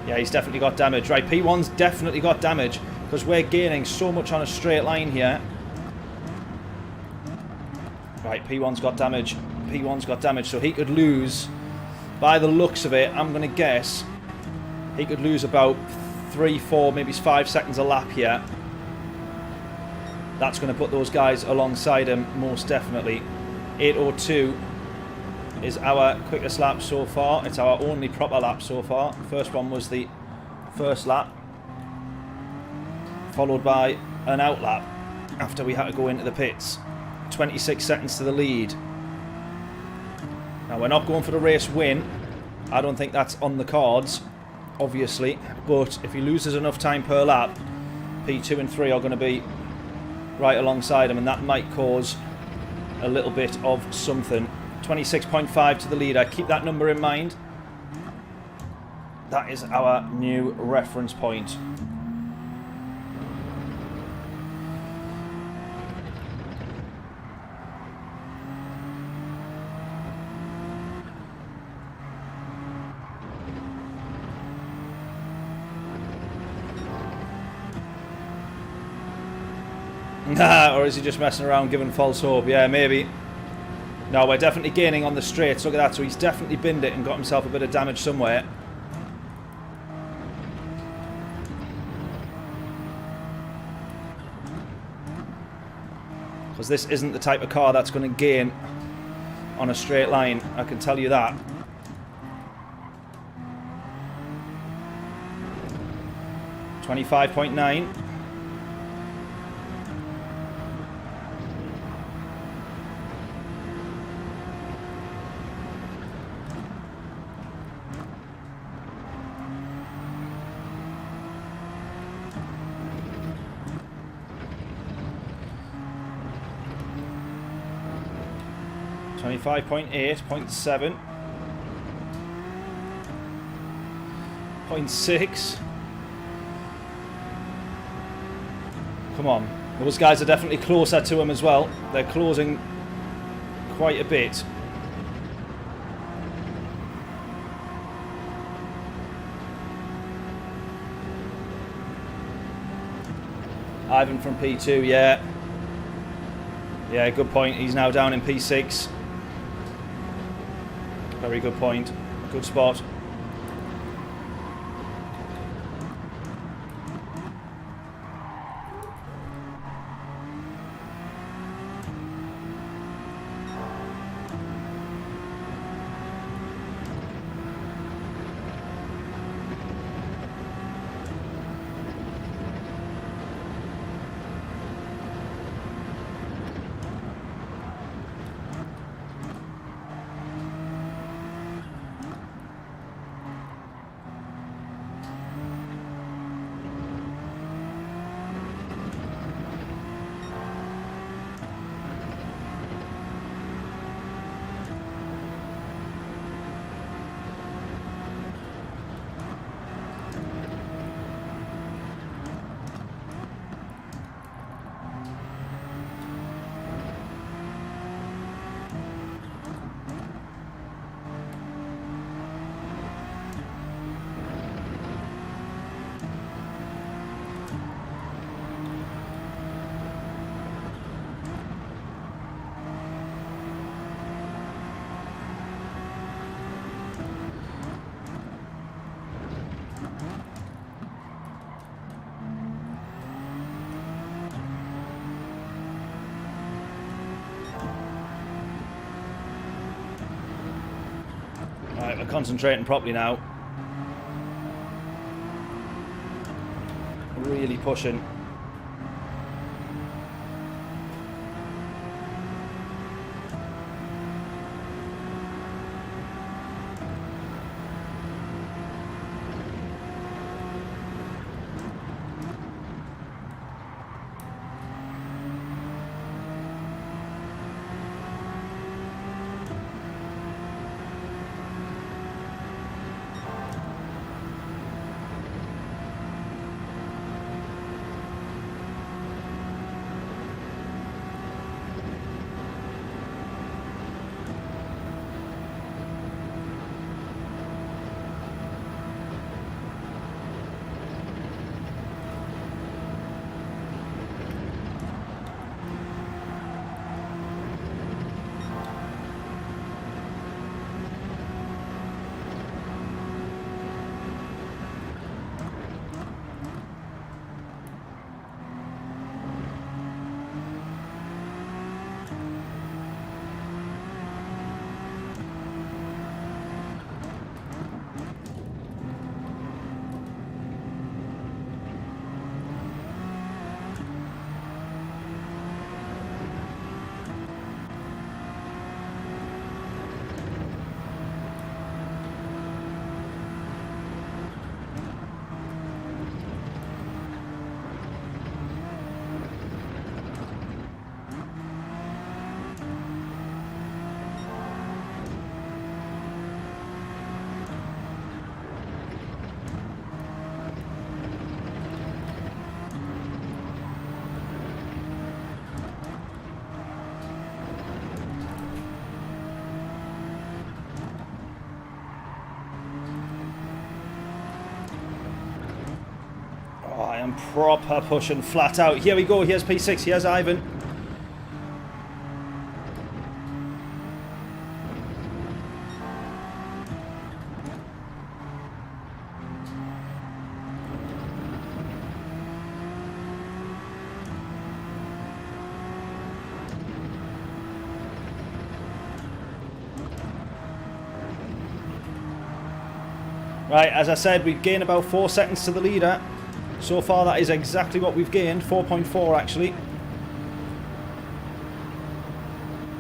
Yeah, he's definitely got damage. Right, P1's definitely got damage because we're gaining so much on a straight line here. Right, P1's got damage. P1's got damage, so he could lose, by the looks of it, I'm going to guess, he could lose about 3, 4, maybe 5 seconds a lap here. That's going to put those guys alongside him, most definitely. 8:02 is our quickest lap so far. It's our only proper lap so far. First one was the first lap, followed by an out lap after we had to go into the pits. 26 seconds to the lead. Now, we're not going for the race win. I don't think that's on the cards, obviously. But if he loses enough time per lap, P2 and 3 are going to be right alongside him, and that might cause a little bit of something. 26.5 to the leader. Keep that number in mind. That is our new reference point. Or is he just messing around giving false hope? Yeah, maybe. No, we're definitely gaining on the straights. Look at that. So he's definitely binned it and got himself a bit of damage somewhere. Because this isn't the type of car that's going to gain on a straight line. I can tell you that. $25.9. $25.8, 0.7, 0.6. Come on. Those guys are definitely closer to him as well. They're closing quite a bit. Ivan from P2, yeah. Yeah, good point. He's now down in P6. Very good point. Good spot. Right, we're concentrating properly now. Really pushing. And proper pushing flat out. Here we go. Here's P6. Here's Ivan. Right, as I said, we gained about 4 seconds to the leader. So far, that is exactly what we've gained. 4.4, actually.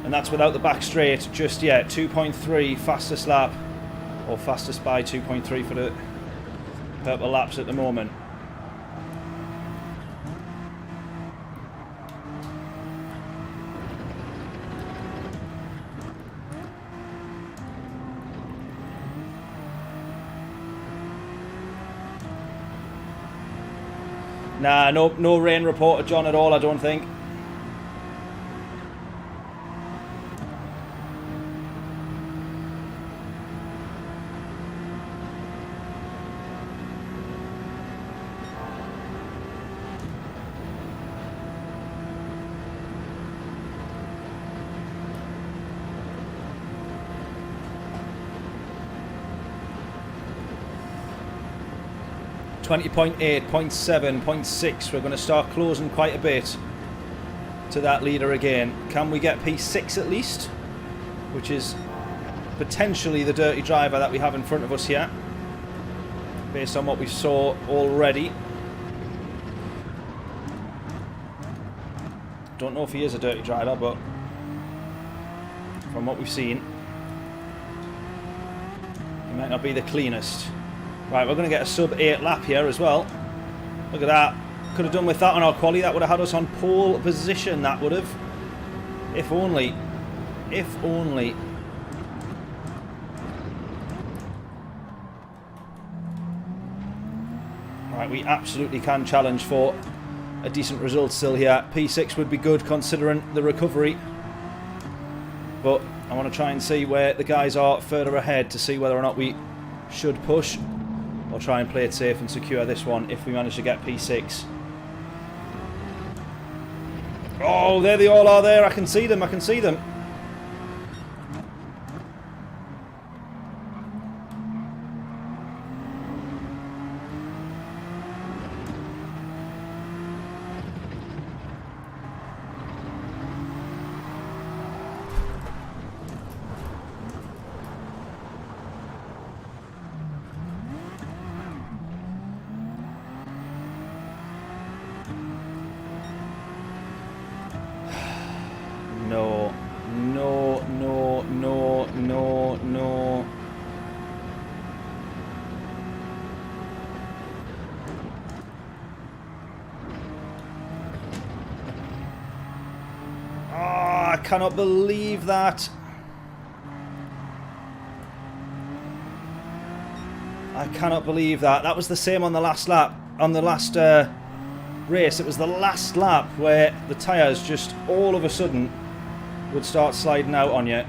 And that's without the back straight just yet. 2.3 fastest lap. Or fastest by 2.3 for the purple laps at the moment. Nah, no rain reported, John, at all, I don't think. .8, 0.7, 0.6. We're going to start closing quite a bit to that leader again. Can we get P6 at least? Which is potentially the dirty driver that we have in front of us here, based on what we saw already. Don't know if he is a dirty driver, but from what we've seen, he might not be the cleanest. Right, we're going to get a sub-8 lap here as well. Look at that. Could have done with that on our quali. That would have had us on pole position. That would have. If only. If only. Right, we absolutely can challenge for a decent result still here. P6 would be good considering the recovery. But I want to try and see where the guys are further ahead to see whether or not we should push. Or try and play it safe and secure this one if we manage to get P6. Oh, there they all are there. I can see them. I can see them. No, no, no, no, no, no. Oh, I cannot believe that. I cannot believe that. That was the same on the last lap, on the last race. It was the last lap where the tyres just all of a sudden would start sliding out on you.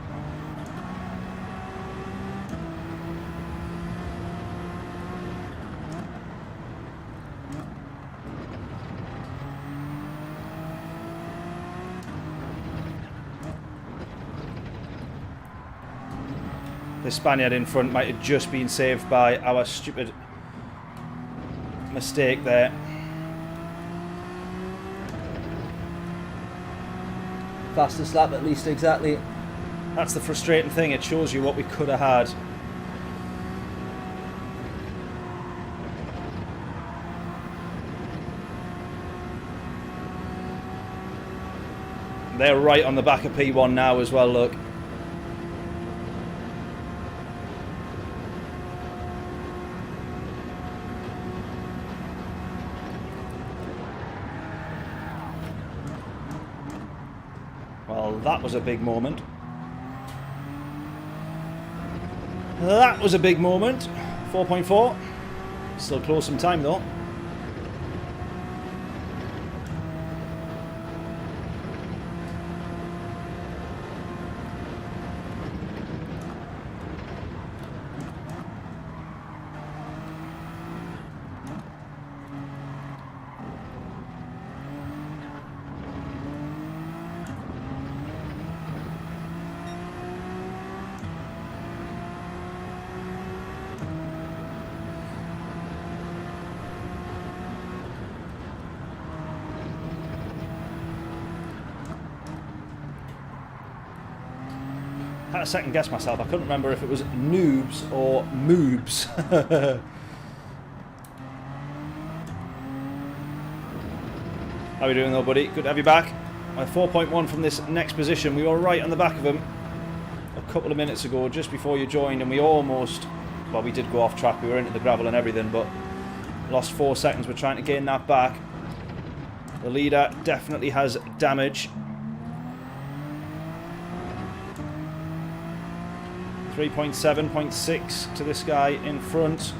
The Spaniard in front might have just been saved by our stupid mistake there. Fastest lap at least, exactly. That's the frustrating thing, it shows you what we could have had. They're right on the back of P1 now as well, look. Well, that was a big moment. That was a big moment. 4.4. Still close some time though. had to second guess myself. I couldn't remember if it was noobs or moobs. How are we doing though, buddy? Good to have you back. 4.1 from this next position. We were right on the back of him a couple of minutes ago, just before you joined, and we almost... Well, we did go off track. We were into the gravel and everything, but lost 4 seconds. We're trying to gain that back. The leader definitely has damage. 3.7, 0.6 to this guy in front.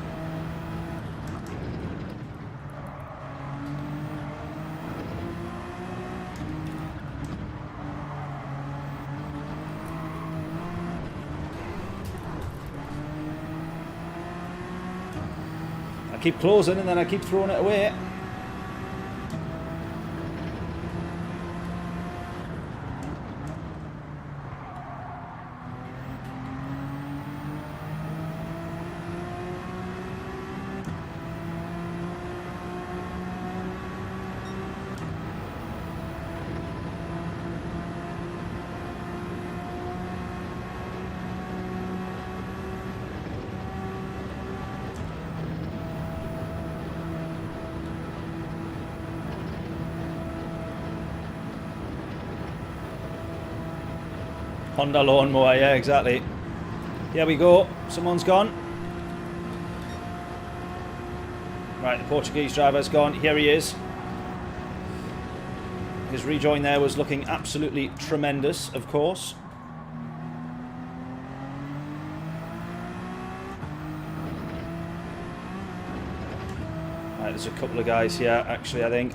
I keep closing and then I keep throwing it away. Honda lawnmower, yeah, exactly. Here we go. Someone's gone. Right, the Portuguese driver's gone. Here he is. His rejoin there was looking absolutely tremendous, of course. Right, there's a couple of guys here, actually, I think.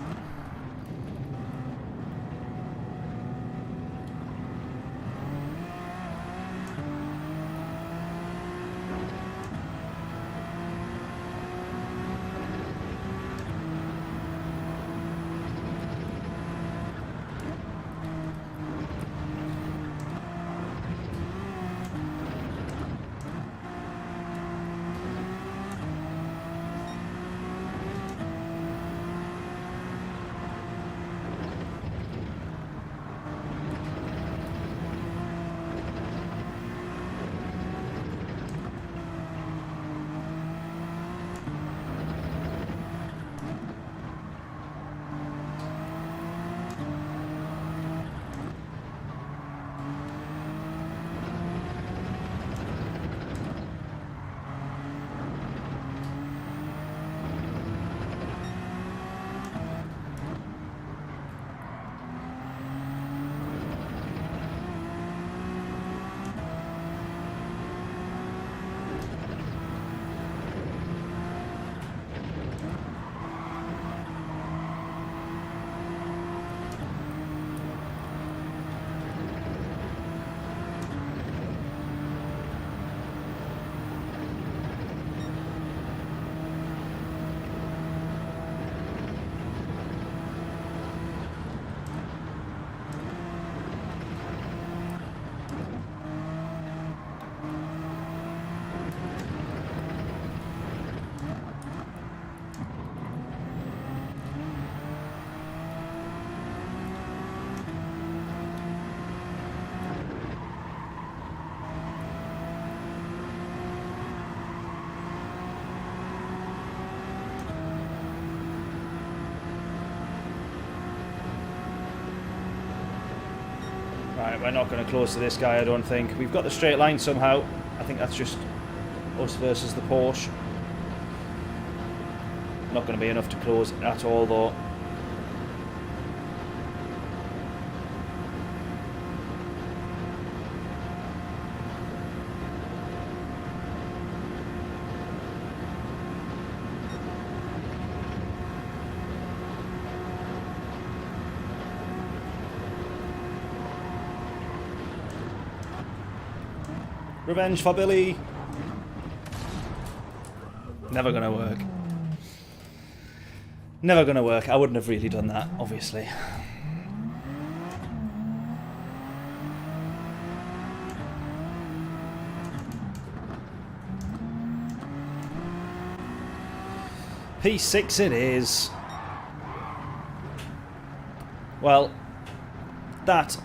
Right, we're not going to close to this guy, I don't think. We've got the straight line somehow. I think that's just us versus the Porsche. Not going to be enough to close at all, though. Revenge for Billy. Never gonna work. Never gonna work. I wouldn't have really done that, obviously. P6 it is. Well, that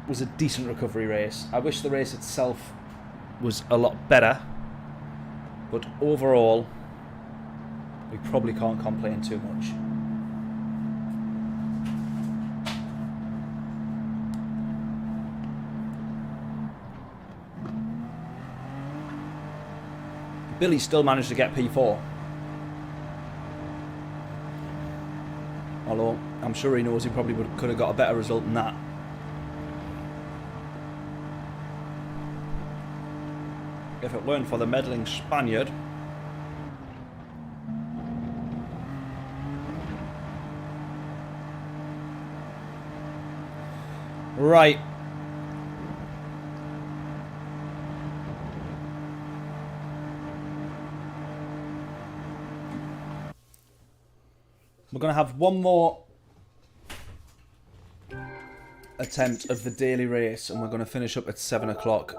was a decent recovery race. I wish the race itself was a lot better, but overall, we probably can't complain too much. Billy still managed to get P4. Although, I'm sure he knows he probably could have got a better result than that. If it weren't for the meddling Spaniard. Right. We're going to have one more attempt of the daily race, and we're going to finish up at 7 o'clock.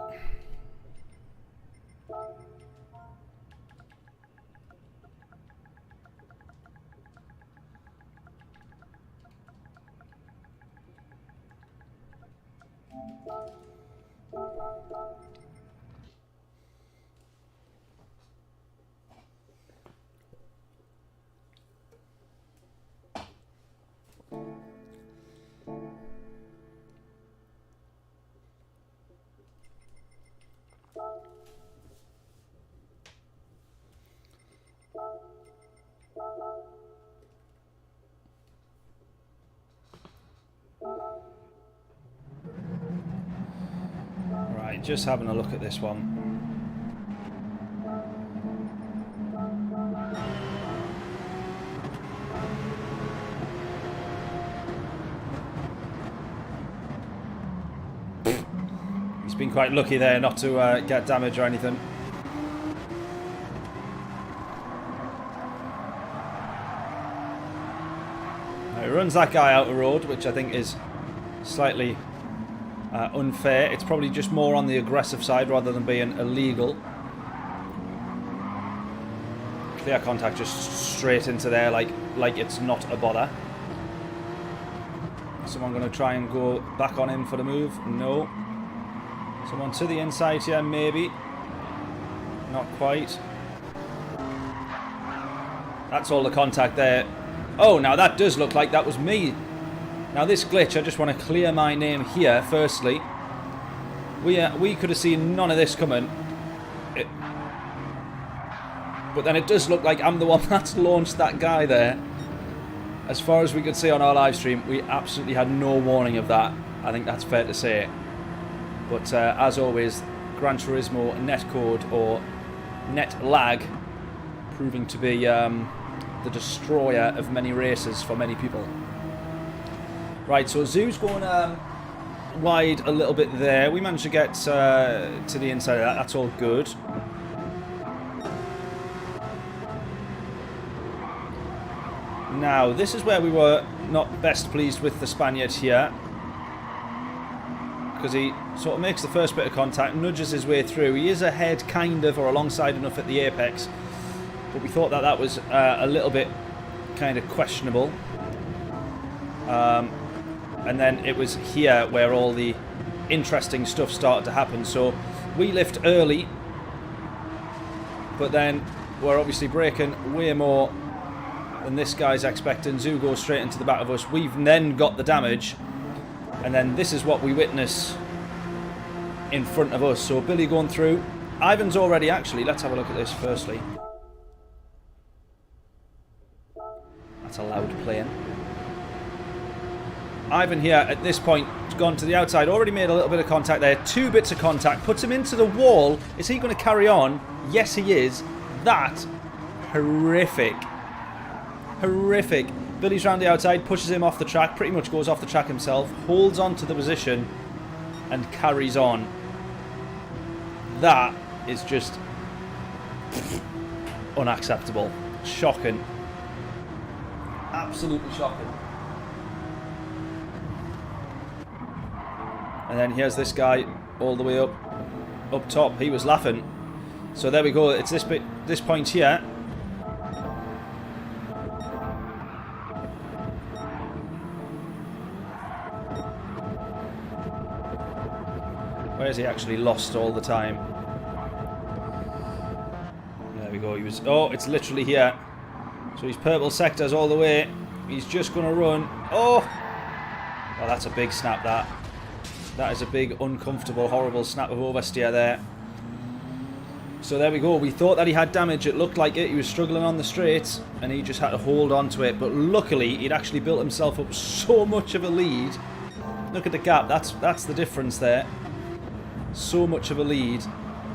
Right, just having a look at this one. He's been quite lucky there not to get damage or anything. Now he runs that guy out the road, which I think is slightly unfair. It's probably just more on the aggressive side rather than being illegal. Clear contact just straight into there like it's not a bother. Someone going to try and go back on him for the move? No. Someone to the inside here, maybe. Not quite. That's all the contact there. Oh, now that does look like that was me. Now this glitch, I just want to clear my name here, firstly. We could have seen none of this coming. But then it does look like I'm the one that's launched that guy there. As far as we could see on our live stream, we absolutely had no warning of that. I think that's fair to say. But as always, Gran Turismo netcode or net lag proving to be the destroyer of many races for many people. Right, so Zoo's going wide a little bit there. We managed to get to the inside of that. That's all good. Now, this is where we were not best pleased with the Spaniard here. Because he sort of makes the first bit of contact, nudges his way through. He is ahead, kind of, or alongside enough at the apex. But we thought that that was a little bit kind of questionable. And then it was here where all the interesting stuff started to happen. So we lift early, but then we're obviously braking way more than this guy's expecting. Zoo goes straight into the back of us. We've then got the damage, and then this is what we witness in front of us. So Billy going through. Ivan's already actually, let's have a look at this firstly. That's a loud playing. Ivan here at this point has gone to the outside, already made a little bit of contact there. 2 bits of contact, puts him into the wall. Is he going to carry on? Yes, he is. That, horrific. Horrific. Billy's round the outside, pushes him off the track, pretty much goes off the track himself, holds on to the position and carries on. That is just unacceptable. Shocking. Absolutely shocking. And then here's this guy all the way up top. He was laughing. So there we go. It's this point here. Where's he actually lost all the time? There we go. He was. Oh, it's literally here. So he's purple sectors all the way. He's just going to run. Oh! Oh, that's a big snap, that. That is a big, uncomfortable, horrible snap of oversteer there. So there we go. We thought that he had damage. It looked like it. He was struggling on the straight, and he just had to hold on to it. But luckily, he'd actually built himself up so much of a lead. Look at the gap. That's the difference there. So much of a lead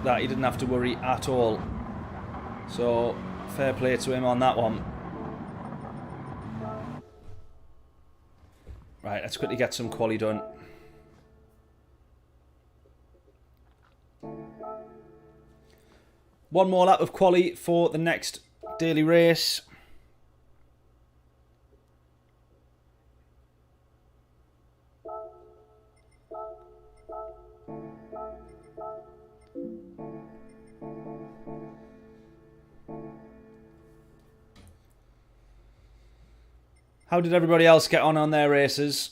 that he didn't have to worry at all. So, fair play to him on that one. Right, let's quickly get some quali done. One more lap of quali for the next daily race. How did everybody else get on their races?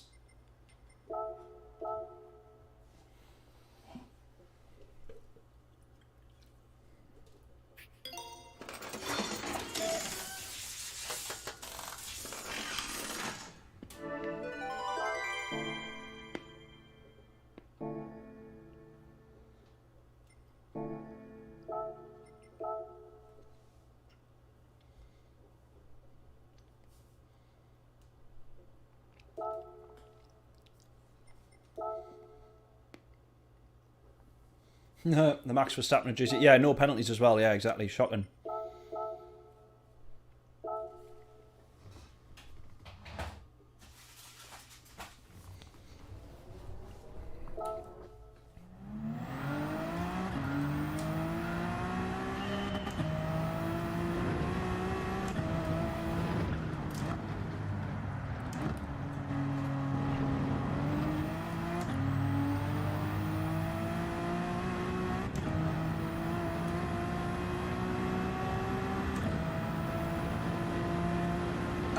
The Max Verstappen and GT. Yeah, no penalties as well. Yeah, exactly. Shocking.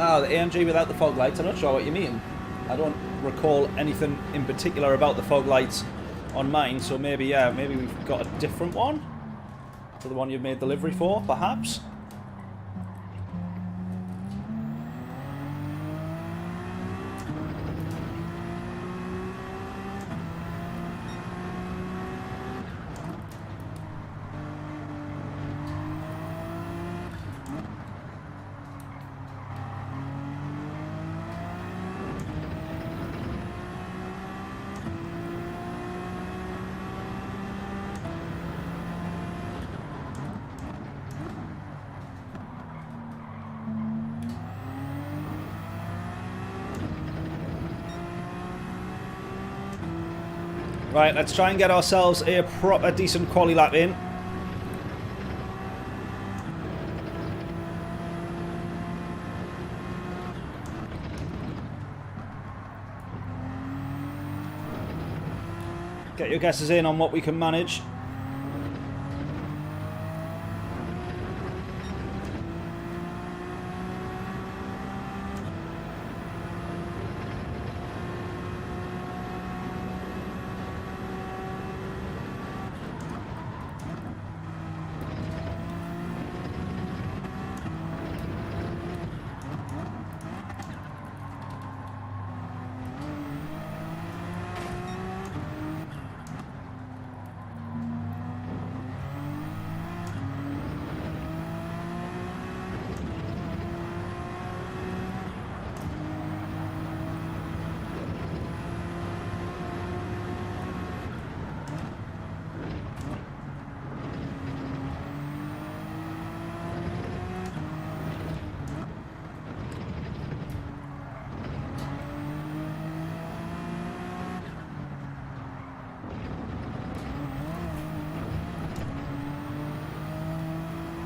Ah, the AMG without the fog lights. I'm not sure what you mean. I don't recall anything in particular about the fog lights on mine, so maybe, yeah, maybe we've got a different one to the one you've made delivery for, perhaps. Right, let's try and get ourselves a proper decent quali lap in. Get your guesses in on what we can manage.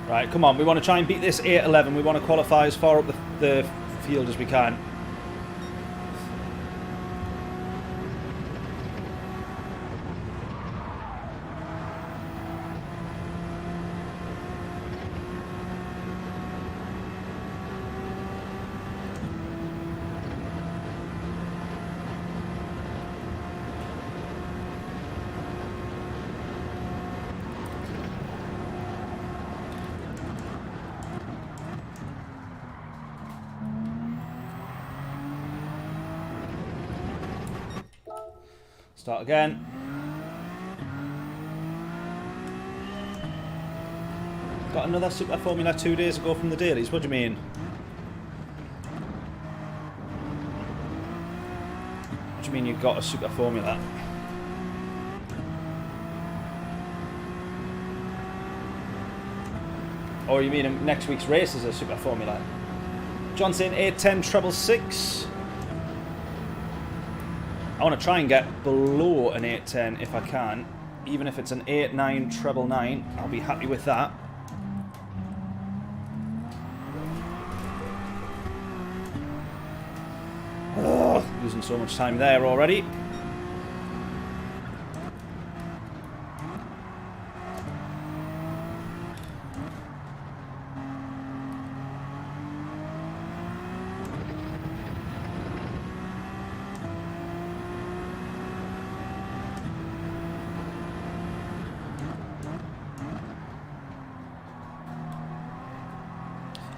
Right, come on. We want to try and beat this 8-11. We want to qualify as far up the field as we can. Start again. Got another Super Formula 2 days ago from the dailies. What do you mean? What do you mean you got a Super Formula? Or you mean next week's race is a Super Formula? John saying 810 treble 6. I want to try and get below an 810 if I can. Even if it's an 89 treble 9, I'll be happy with that. Oh, losing so much time there already.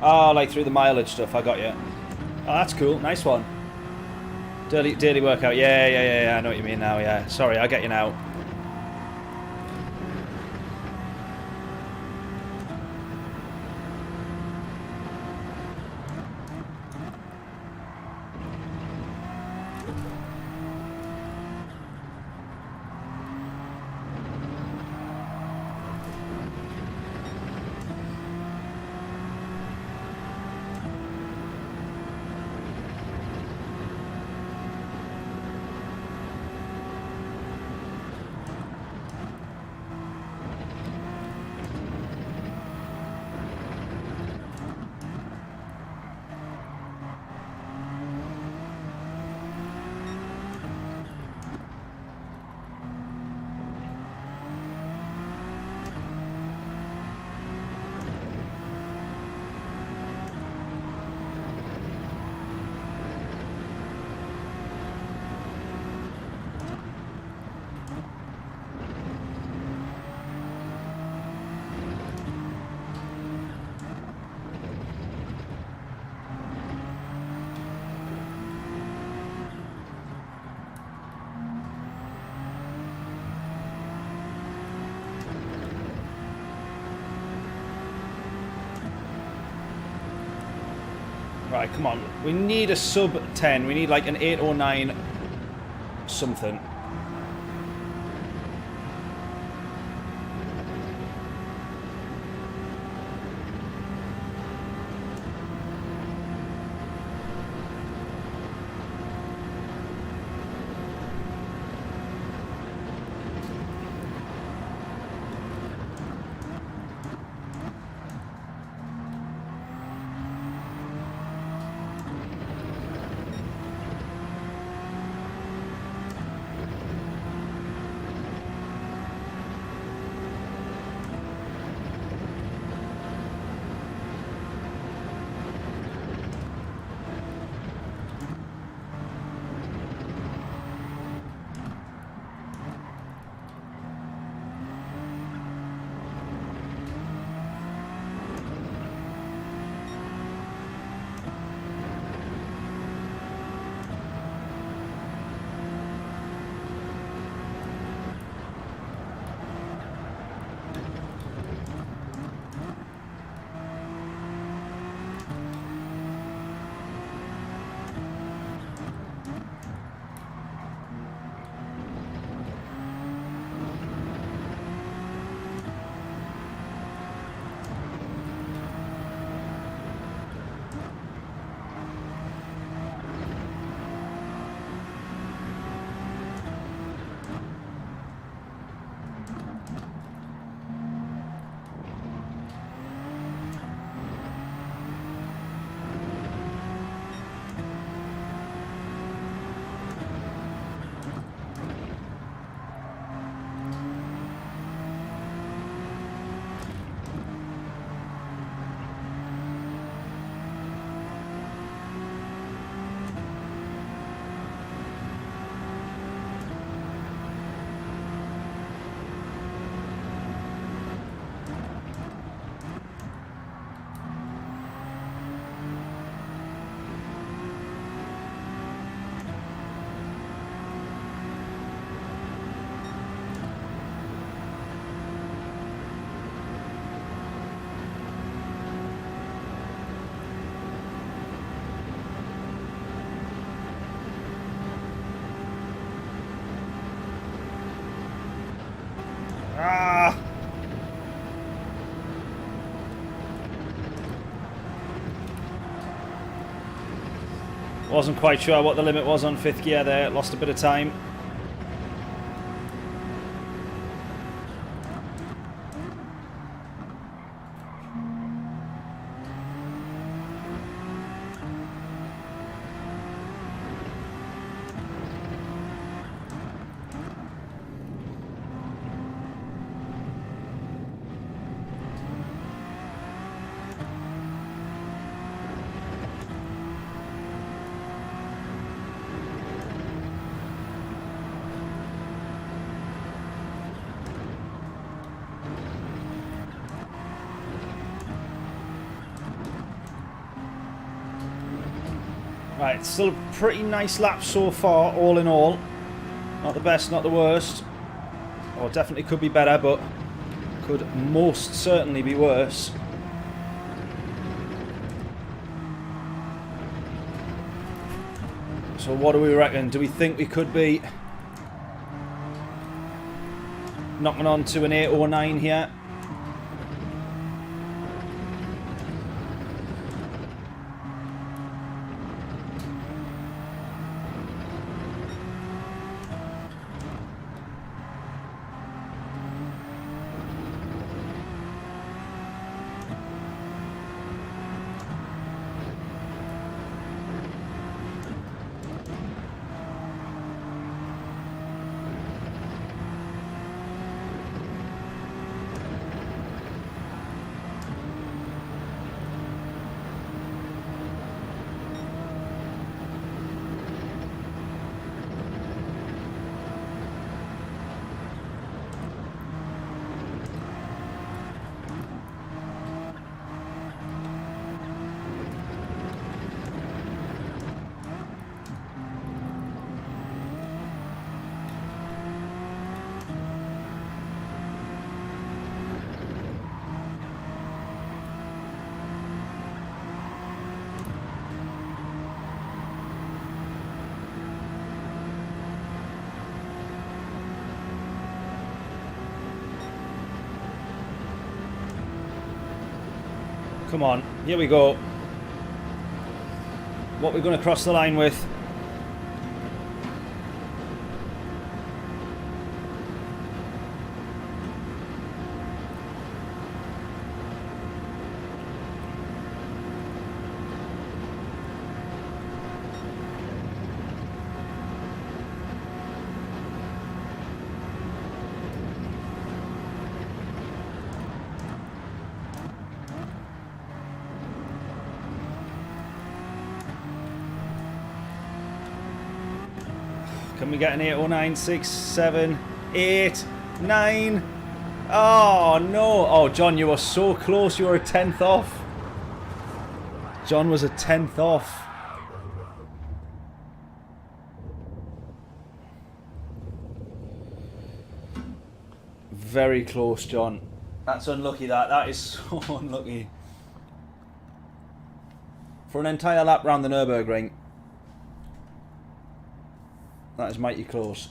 Oh, like through the mileage stuff, I got you. Oh, that's cool. Nice one. Daily workout. Yeah, I know what you mean now, yeah. Sorry, I get you now. Right, come on. We need a sub 10. We need like an 8 or 9 something. Ah! Wasn't quite sure what the limit was on 5th gear there. Lost a bit of time. Right, still a pretty nice lap so far, all in all. Not the best, not the worst. Or definitely could be better, but could most certainly be worse. So what do we reckon? Do we think we could be knocking on to an 809 here? Come on, here we go. What we're going to cross the line with. Can we get an 809, 6, 7, 8, 9? Oh, no. Oh, John, you were so close. You were a 10th off. John was a 10th off. Very close, John. That's unlucky, that. That is so unlucky. For an entire lap round the Nurburgring. That is mighty close.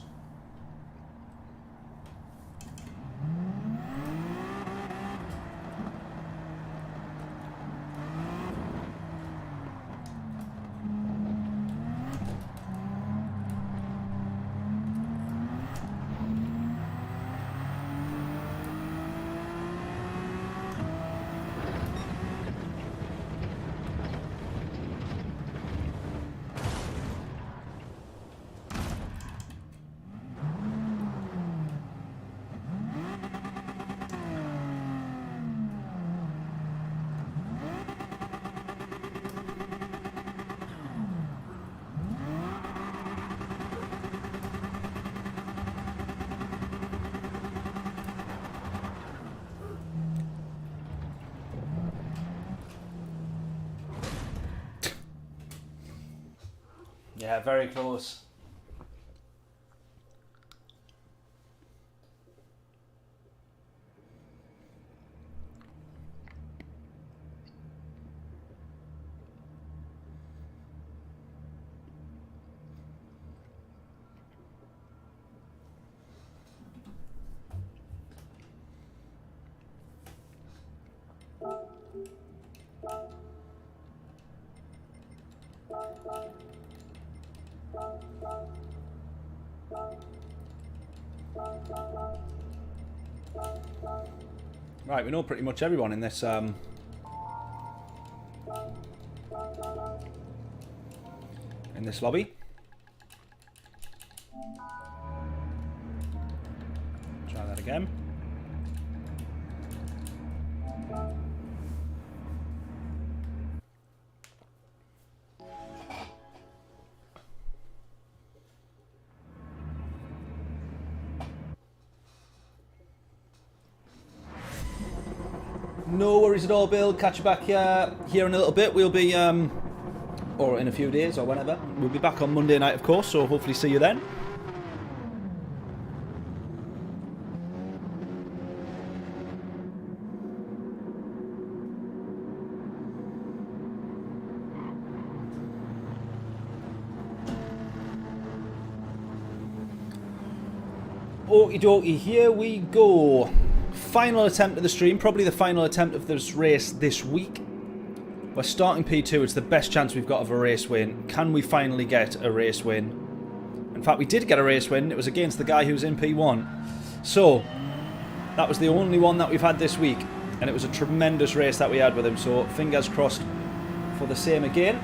Yeah, very close. Right, we know pretty much everyone in this lobby. Try that again. No worries at all, Bill. Catch you back here in a little bit. We'll be, or in a few days or whenever. We'll be back on Monday night, of course, so hopefully see you then. Okie dokie, here we go. Final attempt of the stream, probably the final attempt of this race this week. We're starting P2, it's the best chance we've got of a race win. Can we finally get a race win? In fact, we did get a race win, it was against the guy who's in P1. So, that was the only one that we've had this week, and it was a tremendous race that we had with him, so fingers crossed for the same again.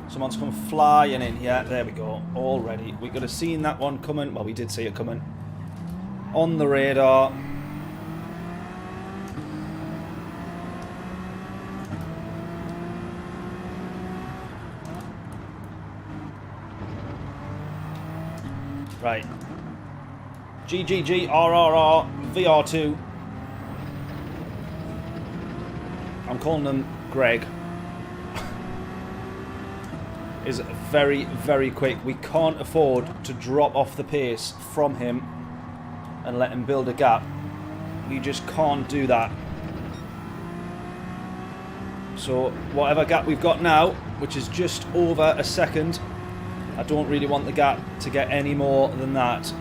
Someone's come flying in here. There we go. Already. We could have seen that one coming. Well, we did see it coming. On the radar. Right. GGG, RRR, VR2. I'm calling them Greg. Is very, very quick. We can't afford to drop off the pace from him and let him build a gap. We just can't do that. So whatever gap we've got now, which is just over a second, I don't really want the gap to get any more than that.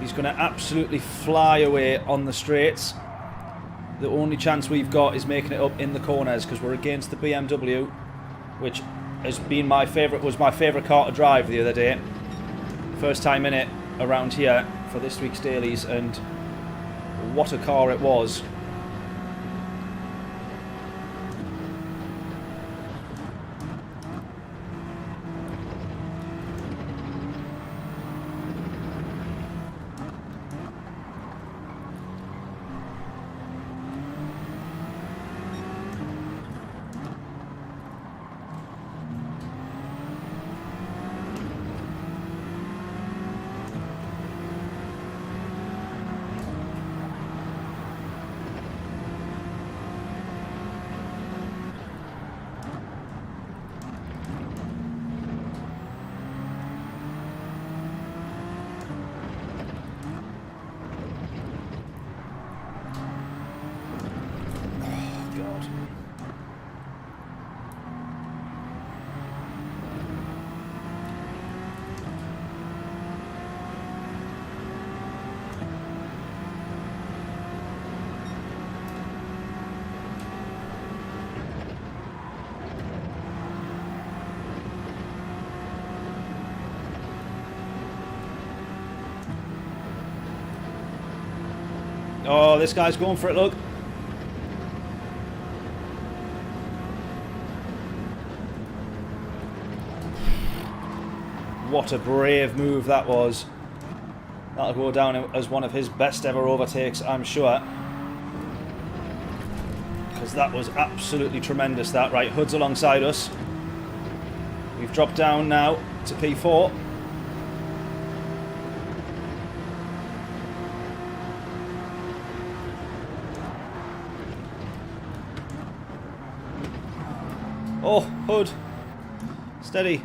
He's going to absolutely fly away on the straights. The only chance we've got is making it up in the corners because we're against the BMW, which has been was my favourite car to drive the other day. First time in it around here for this week's dailies, and what a car it was. Oh, this guy's going for it, look. What a brave move that was. That'll go down as one of his best ever overtakes, I'm sure. Because that was absolutely tremendous, that. Right, Hood's alongside us. We've dropped down now to P4. Oh, Hood. Steady.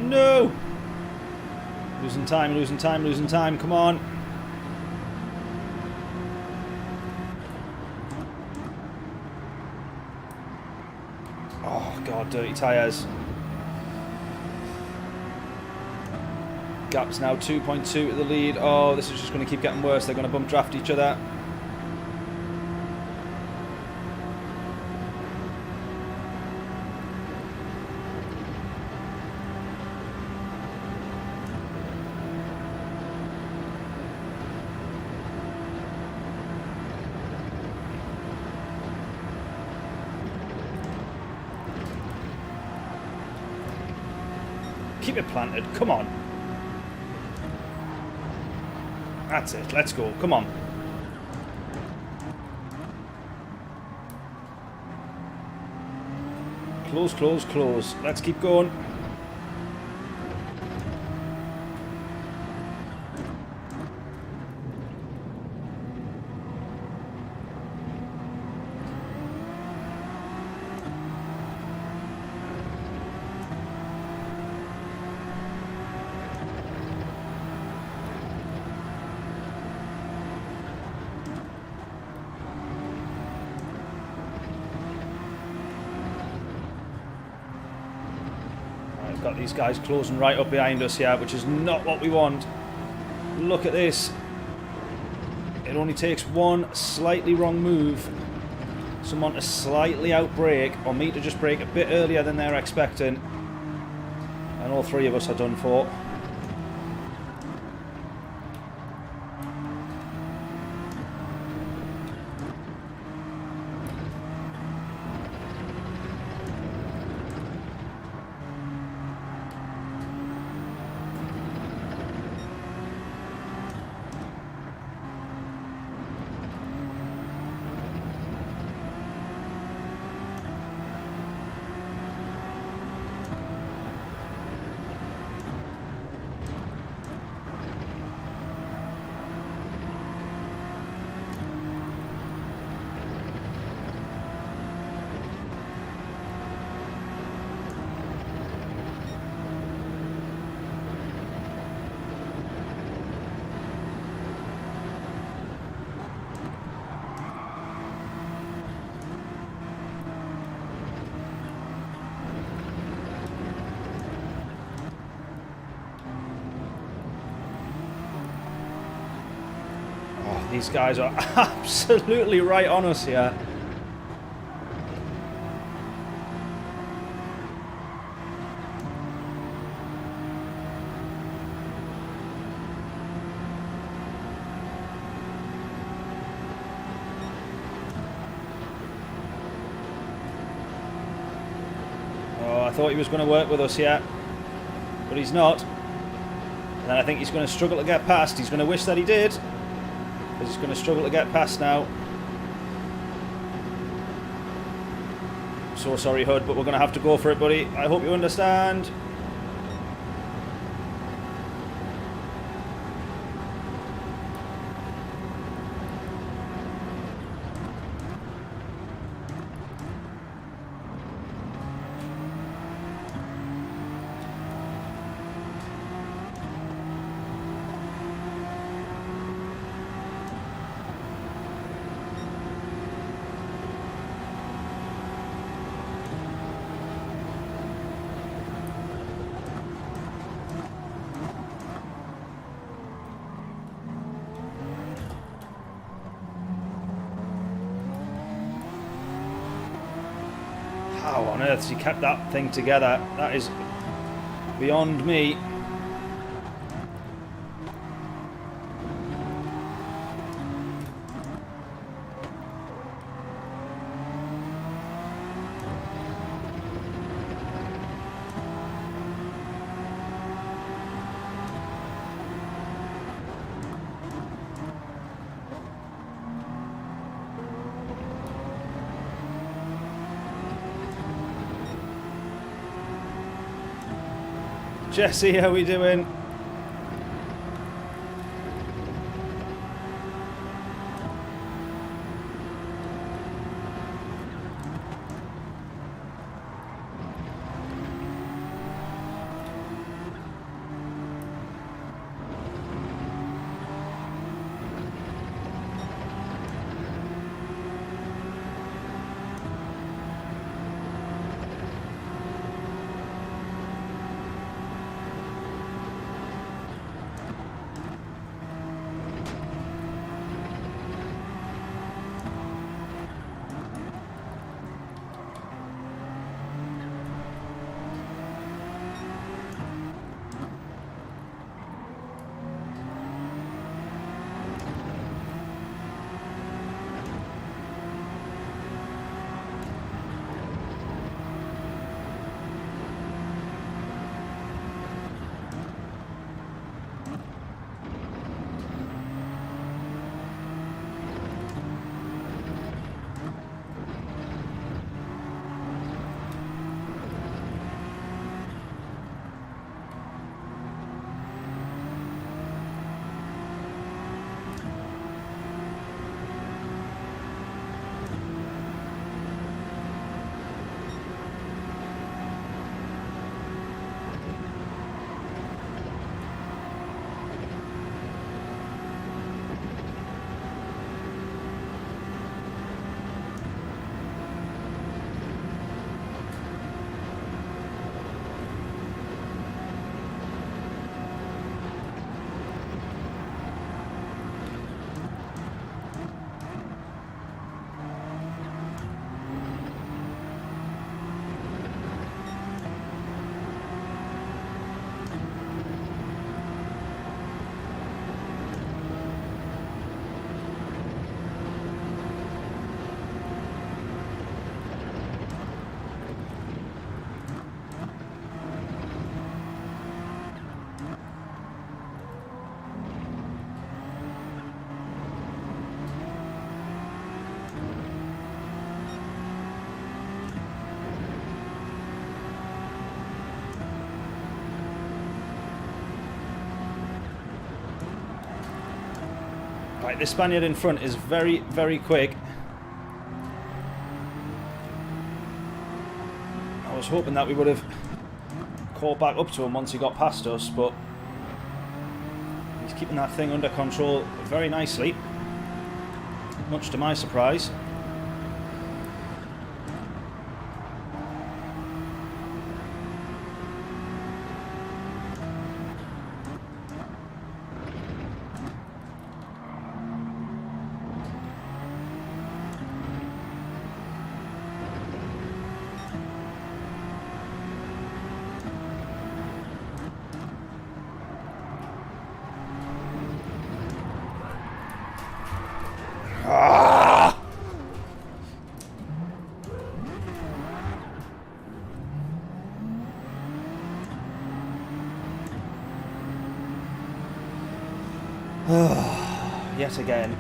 No! Losing time, losing time, losing time. Come on. Oh, God, dirty tyres. Gap's now 2.2 to the lead. Oh, this is just going to keep getting worse. They're going to bump draft each other. Keep it planted. Come on. That's it. Let's go. Come on. Close, close, close. Let's keep going. Got these guys closing right up behind us here, which is not what we want. Look at this. It only takes one slightly wrong move, someone to slightly outbrake, or me to just brake a bit earlier than they're expecting, and all three of us are done for. These guys are absolutely right on us here. Oh, I thought he was going to work with us here, but he's not. And I think he's going to struggle to get past. He's going to wish that he did. He's going to struggle to get past now. So sorry, Hud, but we're going to have to go for it, buddy. I hope you understand. How on earth she kept that thing together? That is beyond me. Jesse, how are we doing? Right, this Spaniard in front is very, very quick. I was hoping that we would have caught back up to him once he got past us, but he's keeping that thing under control very nicely, much to my surprise. Yet again,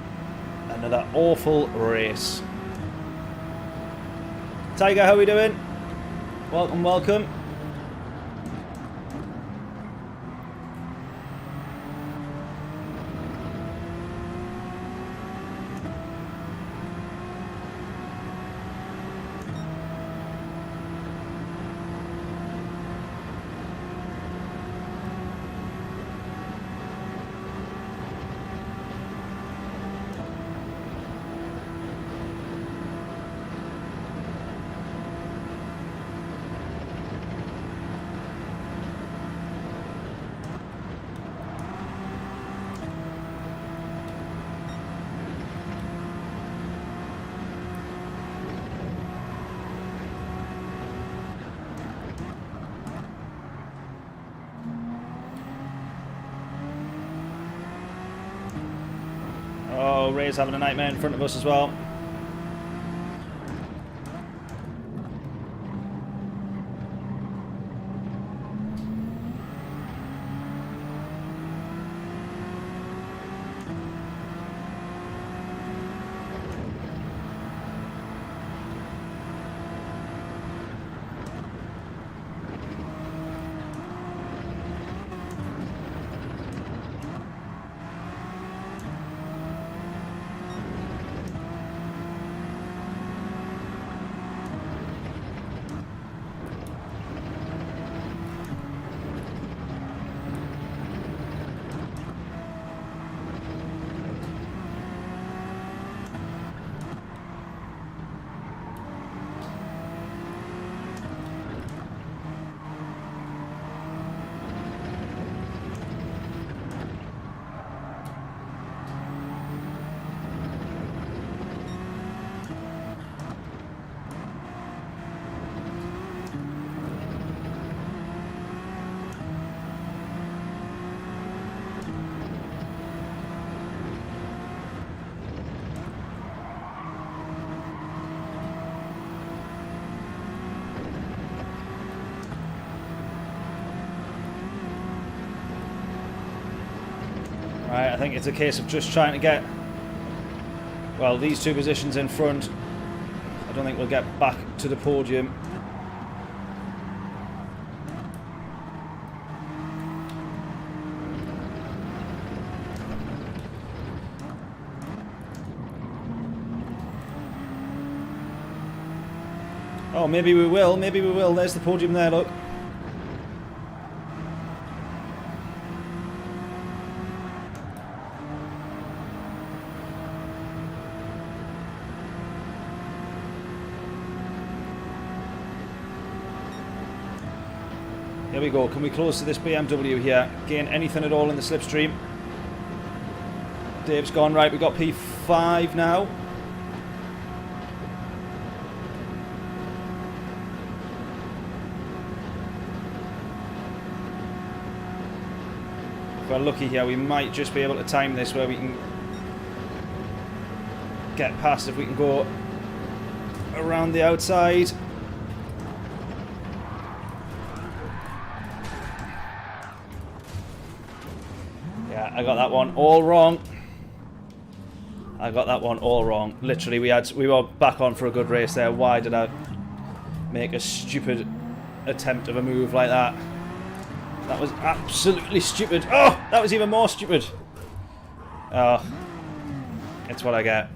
another awful race. Tiger, how are we doing? Welcome, welcome. Oh, Ray's having a nightmare in front of us as well. Right, I think it's a case of just trying to get, well, these two positions in front. I don't think we'll get back to the podium. Oh, maybe we will, maybe we will. There's the podium there, look. Here we go. Can we close to this BMW here? Gain anything at all in the slipstream? Dave's gone. Right, we've got P5 now. If we're lucky here, we might just be able to time this where we can get past if we can go around the outside. I got that one all wrong. I got that one all wrong. Literally, we were back on for a good race there. Why did I make a stupid attempt of a move like that? That was absolutely stupid. Oh, that was even more stupid. Oh. It's what I get.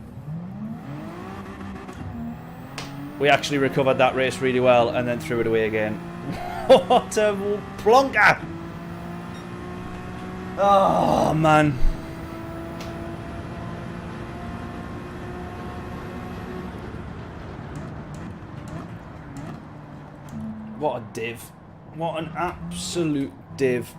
We actually recovered that race really well and then threw it away again. What a plonker! Oh, man. What a div. What an absolute div.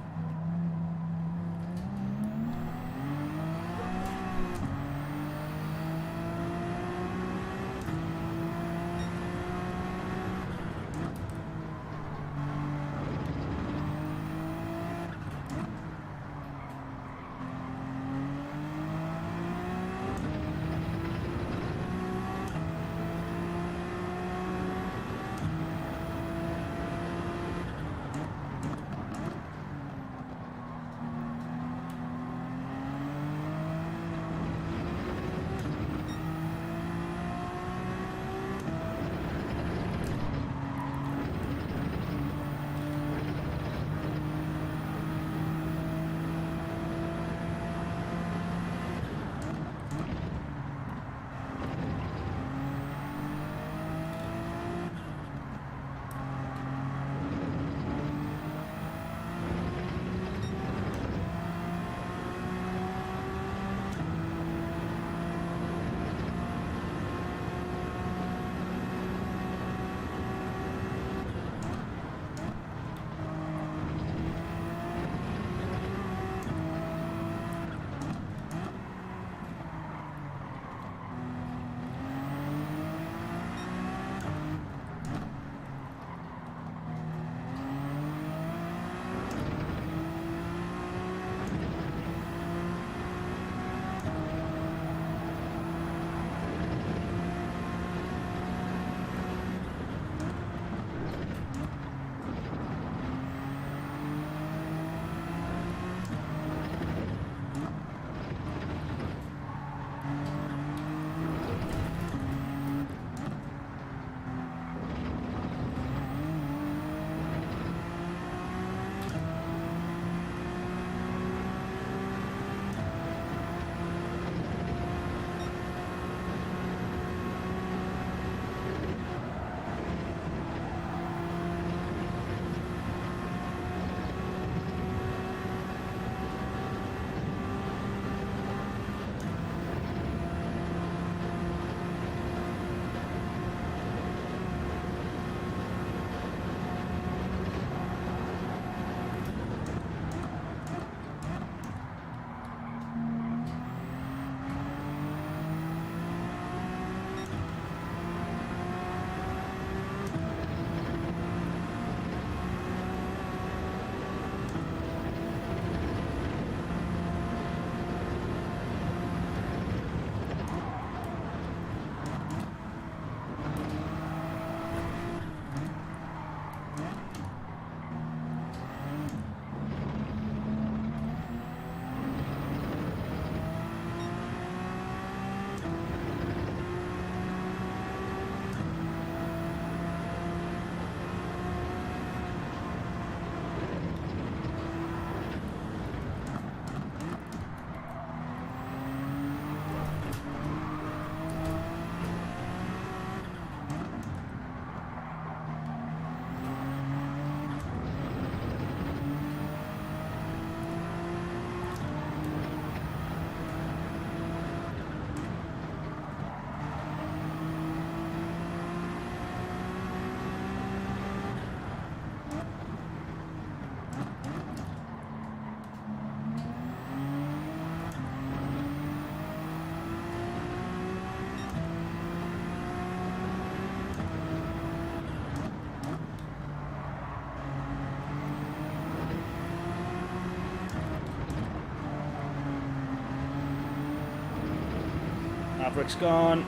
Maverick's gone.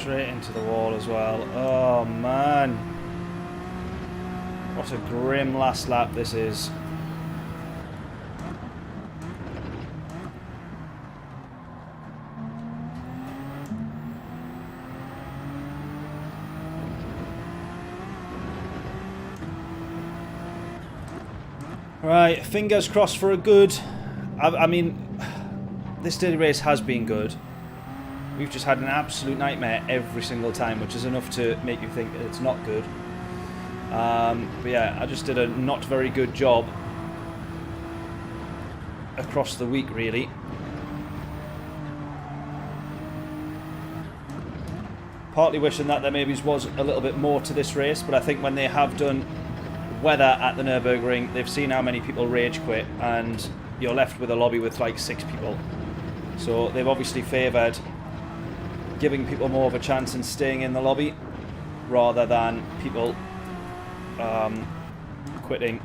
Straight into the wall as well. Oh, man. What a grim last lap this is. Right, fingers crossed for a good... I mean, this daily race has been good. We've just had an absolute nightmare every single time, which is enough to make you think that it's not good. But yeah, I just did a not very good job across the week, really. Partly wishing that there maybe was a little bit more to this race, but I think when they have done weather at the Nurburgring, they've seen how many people rage quit, and you're left with a lobby with like 6 people. So they've obviously favoured giving people more of a chance in staying in the lobby rather than people quitting.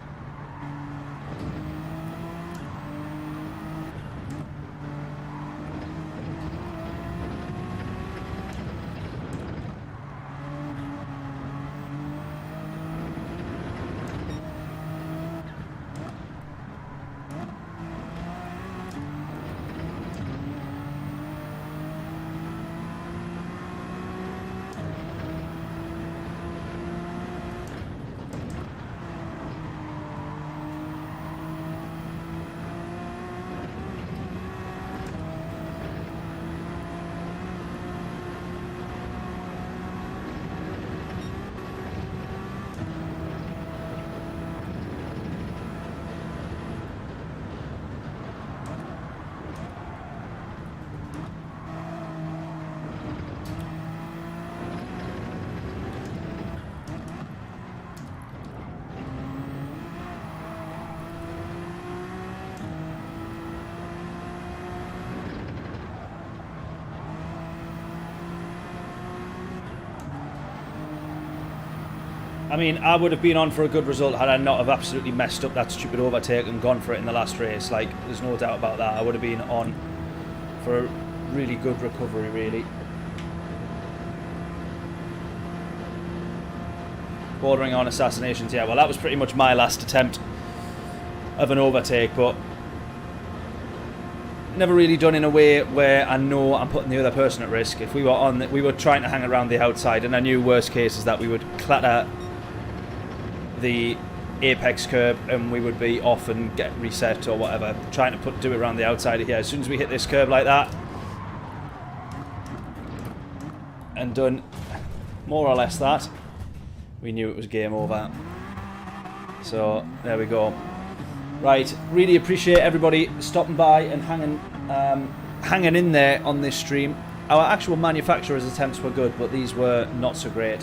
I mean, I would have been on for a good result had I not have absolutely messed up that stupid overtake and gone for it in the last race. Like, there's no doubt about that. I would have been on for a really good recovery, really. Bordering on assassinations, yeah. Well, that was pretty much my last attempt of an overtake, but never really done in a way where I know I'm putting the other person at risk. If we were on, we were trying to hang around the outside, and I knew worst case is that we would clatter the apex curb and we would be off and get reset or whatever. Trying to do it around the outside of here. As soon as we hit this curb like that and done more or less that, we knew it was game over. So there we go. Right, really appreciate everybody stopping by and hanging in there on this stream. Our actual manufacturer's attempts were good, but these were not so great.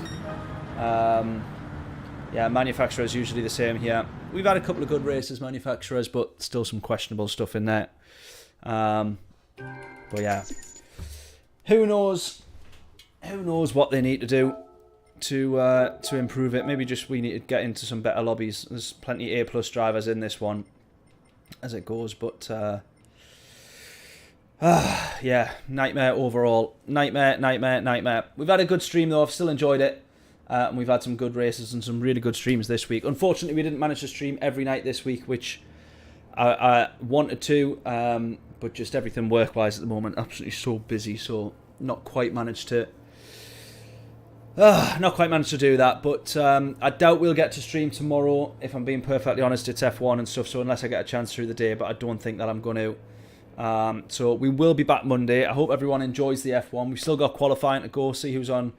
Yeah, manufacturers usually the same here. We've had a couple of good races, manufacturers, but still some questionable stuff in there. But yeah, who knows? Who knows what they need to do to improve it? Maybe just we need to get into some better lobbies. There's plenty A+ drivers in this one as it goes, but yeah, nightmare overall. Nightmare, nightmare, nightmare. We've had a good stream though. I've still enjoyed it. And we've had some good races and some really good streams this week. Unfortunately, we didn't manage to stream every night this week, which I wanted to, but just everything work-wise at the moment, absolutely so busy, so not quite managed to do that. But I doubt we'll get to stream tomorrow. If I'm being perfectly honest, it's F1 and stuff, so unless I get a chance through the day, but I don't think that I'm going to. So we will be back Monday. I hope everyone enjoys the F1. We've still got qualifying to go, see who's on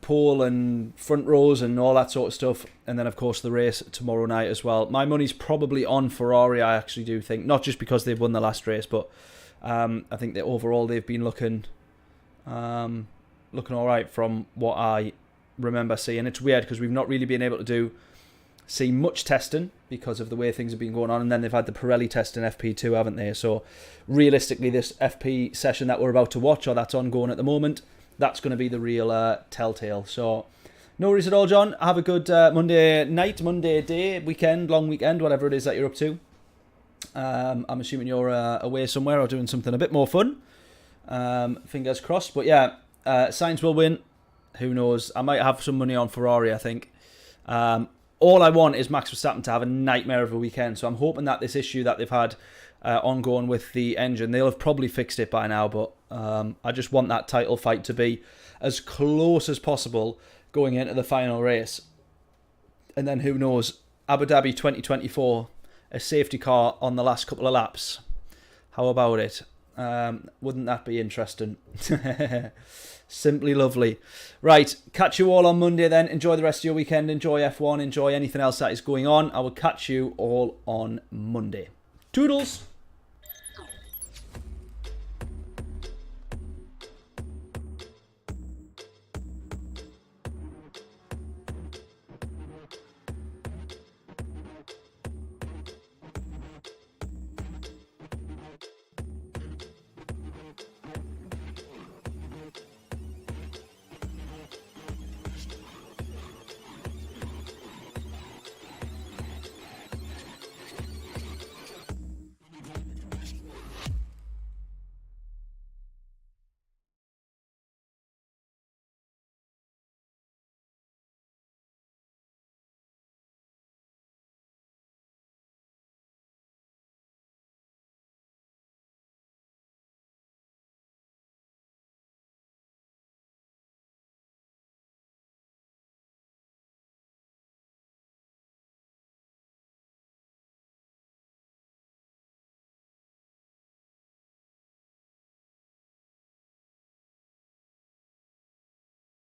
pole and front rows and all that sort of stuff, and then of course the race tomorrow night as well. My money's probably on Ferrari, I actually do think, not just because they've won the last race, but I think that overall they've been looking all right from what I remember seeing. It's weird because we've not really been able to see much testing because of the way things have been going on, and then they've had the Pirelli test in FP2, haven't they? So realistically, this FP session that we're about to watch, or that's ongoing at the moment, that's going to be the real telltale. So no worries at all, John. Have a good Monday night, Monday day, weekend, long weekend, whatever it is that you're up to. I'm assuming you're away somewhere or doing something a bit more fun. Fingers crossed. But yeah, Sainz will win. Who knows? I might have some money on Ferrari, I think. All I want is Max Verstappen to have a nightmare of a weekend. So I'm hoping that this issue that they've had ongoing with the engine, they'll have probably fixed it by now. But I just want that title fight to be as close as possible going into the final race. And then who knows? Abu Dhabi 2024, a safety car on the last couple of laps. How about it? Wouldn't that be interesting? Simply lovely. Right, catch you all on Monday then. Enjoy the rest of your weekend. Enjoy F1. Enjoy anything else that is going on. I will catch you all on Monday. Toodles!